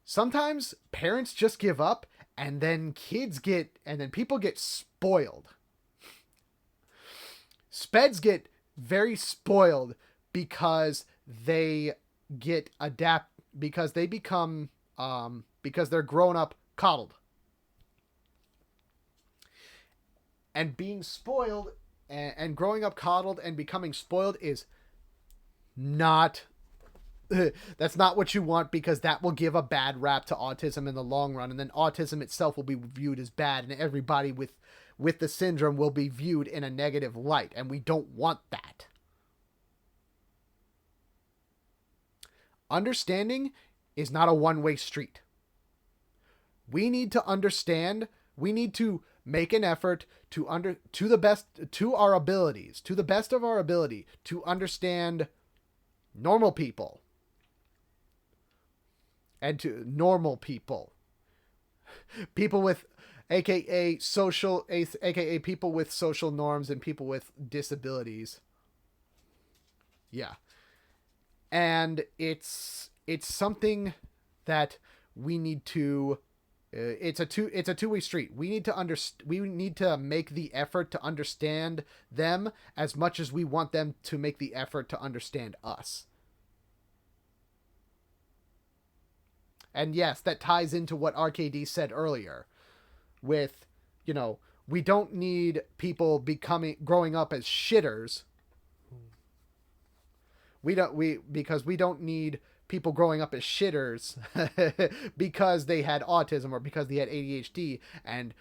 sometimes parents just give up, and then people get spoiled. Speds get very spoiled because they get because they become because they're grown up coddled. And being spoiled and growing up coddled and becoming spoiled is not that's not what you want, because that will give a bad rap to autism in the long run, and then autism itself will be viewed as bad, and everybody with the syndrome will be viewed in a negative light, and we don't want that. Understanding is not a one-way street. We need to understand, we need to make an effort to the best of our ability to understand normal people and to normal people with aka people with social norms and people with disabilities. Yeah. And it's something that we need to it's a two-way street. We need to make the effort to understand them as much as we want them to make the effort to understand us. And yes, that ties into what RKD said earlier with, we don't need people growing up as shitters. Because we don't need people growing up as shitters because they had autism or because they had ADHD and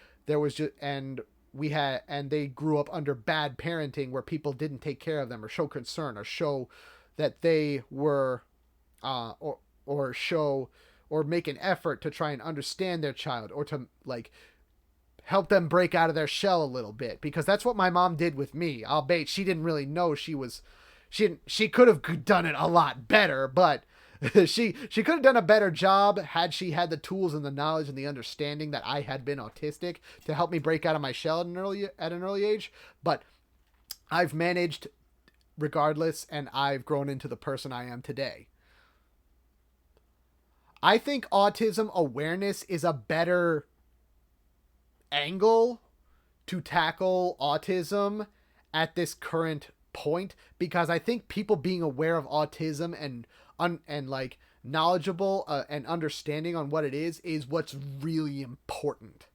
they grew up under bad parenting where people didn't take care of them or show concern or show that they were or show or make an effort to try and understand their child or to help them break out of their shell a little bit, because that's what my mom did with me. Albeit she didn't really know she could have done it a lot better, but she could have done a better job had she had the tools and the knowledge and the understanding that I had been autistic to help me break out of my shell at an early age. But I've managed regardless, and I've grown into the person I am today. I think autism awareness is a better angle to tackle autism at this current point, because I think people being aware of autism and knowledgeable and understanding on what it is what's really important.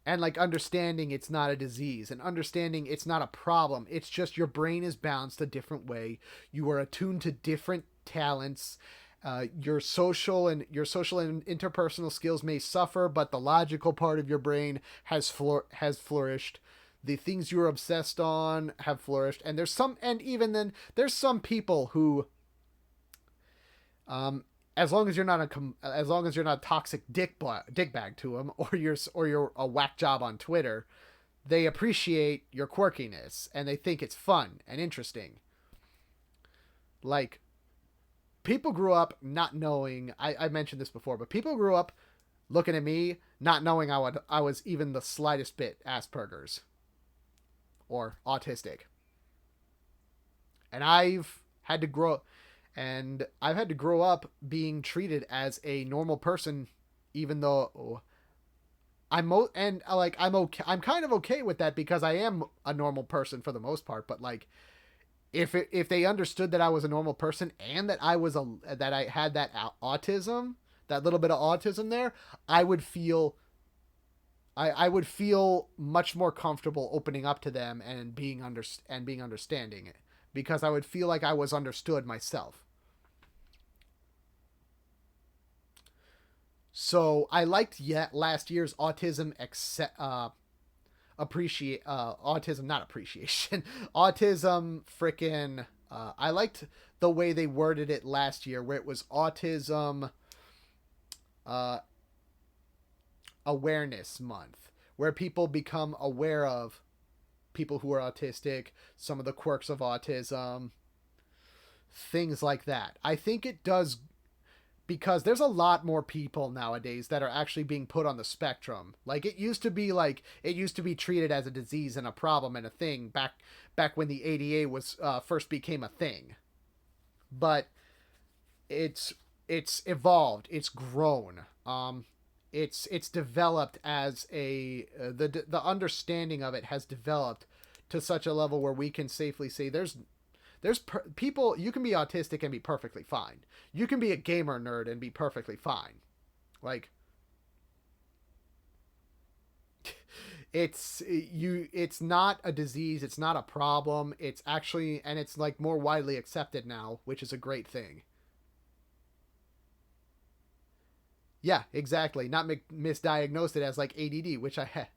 And understanding it's not a disease, and understanding it's not a problem. It's just your brain is balanced a different way. You are attuned to different talents. Your social and interpersonal skills may suffer, but the logical part of your brain has flourished. The things you were obsessed on have flourished, and there's some people who, as long as you're not a toxic dick bag to them, or you're a whack job on Twitter, they appreciate your quirkiness and they think it's fun and interesting. People grew up not knowing. I mentioned this before, but people grew up looking at me not knowing I was even the slightest bit Asperger's or autistic, and I've had to grow up being treated as a normal person, even though I'm okay. I'm kind of okay with that because I am a normal person for the most part. But if they understood that I was a normal person and that that I had that autism, that little bit of autism there, I would feel I would feel much more comfortable opening up to them and being understanding it, because I would feel like I was understood myself. So I liked yet last year's autism, not appreciation, autism freaking. I liked the way they worded it last year, where it was autism uh, awareness month, where people become aware of people who are autistic, some of the quirks of autism, things like that. I think it does, because there's a lot more people nowadays that are actually being put on the spectrum. Like it used to be treated as a disease and a problem and a thing back when the ADA was first became a thing. But it's it's evolved, it's grown. It's developed as a the understanding of it has developed to such a level where we can safely say people, you can be autistic and be perfectly fine. You can be a gamer nerd and be perfectly fine. Like it's not a disease, it's not a problem. It's actually, and it's like more widely accepted now, which is a great thing. Yeah, exactly. Not misdiagnosed it as like ADD, which I had.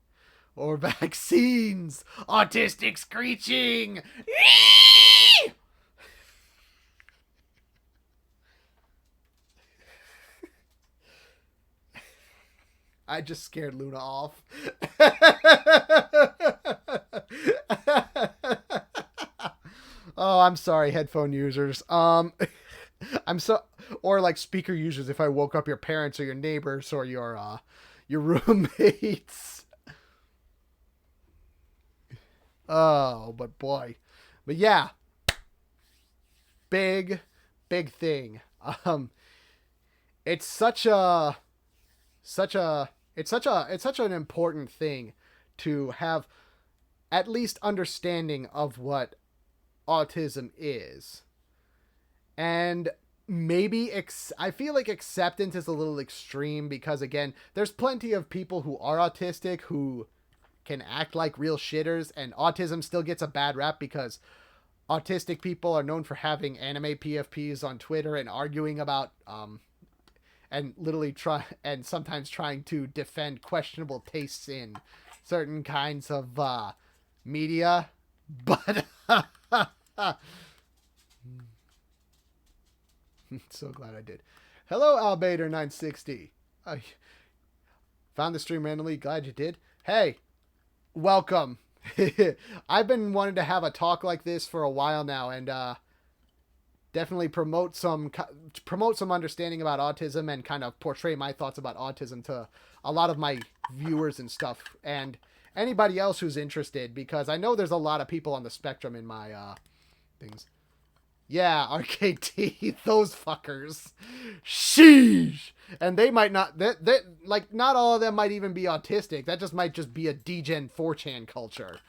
Or vaccines. Autistic screeching. I just scared Luna off. Oh, I'm sorry, headphone users. I'm so, or like speaker users, if I woke up your parents or your neighbors or your roommates. Oh, but boy. But yeah, big big thing. Um it's it's such an important thing to have at least understanding of what autism is. And maybe I feel like acceptance is a little extreme, because again, there's plenty of people who are autistic who can act like real shitters, and autism still gets a bad rap because autistic people are known for having anime PFPs on Twitter and arguing about and literally try and sometimes trying to defend questionable tastes in certain kinds of media. But so glad I did. Hello, Albader960. I found the stream randomly. Glad you did. Hey, welcome. I've been wanting to have a talk like this for a while now, and definitely promote some understanding about autism and kind of portray my thoughts about autism to a lot of my viewers and stuff, and anybody else who's interested, because I know there's a lot of people on the spectrum in my things. Yeah, RKT, those fuckers. Sheesh. And they might not, that like, not all of them might even be autistic. That just might just be a degen 4chan culture.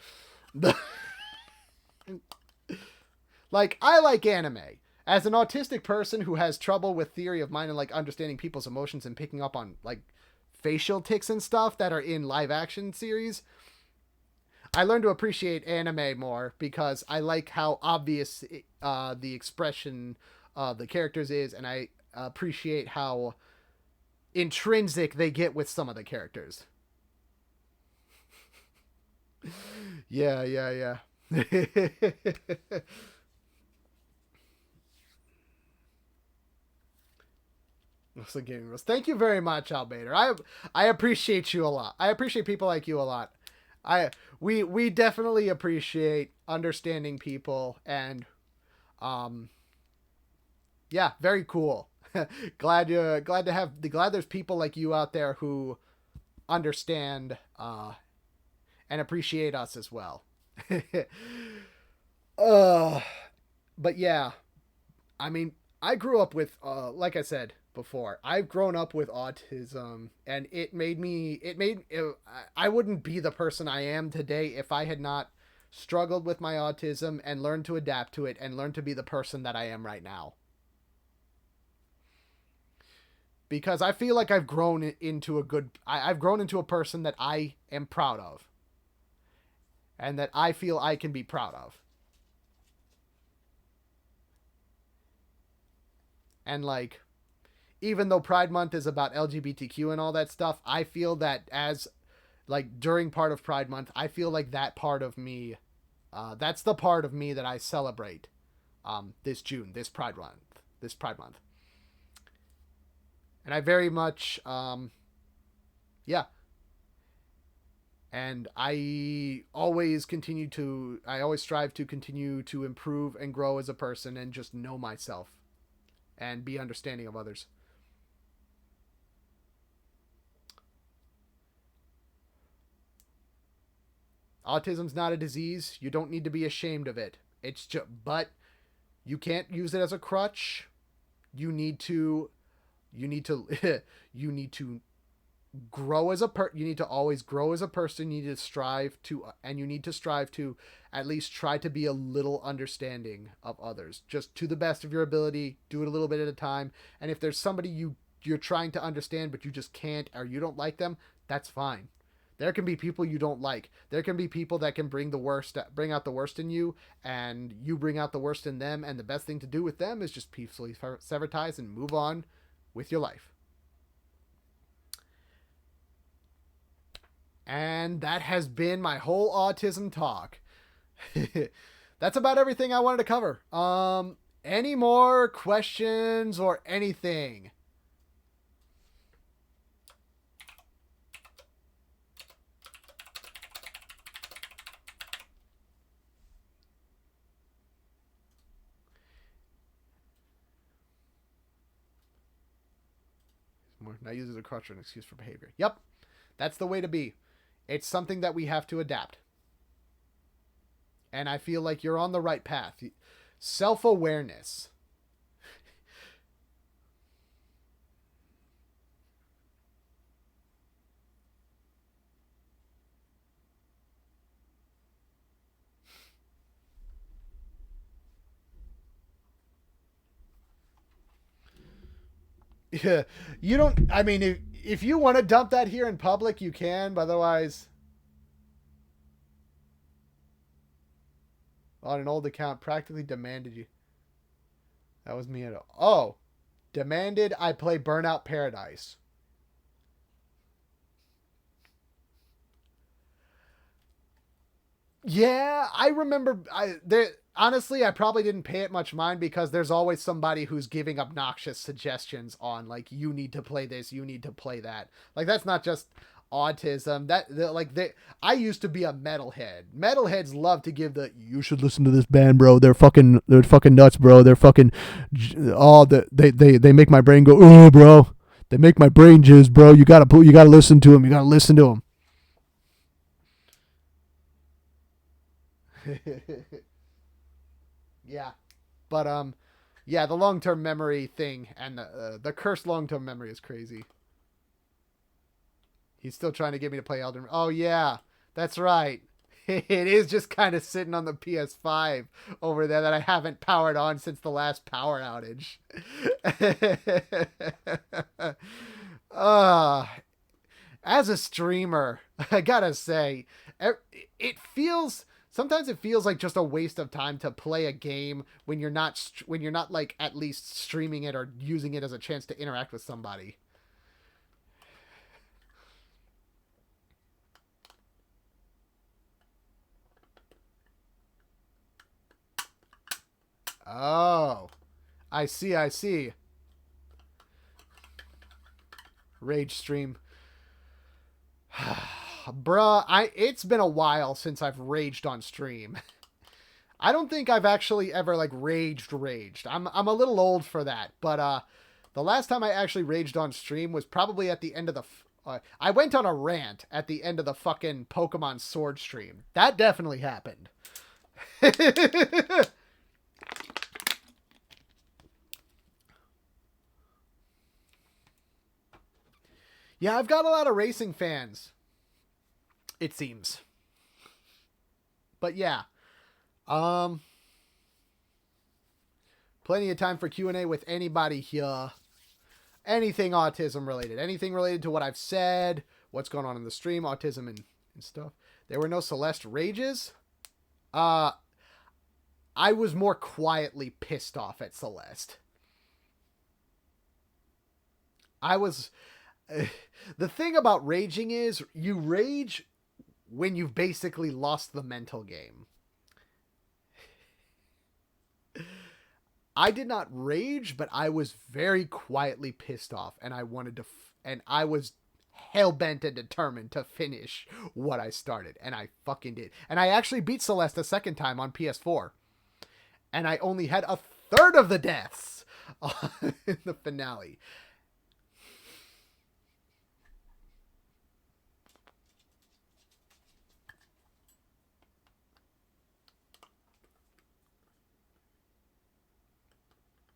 Like, I like anime. As an autistic person who has trouble with theory of mind and like understanding people's emotions and picking up on like facial tics and stuff that are in live action series, I learned to appreciate anime more because I like how obvious the expression of the characters is, and I appreciate how intrinsic they get with some of the characters. Yeah, yeah, yeah. So gaming rules. Thank you very much, Albader. I appreciate you a lot. I appreciate people like you a lot. We definitely appreciate understanding people, and yeah, very cool. Glad there's people like you out there who understand and appreciate us as well. uh but yeah, I mean, I grew up with like I said before, I've grown up with autism, and I wouldn't be the person I am today if I had not struggled with my autism and learned to adapt to it and learned to be the person that I am right now. because I feel like I've grown into I've grown into a person that I am proud of, and that I feel I can be proud of. And like, even though Pride Month is about LGBTQ and all that stuff, I feel that as like during part of Pride Month, I feel like that part of me, that's the part of me that I celebrate this June, this Pride Month. And I very much, yeah. And I always I always strive to continue to improve and grow as a person and just know myself and be understanding of others. Autism's not a disease. You don't need to be ashamed of it. It's just, but you can't use it as a crutch. You need to, you need to, you need to grow as you need to always grow as a person. You need to strive to, and you need to strive to at least try to be a little understanding of others, just to the best of your ability. Do it a little bit at a time. And if there's somebody you're trying to understand but you just can't, or you don't like them, that's fine. There can be people you don't like. There can be people that can bring out the worst in you, and you bring out the worst in them. And the best thing to do with them is just peacefully sever ties and move on with your life. And that has been my whole autism talk. That's about everything I wanted to cover. Any more questions or anything? Not used as a crutch or an excuse for behavior. Yep, that's the way to be. It's something that we have to adapt. And I feel like you're on the right path. Self-awareness. Yeah, you don't. I mean, if you want to dump that here in public, you can. But otherwise, on an old account, practically demanded you. That was me at all. Oh, demanded I play Burnout Paradise. Yeah, I remember. Honestly, I probably didn't pay it much mind because there's always somebody who's giving obnoxious suggestions on like, you need to play this, you need to play that. Like, that's not just autism. I used to be a metalhead. Metalheads love to give you should listen to this band, bro. They're fucking nuts, bro. They're fucking they make my brain go, oh, bro. They make my brain jizz, bro. You gotta listen to them. You gotta listen to them. Yeah, but yeah, the long term memory thing and the cursed long term memory is crazy. He's still trying to get me to play Elden Ring. Oh yeah, that's right. It is just kind of sitting on the PS5 over there that I haven't powered on since the last power outage. uh, as a streamer, I gotta say, sometimes it feels like just a waste of time to play a game when you're not like at least streaming it or using it as a chance to interact with somebody. Oh, I see. Rage stream. Bruh, it's been a while since I've raged on stream. I don't think I've actually ever like raged. I'm a little old for that, but the last time I actually raged on stream was probably at the end of I went on a rant at the end of the fucking Pokemon Sword stream. That definitely happened. Yeah, I've got a lot of racing fans, it seems. But yeah. Um Plenty of time for Q&A with anybody here. anything autism related, anything related to what I've said, what's going on in the stream, autism and stuff. There were no Celeste rages. I was more quietly pissed off at Celeste. I was. The thing about raging is you rage when you've basically lost the mental game. I did not rage, but I was very quietly pissed off, and I wanted to, and I was hell bent and determined to finish what I started, and I fucking did. And I actually beat Celeste a second time on PS4, and I only had a third of the deaths in the finale.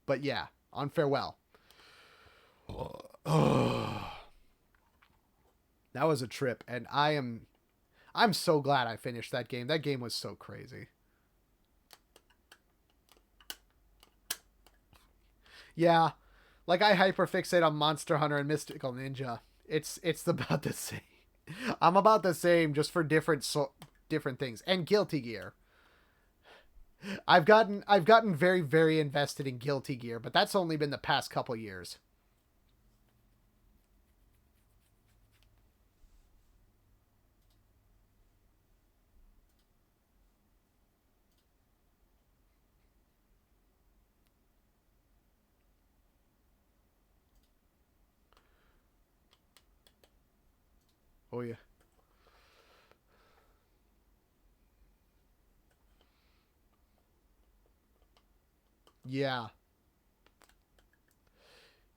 But yeah, on Farewell. That was a trip, and I'm so glad I finished that game. That game was so crazy. Yeah, like I hyperfixate on Monster Hunter and Mystical Ninja. It's about the same. I'm about the same, just for different things. And Guilty Gear. I've gotten very, very invested in Guilty Gear, but that's only been the past couple years. Oh yeah. Yeah.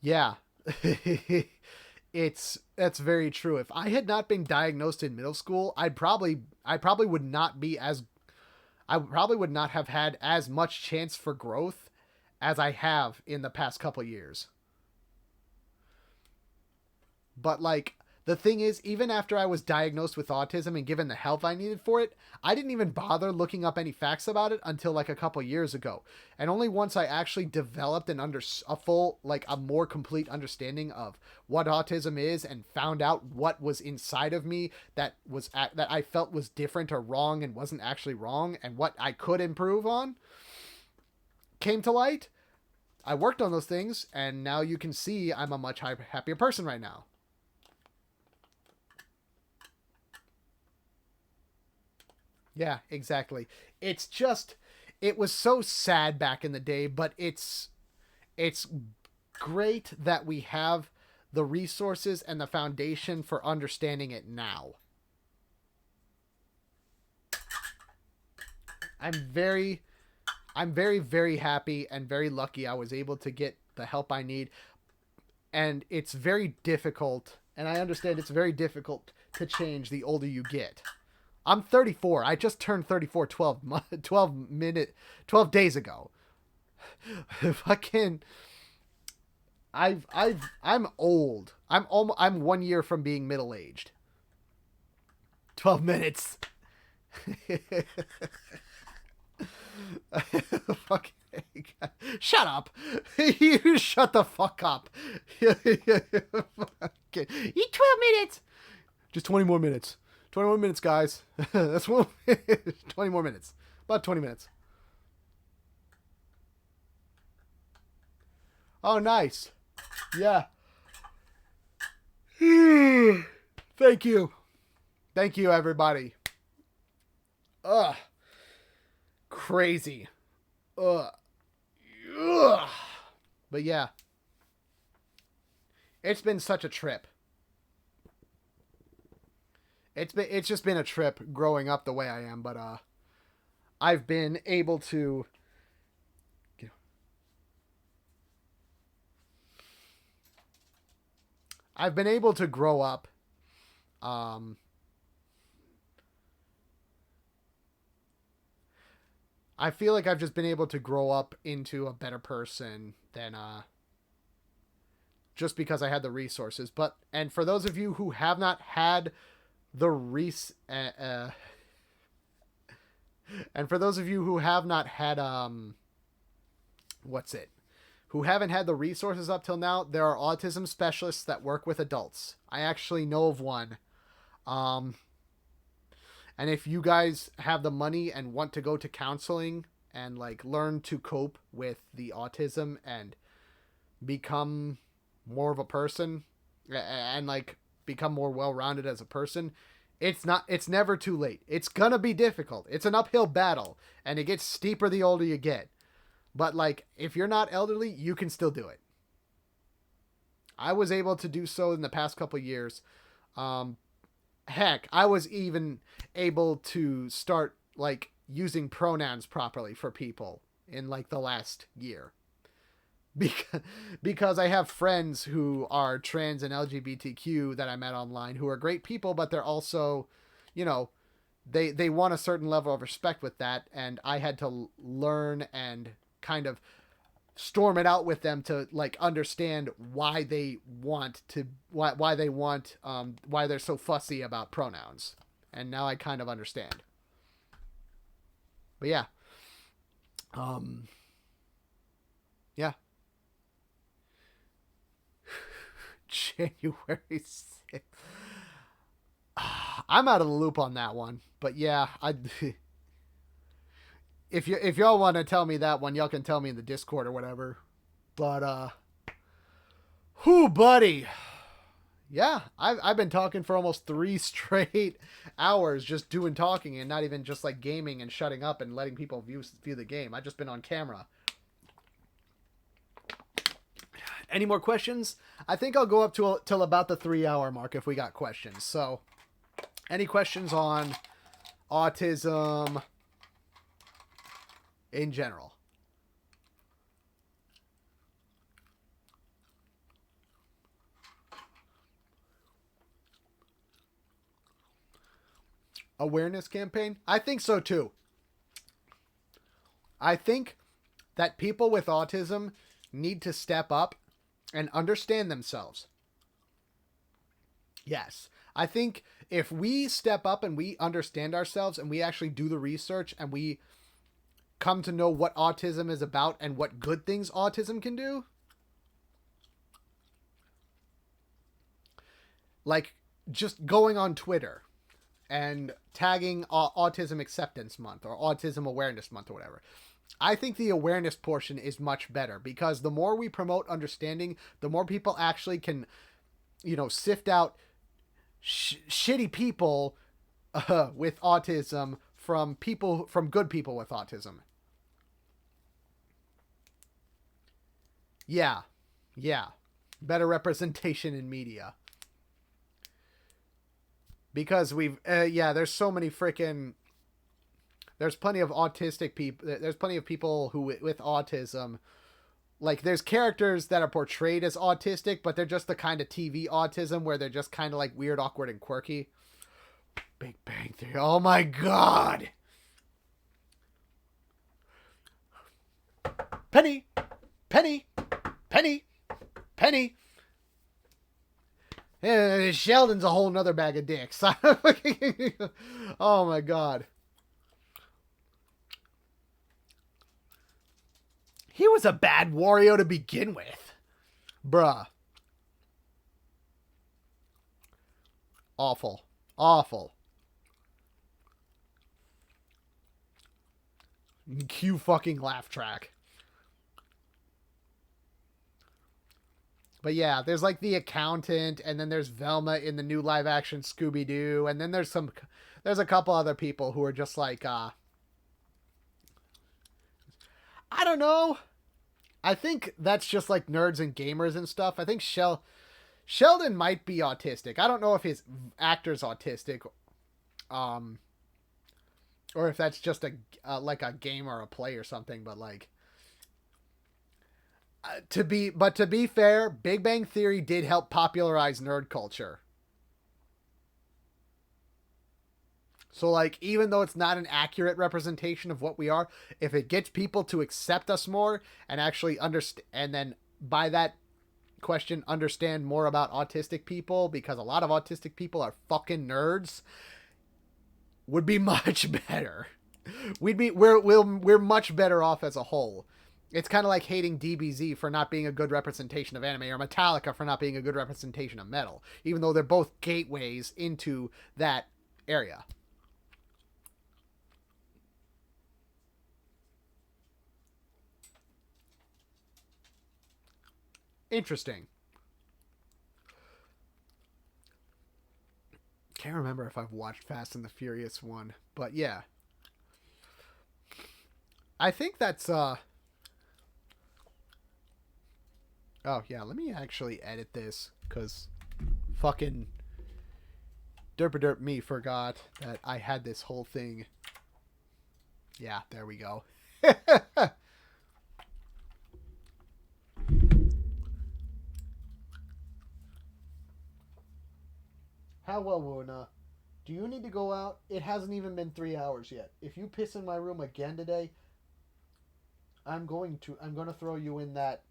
Yeah. That's very true. If I had not been diagnosed in middle school, I probably would not be as I probably would not have had as much chance for growth as I have in the past couple years. But like the thing is, even after I was diagnosed with autism and given the help I needed for it, I didn't even bother looking up any facts about it until like a couple years ago. And only once I actually developed a full, like a more complete understanding of what autism is and found out what was inside of me that I felt was different or wrong and wasn't actually wrong, and what I could improve on came to light. I worked on those things, and now you can see I'm a much happier person right now. Yeah, exactly. It's just it was so sad back in the day, but it's great that we have the resources and the foundation for understanding it now. I'm very very happy and very lucky I was able to get the help I need, and it's very difficult, and I understand it's very difficult to change the older you get. I'm 34. I just turned 34 12 days ago. Fucking I'm old. I'm 1 year from being middle-aged. 12 minutes. Fuck. Shut up. You shut the fuck up. You 12 minutes. Just 20 more minutes. 20 more minutes, guys. That's 20 more minutes. About 20 minutes. Oh, nice. Yeah. Thank you. Thank you, everybody. Ugh. Crazy. Ugh. Ugh. But yeah. It's been such a trip. It's just been a trip growing up the way I am, but I've been able to grow up. I feel like I've just been able to grow up into a better person than just because I had the resources. And for those of you who have not had and for those of you who have not had what's it? who haven't had the resources up till now, there are autism specialists that work with adults. I actually know of one. Um, and if you guys have the money and want to go to counseling and like learn to cope with the autism and become more of a person and like become more well-rounded as a person, it's never too late. It's gonna be difficult. It's an uphill battle, and it gets steeper the older you get. But like, if you're not elderly, you can still do it. I was able to do so in the past couple years. Heck, I was even able to start like using pronouns properly for people in like the last year. Because I have friends who are trans and LGBTQ that I met online who are great people, but they're also, you know, they want a certain level of respect with that, and I had to learn and kind of storm it out with them to like understand why they want why they're so fussy about pronouns, and now I kind of understand. But yeah, um, yeah. January 6th. I'm out of the loop on that one, but yeah, I. If y'all want to tell me that one, y'all can tell me in the Discord or whatever. But whoo, buddy. Yeah, I've been talking for almost 3 straight hours, just doing talking and not even just like gaming and shutting up and letting people view the game. I've just been on camera. Any more questions? I think I'll go up till about the 3-hour mark if we got questions. So, any questions on autism in general? Awareness campaign? I think so too. I think that people with autism need to step up and understand themselves. Yes. I think if we step up and we understand ourselves and we actually do the research and we come to know what autism is about and what good things autism can do, like just going on Twitter and tagging Autism Acceptance Month or Autism Awareness Month or whatever. I think the awareness portion is much better because the more we promote understanding, the more people actually can, sift out shitty people with autism from good people with autism. Yeah. Better representation in media. Because there's so many freaking. There's plenty of autistic people. There's plenty of people who with autism. Like, there's characters that are portrayed as autistic, but they're just the kind of TV autism where they're just kind of like weird, awkward, and quirky. Big Bang Theory. Oh my god. Penny. Sheldon's a whole nother bag of dicks. Oh my god. He was a bad Wario to begin with. Bruh. Awful. Cue fucking laugh track. But yeah, there's like the accountant, and then there's Velma in the new live action Scooby-Doo, and then there's a couple other people who are just like, I don't know. I think that's just like nerds and gamers and stuff. I think Sheldon might be autistic. I don't know if his actor's autistic, or if that's just like a game or a play or something. But like, to be fair, Big Bang Theory did help popularize nerd culture. So, like, even though it's not an accurate representation of what we are, if it gets people to accept us more and actually understand, and then by that question, understand more about autistic people, because a lot of autistic people are fucking nerds, would be much better. We're much better off as a whole. It's kind of like hating DBZ for not being a good representation of anime, or Metallica for not being a good representation of metal, even though they're both gateways into that area. Interesting. Can't remember if I've watched Fast and the Furious one, but yeah. I think that's oh yeah, let me actually edit this, cuz fucking derp me forgot that I had this whole thing. Yeah, there we go. How well, Luna? Do you need to go out? It hasn't even been 3 hours yet. If you piss in my room again today, I'm going to throw you in that.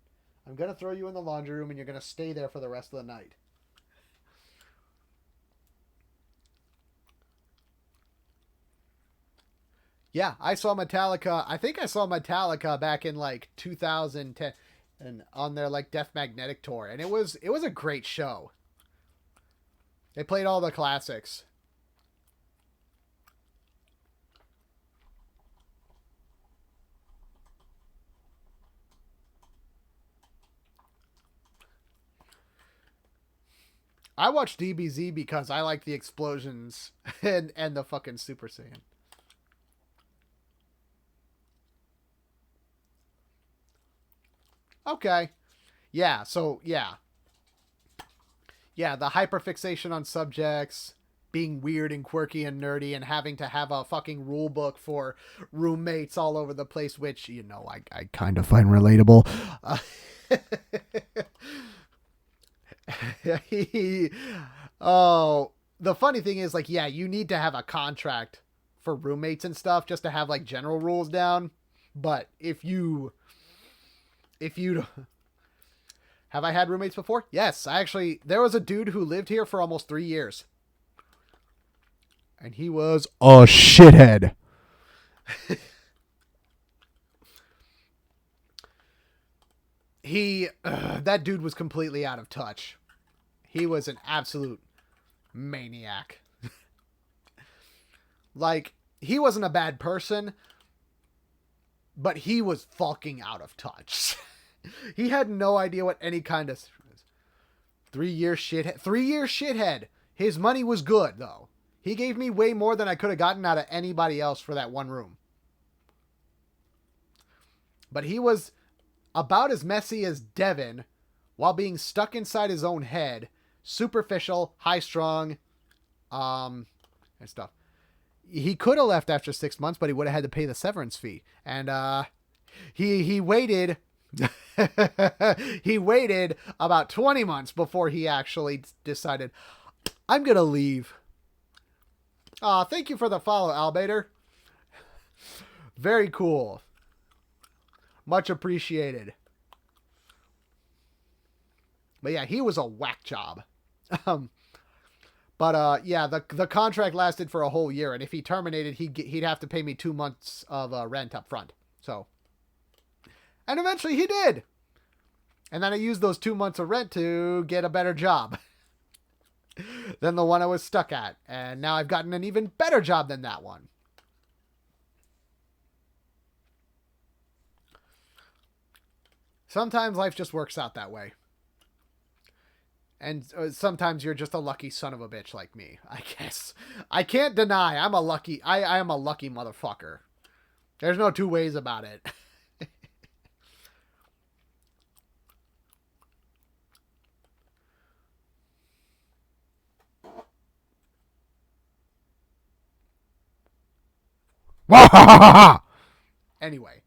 I'm going to throw you in the laundry room and you're going to stay there for the rest of the night. Yeah, I saw Metallica. I think I saw Metallica back in like 2010 and on their like Death Magnetic tour, and it was a great show. They played all the classics. I watched DBZ because I like the explosions and the fucking Super Saiyan. Okay. Yeah, so yeah. Yeah, the hyperfixation on subjects, being weird and quirky and nerdy, and having to have a fucking rule book for roommates all over the place, which, you know, I kind of find relatable. Oh, the funny thing is, like, yeah, you need to have a contract for roommates and stuff just to have, like, general rules down. But if you have I had roommates before? Yes, there was a dude who lived here for almost 3 years. And he was a shithead. That dude was completely out of touch. He was an absolute maniac. Like, he wasn't a bad person, but he was fucking out of touch. He had no idea what any kind of 3 year shithead. 3 year shithead. His money was good, though. He gave me way more than I could have gotten out of anybody else for that one room. But he was about as messy as Devin while being stuck inside his own head. Superficial, high strung, and stuff. He could have left after 6 months, but he would have had to pay the severance fee. And he waited. He waited about 20 months before he actually decided, I'm gonna leave. Thank you for the follow, Albater. Very cool. Much appreciated. But yeah, he was a whack job. But yeah, the contract lasted for a whole year, and if he terminated, he'd have to pay me 2 months of rent up front. So, and eventually he did. And then I used those 2 months of rent to get a better job than the one I was stuck at, and now I've gotten an even better job than that one. Sometimes life just works out that way. And sometimes you're just a lucky son of a bitch like me, I guess. I can't deny I am a lucky motherfucker. There's no two ways about it. Anyway.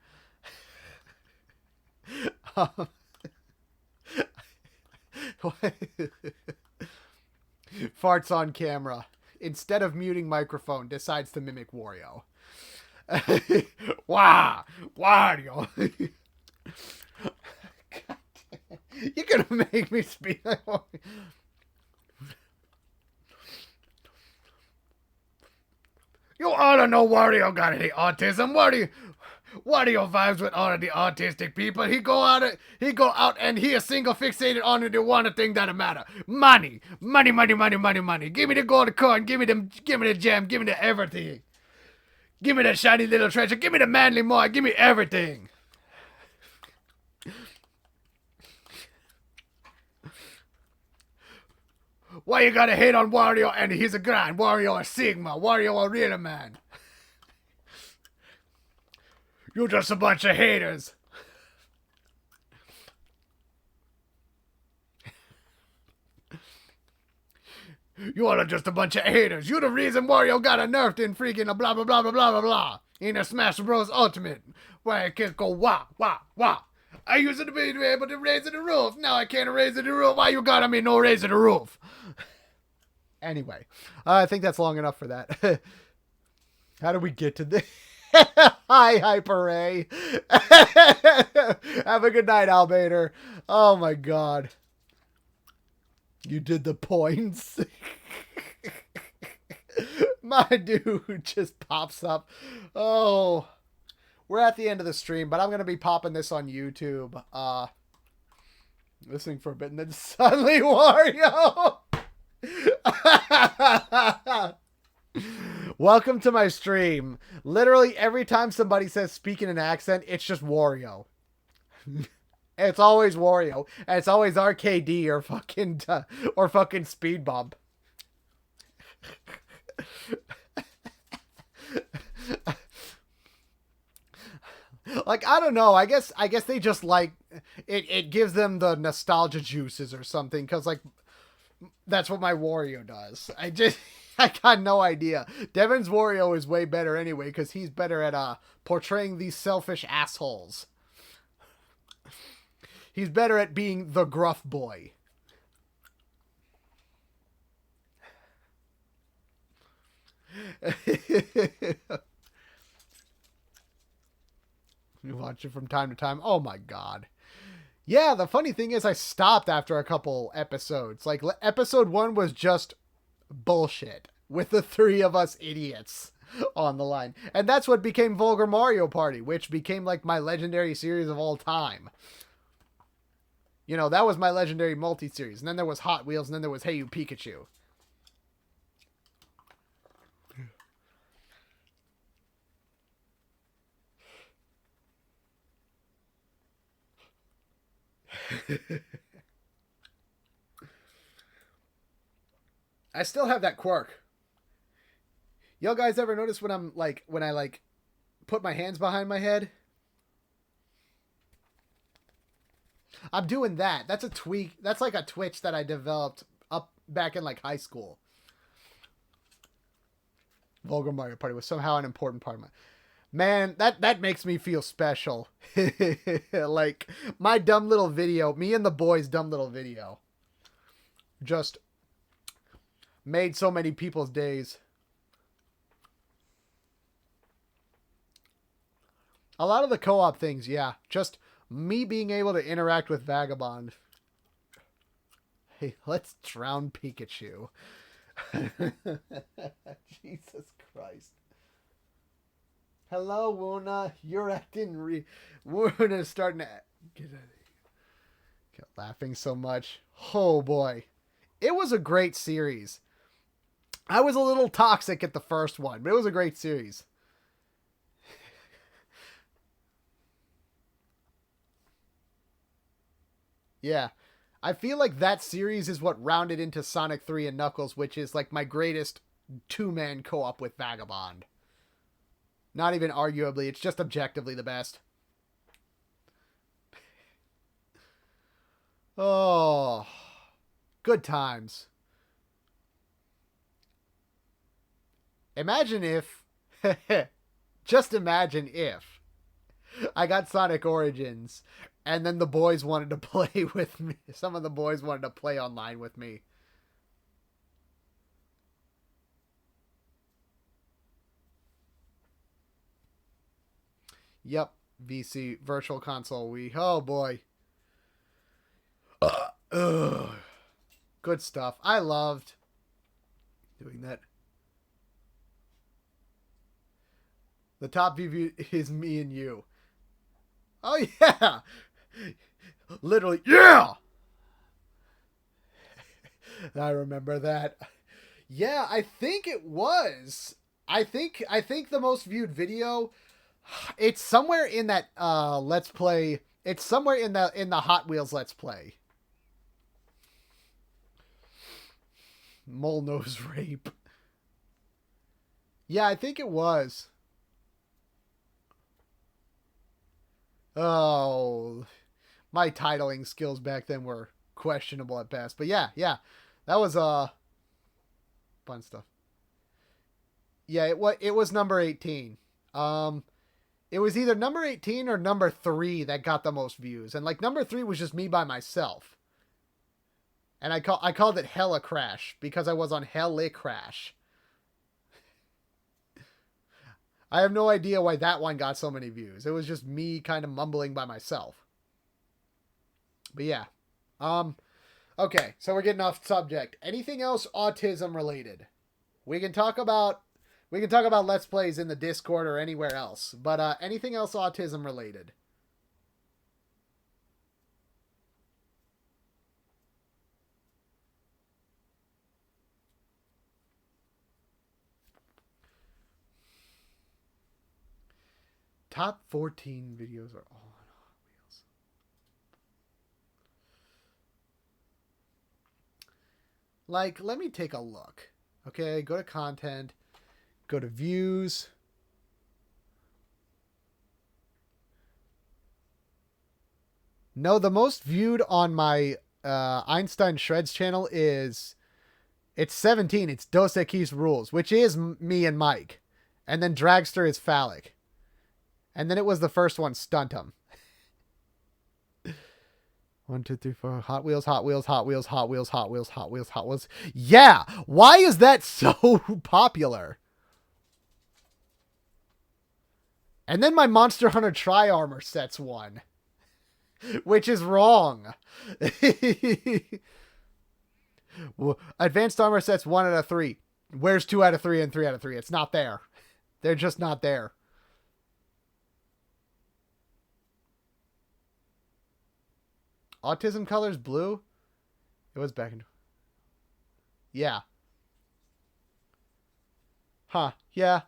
Farts on camera. Instead of muting microphone, decides to mimic Wario. Wow! Wario! You're gonna make me speak like Wario. You ought to know Wario got any autism. What do you... Wario vibes with all of the autistic people. He go out and he is single fixated on the one thing that matter. Money. Money, money, money, money, money. Give me the gold coin, give me the gem, give me the everything. Give me the shiny little treasure, give me the manly more, give me everything. Why you gotta hate on Wario and he's a grind? Wario a Sigma, Wario a real man. You're just a bunch of haters. You all are just a bunch of haters. You're the reason Wario got a nerfed in freaking blah blah blah blah blah blah blah in a Smash Bros. Ultimate, where I can go wah wah wah. I used it to be able to raise the roof. Now I can't raise the roof. Why you got me no raising the roof? Anyway, I think that's long enough for that. How do we get to this? Hi, Hyper Ray. Have a good night, Albater. Oh my god. You did the points. My dude just pops up. Oh. We're at the end of the stream, but I'm going to be popping this on YouTube. Listening for a bit and then suddenly Wario. Welcome to my stream. Literally every time somebody says speak in an accent, it's just Wario. It's always Wario, and it's always RKD or fucking Speed Bump. Like, I don't know. I guess they just like it. It gives them the nostalgia juices or something, because like that's what my Wario does. I got no idea. Devin's Wario is way better anyway, because he's better at portraying these selfish assholes. He's better at being the gruff boy. You watch it from time to time. Oh my god. Yeah, the funny thing is I stopped after a couple episodes. Like, episode 1 was just bullshit with the three of us idiots on the line. And that's what became Vulgar Mario Party, which became like my legendary series of all time. You know, that was my legendary multi-series. And then there was Hot Wheels, and then there was Hey You Pikachu. I still have that quirk. Y'all guys ever notice when I put my hands behind my head? I'm doing that. That's a tweak. That's like a twitch that I developed up back in like high school. Vulgar Mario Party was somehow an important part of my... Man, that makes me feel special. Like, my dumb little video, me and the boys' dumb little video, just made so many people's days. A lot of the co-op things, yeah. Just me being able to interact with Vagabond. Hey, let's drown Pikachu. Jesus Christ. Hello, Wuna. You're acting Wuna's starting to get laughing so much. Oh, boy. It was a great series. I was a little toxic at the first one, but it was a great series. Yeah. I feel like that series is what rounded into Sonic 3 and Knuckles, which is like my greatest two-man co-op with Vagabond. Not even arguably, it's just objectively the best. Oh, good times. Imagine if, just imagine if I got Sonic Origins and then the boys wanted to play with me. Some of the boys wanted to play online with me. Yep, VC, Virtual Console Wii. Oh, boy. Good stuff. I loved doing that. The top view is me and you. Oh yeah, literally, yeah. I remember that. Yeah, I think it was. I think the most viewed video. It's somewhere in that Let's Play. It's somewhere in the Hot Wheels Let's Play. Mole nose rape. Yeah, I think it was. Oh, my titling skills back then were questionable at best. But yeah, yeah, that was fun stuff. Yeah, it was number 18. Um, it was either number 18 or number 3 that got the most views, and like number 3 was just me by myself, and I called it Hella Crash because I was on Hella Crash. I have no idea why that one got so many views. It was just me kind of mumbling by myself. But yeah. Um okay, so we're getting off subject. Anything else autism related? We can talk about Let's Plays in the Discord or anywhere else. But anything else autism related? Top 14 videos are all on Hot Wheels. Like, let me take a look. Okay, go to content, go to views. No, the most viewed on my Einstein Shreds channel is it's 17. It's Dos Equis Rules, which is me and Mike. And then Dragster is Phallic. And then it was the first one, Stuntum. 1, 2, 3, 4. Hot Wheels, Hot Wheels, Hot Wheels, Hot Wheels, Hot Wheels, Hot Wheels, Hot Wheels. Yeah! Why is that so popular? And then my Monster Hunter Tri-Armor sets one. Which is wrong. Advanced Armor sets 1 out of 3. Where's 2 out of 3 and 3 out of 3? It's not there. They're just not there. Autism colors blue? It was back in... Yeah. Huh. Yeah.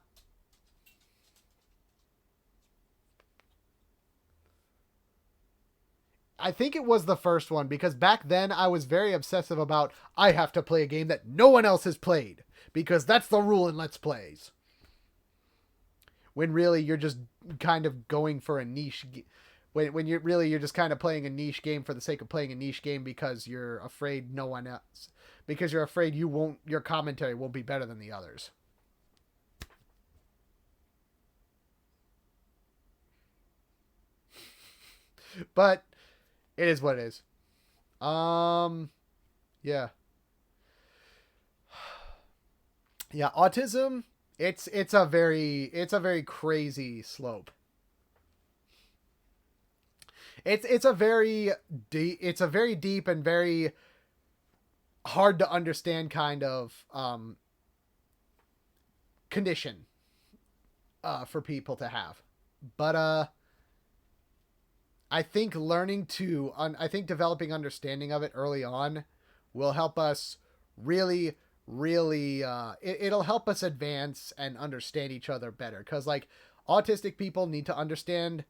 I think it was the first one because back then I was very obsessive about I have to play a game that no one else has played because that's the rule in Let's Plays. When really you're just kind of going for a niche when you're just kind of playing a niche game for the sake of playing a niche game because you're afraid no one else because you're afraid your commentary won't be better than the others. But it is what it is. Yeah. Yeah, autism, it's a very crazy slope. It's a very deep and very hard to understand kind of condition for people to have. But I think developing understanding of it early on will help us really, really, it'll help us advance and understand each other better. Because, like, autistic people need to understand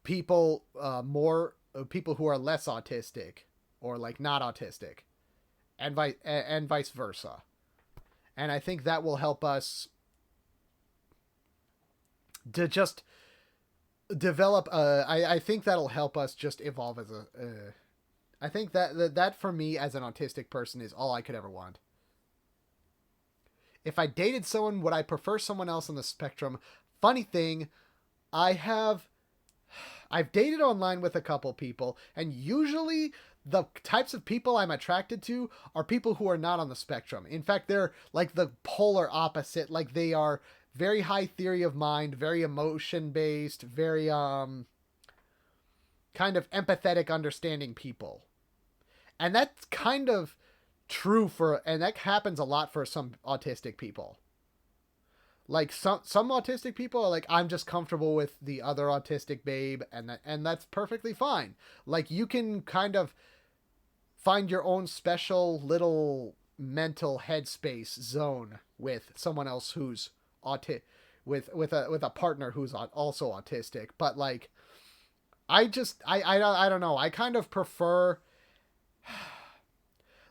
people more, people who are less autistic or, like, not autistic, and vice versa. And I think that will help us to just develop I think that'll help us just evolve as a I think that for me as an autistic person is all I could ever want. If I dated someone, would I prefer someone else on the spectrum? Funny thing, I have I've dated online with a couple people, and usually the types of people I'm attracted to are people who are not on the spectrum. In fact, they're like the polar opposite. Like they are very high theory of mind, very emotion based, very kind of empathetic, understanding people. And that's kind of true and that happens a lot for some autistic people. Like some autistic people are like, I'm just comfortable with the other autistic babe, and that's perfectly fine. Like you can kind of find your own special little mental headspace zone with someone else who's autistic, with a partner who's also autistic. But like I don't know. I kind of prefer.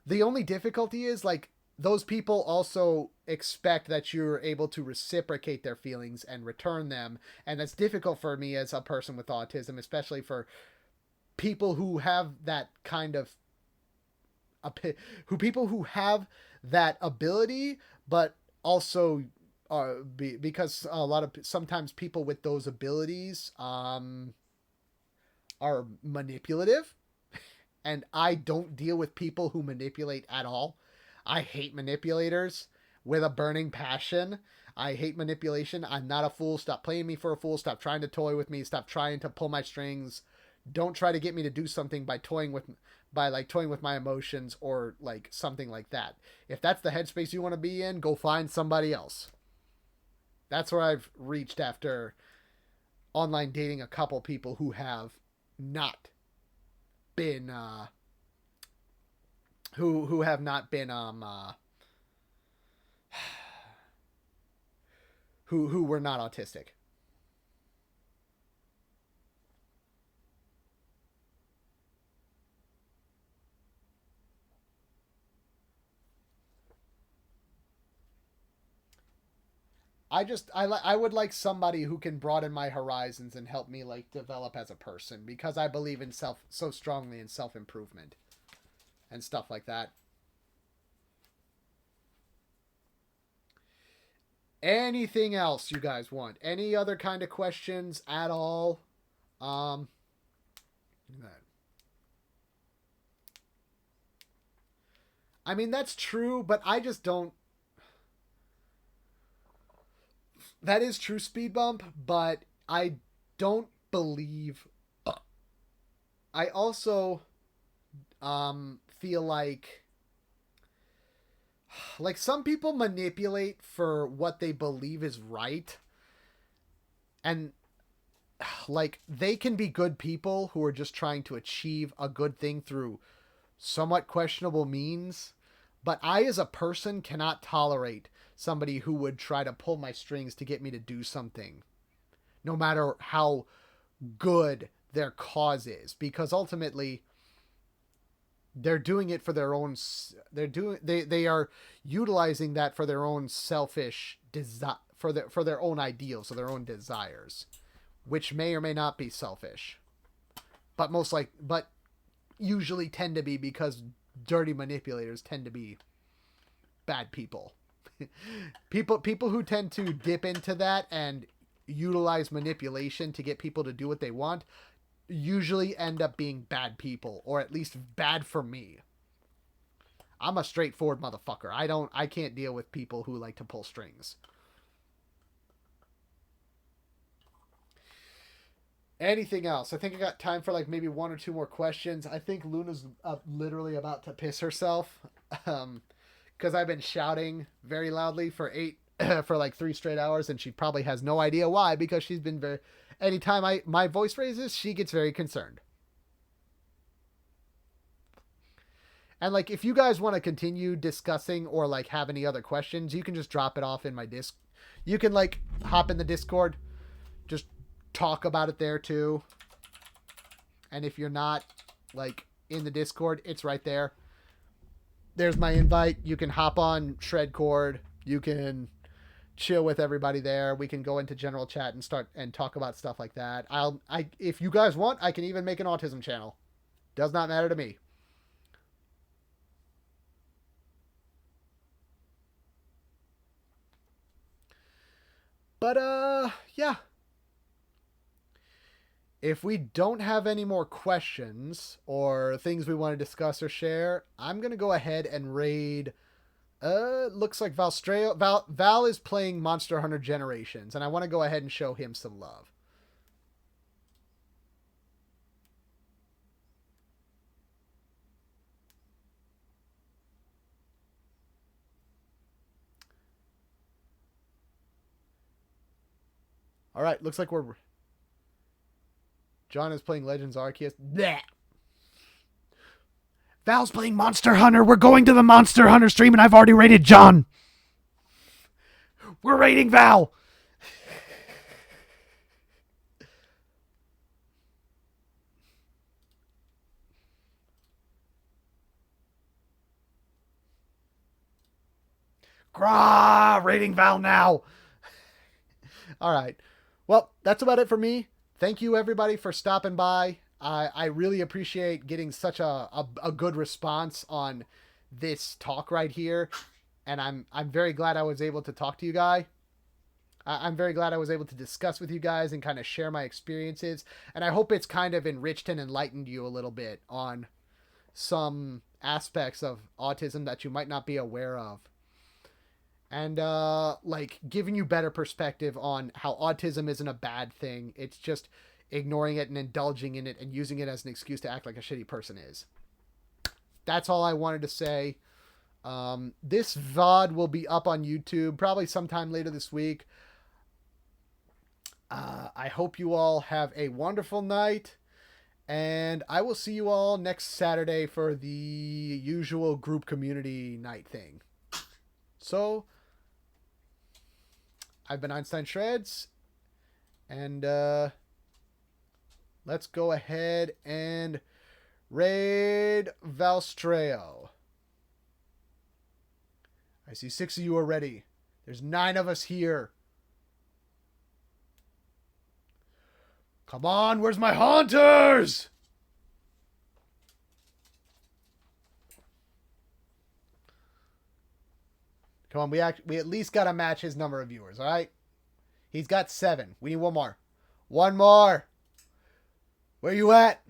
The only difficulty is like those people also expect that you're able to reciprocate their feelings and return them, and that's difficult for me as a person with autism, especially for people who have that kind of people who have that ability, but also because a lot of sometimes people with those abilities are manipulative, and I don't deal with people who manipulate at all. I hate manipulators with a burning passion. I hate manipulation. I'm not a fool. Stop playing me for a fool. Stop trying to toy with me. Stop trying to pull my strings. Don't try to get me to do something by toying with my emotions or like something like that. If that's the headspace you want to be in, go find somebody else. That's where I've reached after online dating a couple people who have not been who have not been who were not autistic. I would like somebody who can broaden my horizons and help me like develop as a person, because I believe in self so strongly in self improvement and stuff like that. Anything else you guys want? Any other kind of questions at all? Um, I mean that's true, but I just don't. That is true, speed bump, but I don't believe. I also feel like some people manipulate for what they believe is right, and like they can be good people who are just trying to achieve a good thing through somewhat questionable means. But I, as a person, cannot tolerate somebody who would try to pull my strings to get me to do something, no matter how good their cause is, because ultimately they're doing it for their own. They are utilizing that for their own selfish desire, for their own ideals or their own desires, which may or may not be selfish, but but usually tend to be, because dirty manipulators tend to be bad people. People who tend to dip into that and utilize manipulation to get people to do what they want usually end up being bad people, or at least bad for me. I'm a straightforward motherfucker. I can't deal with people who like to pull strings. Anything else? I think I got time for like maybe one or two more questions. I think Luna's literally about to piss herself. Because I've been shouting very loudly for for like 3 straight hours, and she probably has no idea why, because she's been very. Anytime my voice raises, she gets very concerned. And like, if you guys want to continue discussing or like have any other questions, you can just drop it off in my disc. You can like hop in the Discord, just talk about it there too. And if you're not like in the Discord, it's right there. There's my invite. You can hop on Shredcord. You can chill with everybody there. We can go into general chat and start and talk about stuff like that. If you guys want, I can even make an autism channel. Does not matter to me. But yeah. If we don't have any more questions or things we want to discuss or share, I'm gonna go ahead and raid. Looks like Val is playing Monster Hunter Generations, and I want to go ahead and show him some love. All right, looks like we're. John is playing Legends Arceus. Bleh. Val's playing Monster Hunter. We're going to the Monster Hunter stream, and I've already rated John. We're rating Val. Grah, rating Val now. All right. Well, that's about it for me. Thank you, everybody, for stopping by. I really appreciate getting such a good response on this talk right here. And I'm very glad I was able to talk to you guys. I'm very glad I was able to discuss with you guys and kind of share my experiences. And I hope it's kind of enriched and enlightened you a little bit on some aspects of autism that you might not be aware of. And like giving you better perspective on how autism isn't a bad thing. It's just ignoring it and indulging in it and using it as an excuse to act like a shitty person is. That's all I wanted to say. This VOD will be up on YouTube probably sometime later this week. I hope you all have a wonderful night, and I will see you all next Saturday for the usual group community night thing. So, I've been Einstein Shreds, and let's go ahead and raid Valstreo. I see 6 of you already. There's 9 of us here. Come on, where's my haunters? Come on, we at least got to match his number of viewers, all right? He's got 7. We need one more. One more. Where you at?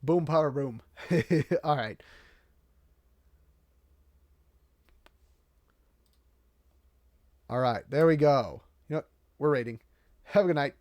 Boom, power, boom. All right. All right, there we go. You know, we're rating. Have a good night.